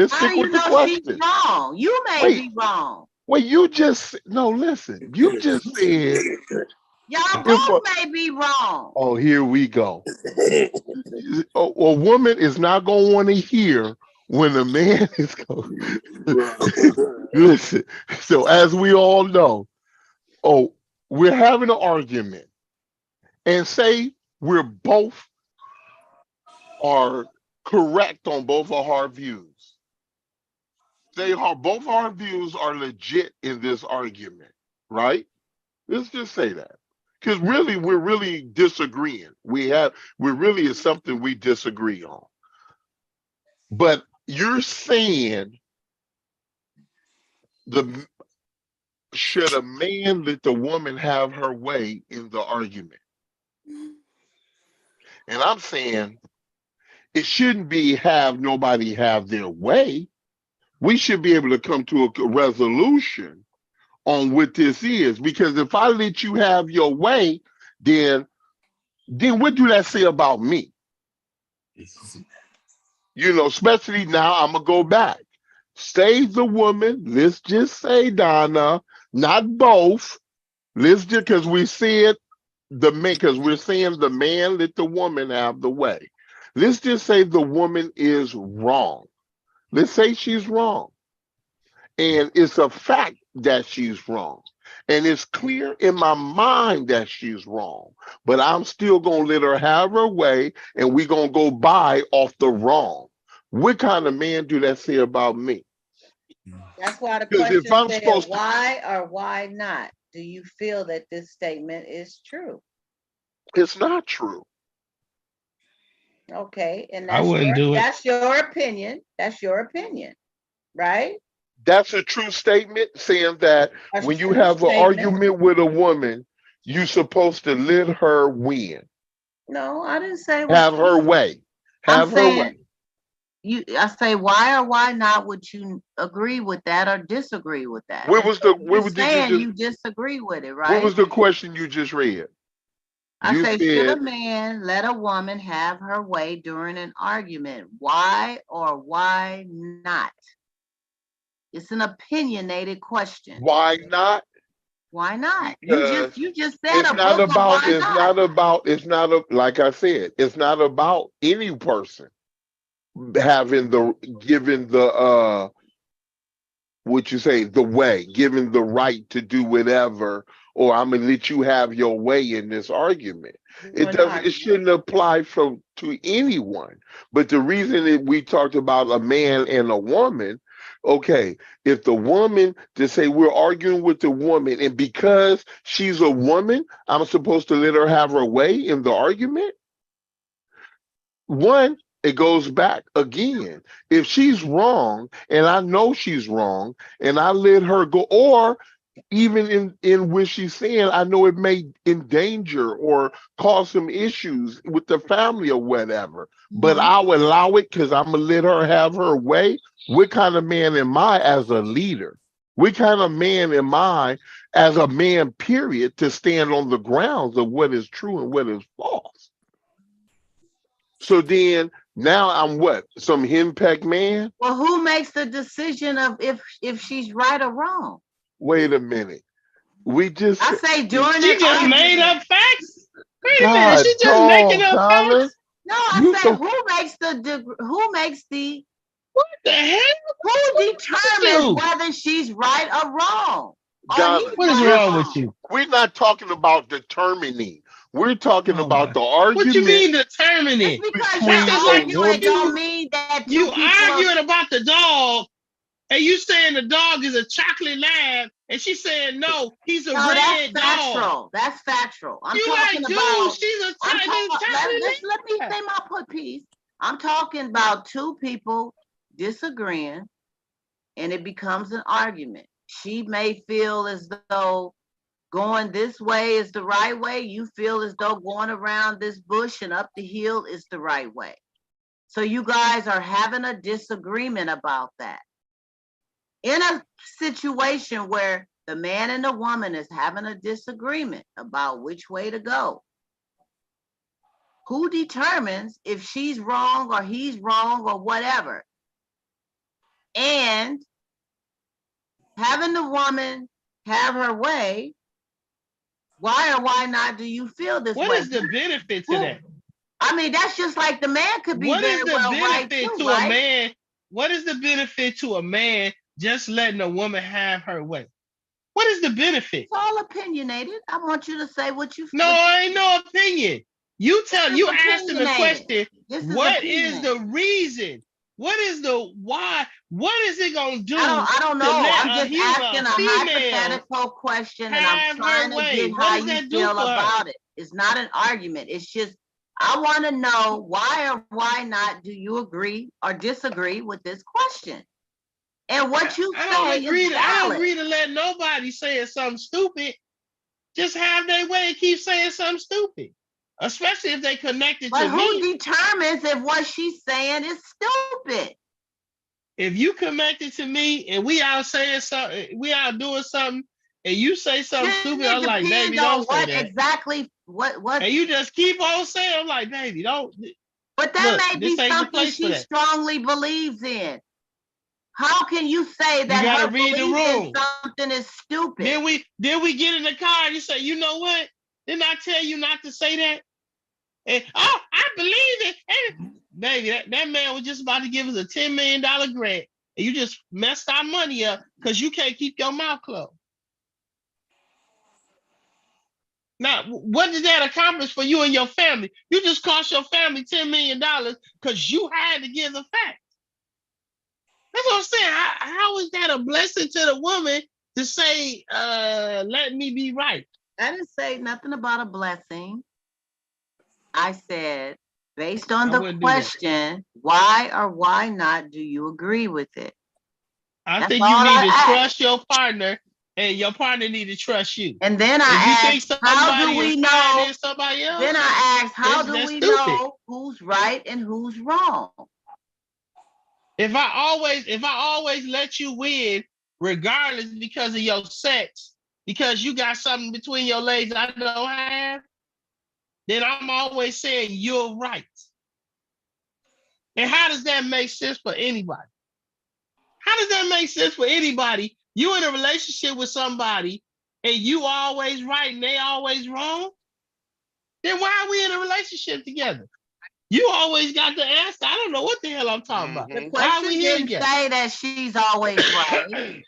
How stick do you with the know she's question. wrong? You may Wait, be wrong. wait. You just no. Listen. You just said Y'all if both may be wrong. oh, here we go. A woman is not gonna want to hear when a man is going. Listen. So as we all know, oh, we're having an argument, and say we're both are correct on both of our views. Both our views are legit in this argument, right? Let's just say that. Because really, we're really disagreeing. We really is something we disagree on. But you're saying the should a man let the woman have her way in the argument? And I'm saying it shouldn't be have nobody have their way. We should be able to come to a resolution on what this is. Because if I let you have your way, then what do that say about me? Especially now I'm gonna go back. Say the woman, let's just say Donna, not both. Let's just because we said the man, because we're saying the man let the woman have the way. Let's just say the woman is wrong. Let's say she's wrong. And it's a fact that she's wrong. And it's clear in my mind that she's wrong. But I'm still going to let her have her way and we're going to go by off the wrong. What kind of man do that say about me? That's why the Because if question I'm said, supposed to, why or why not? Do you feel that this statement is true? it's not true. Okay, and I wouldn't do it. that's your opinion. That's your opinion, right? That's a true statement saying that A when you true have an statement. argument with a woman, you're supposed to let her win. No, I didn't say Have her way. I'm Have her saying way. I say why or why not would you agree with that or disagree with that? What was the You're what did saying just you disagree with it, what right? was the question you just read? I You say, should a said man let a woman have her way during an argument? Why or why not? It's an opinionated question. why not? Why not? Because You just said it's a not book of about why it's not. not about it's not a, like I said, it's not about any person. giving the what you say, the way, given the right to do whatever, or I'm gonna let you have your way in this argument. It One doesn't, it argument. shouldn't apply to anyone. But the reason that we talked about a man and a woman, okay, if the woman, to say we're arguing with the woman, and because she's a woman, I'm supposed to let her have her way in the argument. One, it goes back again. If she's wrong, and I know she's wrong, and I let her go, or even in what she's saying, I know it may endanger or cause some issues with the family or whatever, but Mhm. I'll allow it because I'm gonna let her have her way. What kind of man am I as a leader? What kind of man am I as a man, period, to stand on the grounds of what is true and what is false? So then now I'm what? Some henpecked man? Well, who makes the decision of if she's right or wrong? Wait a minute. We just I say during She an just made argument. up facts. Wait a minute, God she just making dog, up Tyler. facts. No, I You said so who makes the What the hell? who determines You? whether she's right or wrong? Or Donna, he's What is right or wrong with wrong? you? we're not talking about determining. We're talking Oh about my! the What you argument mean determining? Just because That's between you're just a like arguing woman. don't mean that you two people are. arguing about the dog, and you saying the dog is a chocolate lab, and she saying no, he's a No, that's red dog. factual. That's factual. I'm You talking like, dude, about. she's a I'm talking. chocolate Let me lab. say my put piece. I'm talking about two people disagreeing, and it becomes an argument. She may feel as though going this way is the right way. You feel as though going around this bush and up the hill is the right way. So you guys are having a disagreement about that. In a situation where the man and the woman is having a disagreement about which way to go, who determines if she's wrong or he's wrong or whatever? And having the woman have her way, why or why not do you feel this What way? is the benefit to that? I mean, that's just like the man could be What is very the well right benefit too, to a right? man? What is the benefit to a man just letting a woman have her way? What is the benefit? It's all opinionated. I want you to say what you No, ain't no opinion. You asking the question, This is what is opinionated. the reason? What is the why? What is it gonna do I don't to know. let I'm just a asking a female hypothetical question and I'm have her trying to way? get What how does you that do feel for her? about it. It's not an argument. It's just, I want to know why or why not do you agree or disagree with this question? And what you I say don't agree is to I don't valid. agree to let nobody say something stupid. Just have their way and keep saying something stupid. Especially if they connected But to who me. determines if what she's saying is stupid? If you connected to me and we out saying something, we out doing something, and you say something Shouldn't stupid, it I'm like, depend baby, on don't say what that. exactly what? And you just keep on saying, I'm like, baby, don't. But Look, that may this be ain't the something place for she that. strongly believes in. How can you say You that gotta her read the belief in room. something is stupid? Then we get in the car and you say, you know what? Didn't I tell you not to say that? And, oh, I believe it. And, baby, that man was just about to give us a $10 million grant. And you just messed our money up because you can't keep your mouth closed. Now, what did that accomplish for you and your family? You just cost your family $10 million because you had to give the facts. That's what I'm saying. How is that a blessing to the woman to say, let me be right? I didn't say nothing about a blessing. I said, based on I the wouldn't do that. question, why or why not do you agree with it? I That's think you all need I to asked. trust your partner, and your partner need to trust you. And then If you I think asked, how do somebody is we higher know? than somebody else, Then I asked, how do that's we stupid. know who's right and who's wrong? If I always let you win, regardless because of your sex, because you got something between your legs I don't have, then I'm always saying you're right. And how does that make sense for anybody? How does that make sense for anybody? You in a relationship with somebody and you always right and they always wrong? Then why are we in a relationship together? You always got the answer. I don't know what the hell I'm talking about. The Why are we question here didn't again? say that she's always right.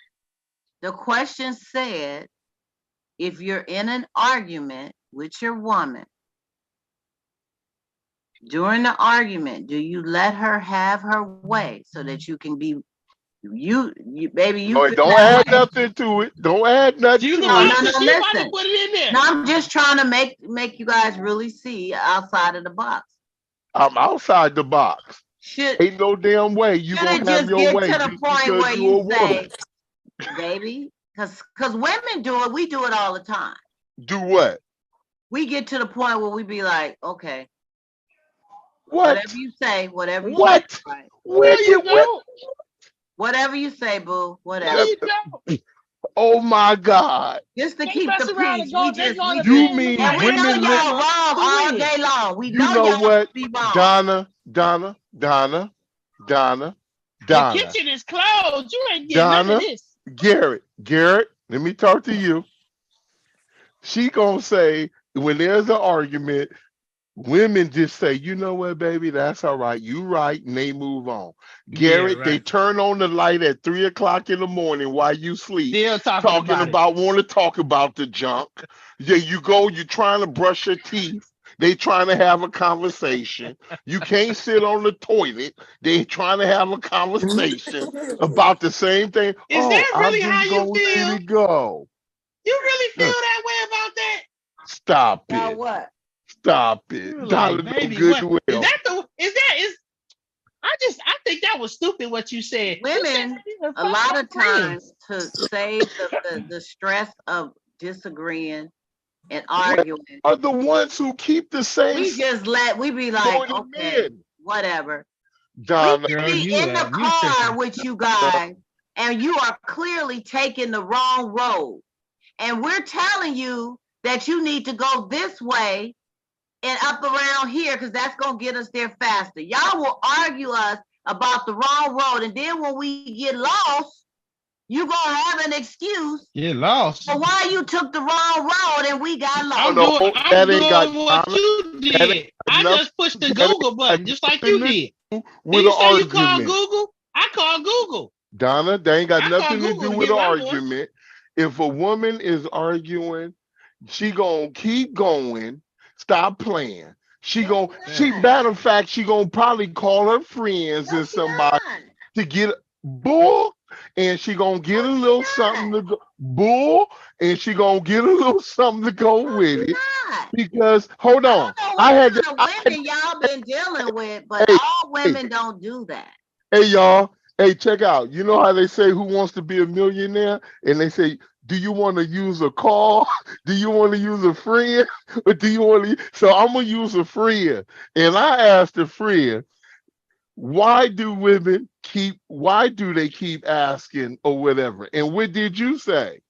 The question said, if you're in an argument with your woman, during the argument, do you let her have her way so that you can be baby, you Oh, feel don't that add way? nothing to it. Don't add nothing You to know, it. No, she about to listen. put it in there. No, I'm just trying to make you guys really see outside of the box. I'm outside the box. Should Ain't no damn way you should it gonna have just your get way to the just point because where you a you woman. say, baby, because women do it, we do it all the time. Do what? We get to the point where we be like, okay, What? whatever you say, whatever you What? say, right? Where No, you did where? don't. Whatever you say, boo, No, whatever. you don't. Oh my God! Just to They keep mess the around peace. and go. They go to You bed and look mean And like we they know got women? y'all karma. wrong For all real. day long. We You know know y'all what? be wrong. Donna. The kitchen is closed. You ain't getting none of Donna. this. Garrett, let me talk to you. She gonna say when there's an argument, women just say, you know what, baby, that's all right. You right, and they move on. Garrett, Yeah, they right. turn on the light at 3 o'clock in the morning while you sleep, Still talking about it. want to talk about the junk. Yeah, you're trying to brush your teeth. They trying to have a conversation. You can't sit on the toilet. They trying to have a conversation about the same thing. Is Oh, that I'm really how just you gonna let feel? it go. You really feel Uh, that way about that? Stop Now it. what? Stop it. You're like, Dollar no baby, what goodwill. is that? I think that was stupid what you said. Women, a lot of times, to save the stress of disagreeing and arguing, Are the ones who keep the same we be more like, than okay, men. whatever. We Donna, could Girl, be you in the you car tripping. with you guys, and you are clearly taking the wrong road. And we're telling you that you need to go this way and up around here because that's going to get us there faster. Y'all will argue us about the wrong road. And then when we get lost, you're going to have an excuse Get lost. for why you took the wrong road and we got lost. that ain't got I'm doing what Donna, you that did. I nothing, just pushed the that Google got button, just like nothing you to did. do Did with you an say you called argument. Google? I called Google. Donna, they ain't got I called nothing to Google do to with get an where I was. argument. If a woman is arguing, she gonna keep going. Stop playing. Matter of fact, she gonna probably call her friends and somebody to get bull, and she gonna get a little something to go bull, and she gonna get a little something to go with it. Because hold on, I don't know what kind of women y'all been dealing with, but all women don't do that. Hey y'all, hey, check out. You know how they say who wants to be a millionaire? And they say, do you want to use a car? Do you want to use a friend? Or do you want to? So I'm gonna use a friend. And I asked the friend, why do they keep asking or whatever? And what did you say?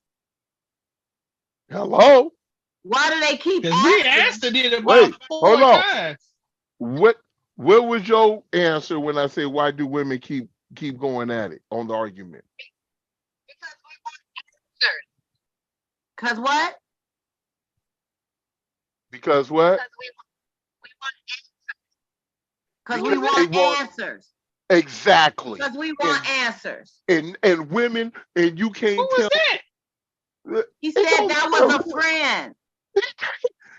Hello? Why do they keep Because we asking? answered it about Wait, 4 hold on. times. What was your answer when I say why do women keep going at it on the argument? Because what? Because what? Because we want answers. Exactly. Because we want answers. And women, and you can't Who was that? He said that was a friend.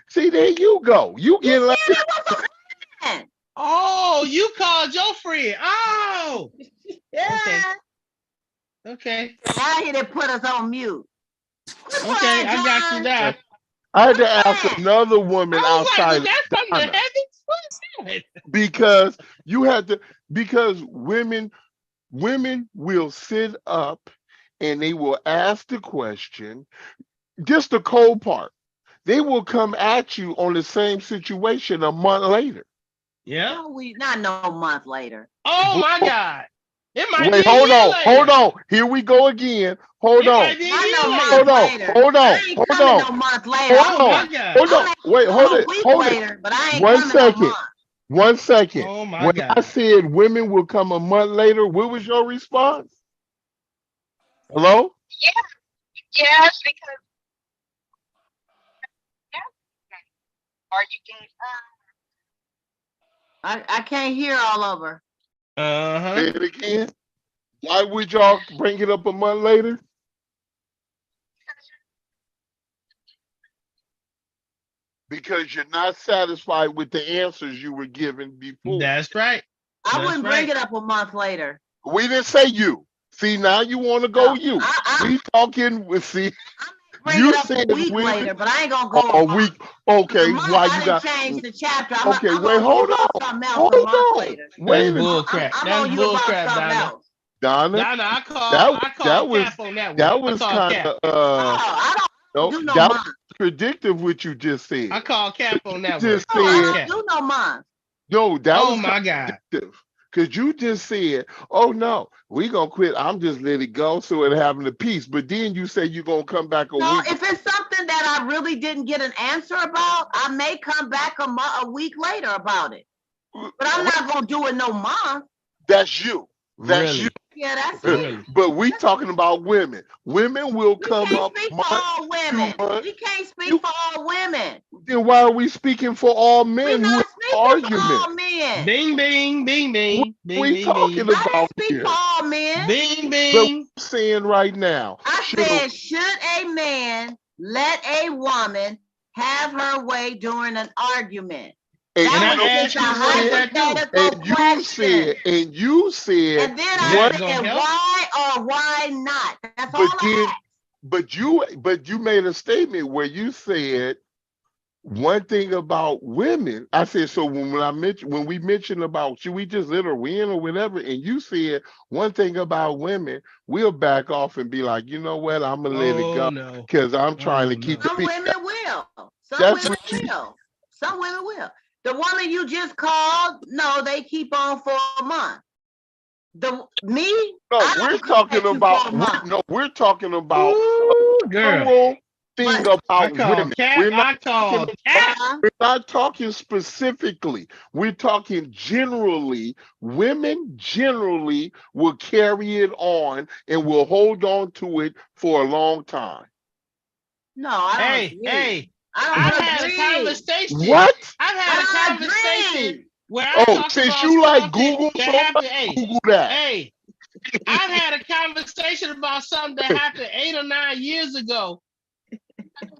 See, there you go. You get like it was a friend. Oh, you called your friend. Oh. Yeah. Okay. Now he done put us on mute. Okay, I got you now. I had to ask another woman I was outside like, was that from the Donna, heavens? What is that? because you had to because women will sit up and they will ask the question. Just the cold part. They will come at you on the same situation a month later. Yeah. No, not no month later. Oh my God. It might be Wait, a year later. hold on. Here we go again. Hold on. Not no month later. Hold on. I ain't coming no month later. Oh my God. Hold on. Wait, hold it. Hold it. Later, but I ain't 1 coming no second. month. 1 second. Oh my When God. I said women will come a month later, what was your response? Hello? Yes, because or you can I can't hear all of her. Say it again. Why would y'all bring it up a month later? Because you're not satisfied with the answers you were given before. That's right. I wouldn't bring it up a month later. We didn't say you. See, now you want to go No, you. We talking with, see, Bring you it up said a week women. later, but I ain't gonna go A a week. month. Okay, A month, why I you didn't got? change the chapter. Okay, I'm wait, gonna hold you about on. something else Hold a month on. later. Wait That's a minute, bull crap. I'm That's on you bull about crap, something Donna. else. Donna. Donna, I That call was cap on that one. that I was call kind cap. of I don't no, do no that month. was predictive what you just said. I call cap on that You one. just No, I said don't do no month. no. That Oh was my God. predictive because you just said, "Oh no, we gonna quit. I'm just let it go so it having a peace." But then you say you're gonna come back a No, week. if it's something that I really didn't get an answer about, I may come back a week later about it. But I'm not gonna do it no month. That's you. That's Really? you. Yeah, that's Really? me. But we talking about women. Women will We come can't up speak for month, all women. 2 months. We can't speak You- for all women. Then why are we speaking for all We're men who not have speaking for argument? all men. Bing, bing, bing, bing, bing, We bing, talking bing, I about didn't speak here. for all men. bing, But bing. we're saying right now, I should said, should a man let a woman have her way during an argument? and And That you was I know asked just a you what that do. hypothetical question. and you said And then Is I that what? gonna said, help? why or why not? That's all But I then, asked. but you made a statement where you said one thing about women. I said so when we mentioned about should we just let her win or whatever, and you said one thing about women, we'll back off and be like, you know what, I'm gonna let it Oh go no. because I'm trying Oh to keep no. the Some peace. women will. Some That's women what you. will. Some women will. The woman you just called, no, they keep on for a month. Me, No, I we're don't come talking at you for about a month. we're talking about Ooh, girl. general thing But I about call women. cap. We're not I talking call cap. we're not talking specifically. We're talking generally. Women generally will carry it on and will hold on to it for a long time. no, I don't Hey, agree. I I don't had a agree. conversation. What? I've had a I don't conversation agree. where I Oh, talked since about you like something Google that so much, happened. Hey, Google that. hey, I've had a conversation about something that happened 8 or 9 years ago.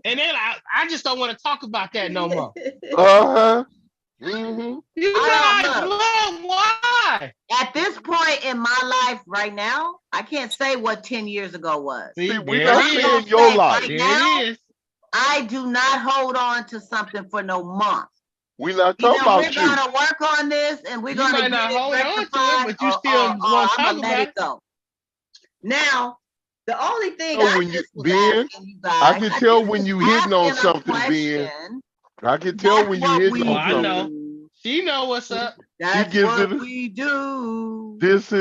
And then I just don't want to talk about that no more. Uh-huh. Mm-hmm. You I like, don't know. look, why? At this point in my life right now, I can't say what 10 years ago was. See, See, we're there not it I'm is. gonna saying your say life. right There now, it is. I do not hold on to something for no month. We're not Either talking we're about you. gonna work on this and we're You gonna might get not it hold on to it, rectified, but you still or want to I'm talk gonna let about it it. go. Now, the only thing So I when you just was Ben, asking you I guys, can I tell just when was you hitting on asking a something, Ben. question. I can tell That's when you what hitting Oh, we on I something. know. do. She know what's up. She That's gives it what a, we do. this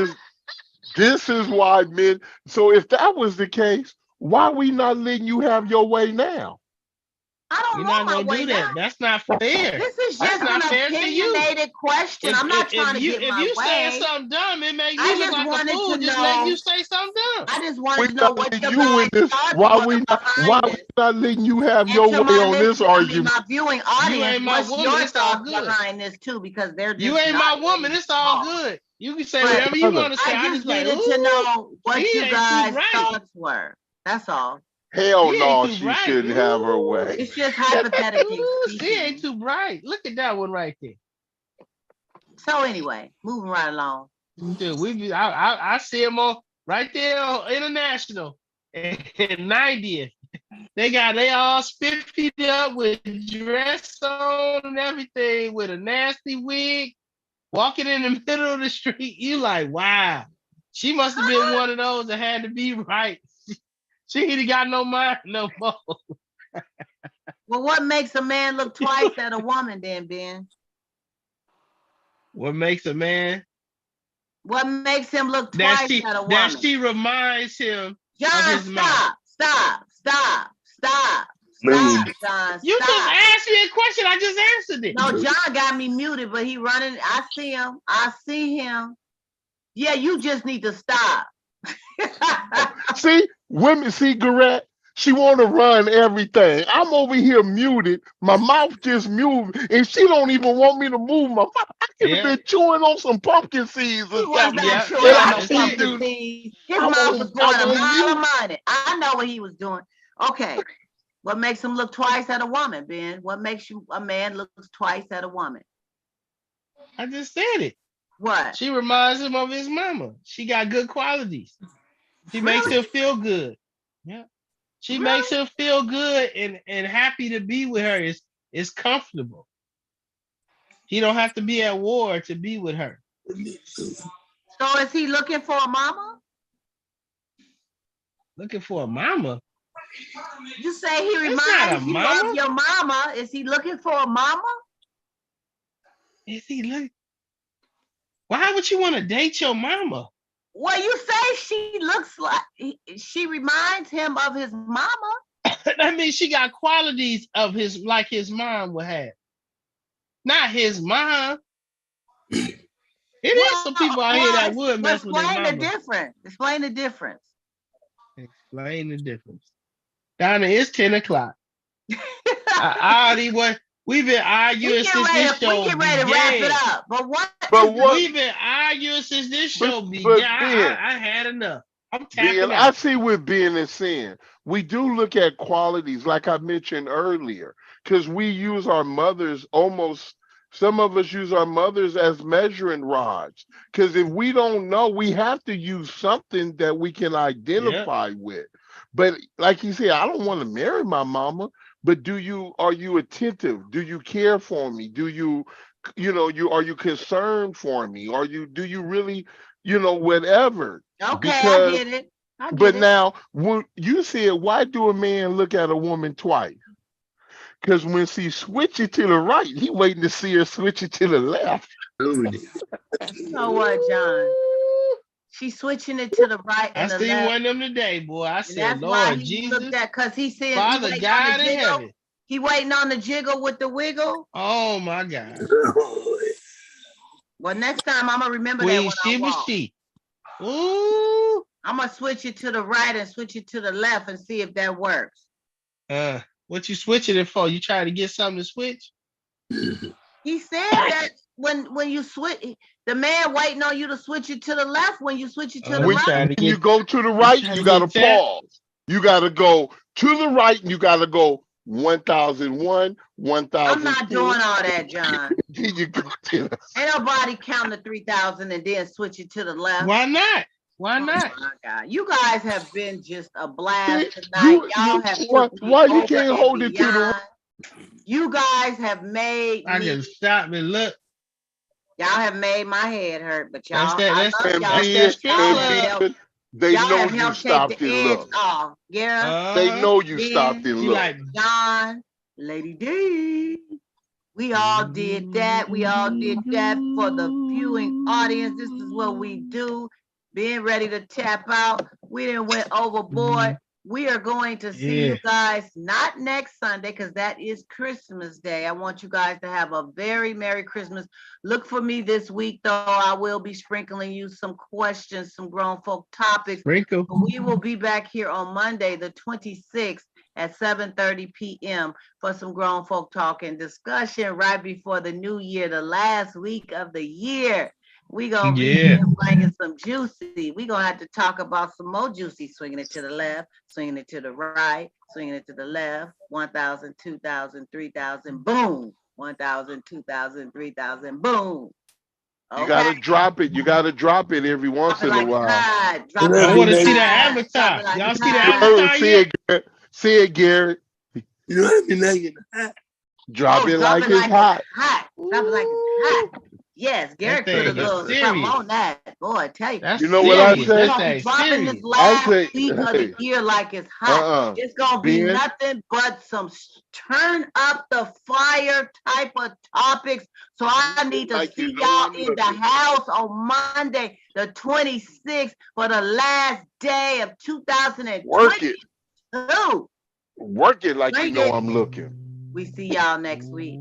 is why men. So if that was the case, why we not letting you have your way now? I don't You're know not my gonna way do now. that. That's not fair. This is That's just an not fair to you. opinionated question. I'm not trying to get If my you saying way. something dumb, it make I me look just like a wanted fool to just letting know. you say something dumb. I just We wanted to know not what letting your you in guys' this. thoughts were Why behind we this. not letting you have And your to way my on this listening, I mean argument? my viewing You audience, ain't my what's woman. your It's all thoughts good. behind this too? Because they're You just ain't not my woman. ready to It's all talk. good. You can say But whatever you Brother, want to say. I I just just like, needed to ooh, know what she you ain't too guys' bright. thoughts were. That's all. hell She ain't no, too she bright. shouldn't have her Ooh, way. It's just hypothetically ooh, she ain't speaking. too bright. Look at that one right there. So anyway, moving right along. Dude, I see him on right there on International and 90th. They all spiffied up with dress on and everything with a nasty wig, walking in the middle of the street. You like, wow. She must have been one of those that had to be right. She ain't got no mind no more. Well, what makes a man look twice at a woman then, Ben? What makes a man What makes him look twice at a that woman? she reminds him of John, his mouth. stop, Moon. John, You just stop. asked me a question. I just answered it. No, John got me muted, but he running. I see him. Yeah, you just need to stop. See, women, see, Garrett, She want to run everything. I'm over here muted. My mouth just moved, and she don't even want me to move my mouth. I could have Yeah. been chewing on some pumpkin seeds or He was something, not Yeah, chewing and yeah, on I no that's can't it. pumpkin do. seeds. His I'm mouth was on. I'm going a on mile a mute. minute. I know what he was doing. Okay. What makes him look twice at a woman, Ben? What makes you a man looks twice at a woman? I just said it. What? She reminds him of his mama. She got good qualities. She makes Really? him feel good. Yeah. She makes Really? him feel good and happy to be with her. It's comfortable. He don't have to be at war to be with her. So is he looking for a mama? Looking for a mama. You say he That's not a reminds you mama. of your mama. Is he looking for a mama? Is he look? Why would you want to date your mama? Well, you say she looks like she reminds him of his mama. That means she got qualities of his like his mom would have. Not his mom. It is some people out here that would mess with his explain the mama. difference. Explain the difference. Explain the difference. Donna, it's 10 o'clock. I already was. We've been arguing since this show we get ready to wrap it began. up. But But what? We've been arguing since this show But began. Ben, I had enough. I'm Ben, tapping I out. see what Ben is saying. We do look at qualities, like I mentioned earlier, because we use our mothers almost. Some of us use our mothers as measuring rods. Because if we don't know, we have to use something that we can Yeah. identify with. But like you said, I don't want to marry my mama. But are you attentive? Do you care for me? Do you, are you concerned for me? Do you really, whatever? okay, I Because, get it. I get but it. now, when you said, why do a man look at a woman twice? Because when she switches to the right, he waiting to see her switch it to the left. You know what, John? She's switching it to the right I and the seen left. one of them today, boy. I And said, that's why Lord he Jesus, looked at, because he said he Father waiting on God the in jiggle. heaven. He waiting on the jiggle with the wiggle. Oh my God. Well, next time I'm gonna remember that Queen when I Sheba walk. She. Ooh. I'm gonna switch it to the right and switch it to the left and see if that works. What you switching it for? You trying to get something to switch? He said that when you switch, the man waiting on you to switch it to the left when you switch it to the You right. trying to When you get go to the right, trying you to got to get tapped? pause. You got to go to the right, and you got to go 1001, 1002. I'm not doing all that, John. Then you go to the Ain't nobody counting to 3,000 and then switch it to the left. Why not? Why not? Oh my God. You guys have been just a blast See, tonight. Y'all have why, put me why you over can't and hold it to the beyond. You guys have made I me, can stop and look. y'all have made my head hurt, but That's y'all, that. I That's love and y'all. that's that Ben strip Y'all and have club. helped, Ben, they y'all know have you helped take stopped the and edge look. off. Gary, They know you Ben, stopped and You look. like John, Lady D. We all did that. We all did that for the viewing audience. This is what we do. Being ready to tap out. We didn't went overboard. We are going to see you guys not next Sunday because that is Christmas Day. I want you guys to have a very Merry Christmas. Look for me this week, though. I will be sprinkling you some questions, some grown folk topics. Sprinkle. We will be back here on Monday, the 26th at 7:30 p.m. for some grown folk talk and discussion right before the new year, the last week of the year. We gonna be bringing some juicy. We gonna have to talk about some more juicy, swinging it to the left, swinging it to the right, swinging it to the left, 1,000, 2,000, 3,000, boom, 1,000, 2,000, 3,000, boom. Okay. You gotta drop it. You gotta drop it every once in a while. Drop it I like want to it's see the hot. avatar. Drop it like Y'all it's see the hot. avatar See yet? it, Garrett. See it, Garrett. You know what I mean? Like it hot. Drop it like it's hot. Hot. Drop it like it's hot. Yes, Garrett That put a thing is little something serious. on that. Boy, I tell you. That's You know what I serious. say? That Gonna be thing's dropping this serious. last say, week of hey, the year like it's hot. It's gonna be Ben, nothing but some turn up the fire type of topics. So I need to like you see know y'all I'm in the looking. house on Monday, the 26th, for the last day of 2022. Work it like you Bring know it. I'm looking. We see y'all next week.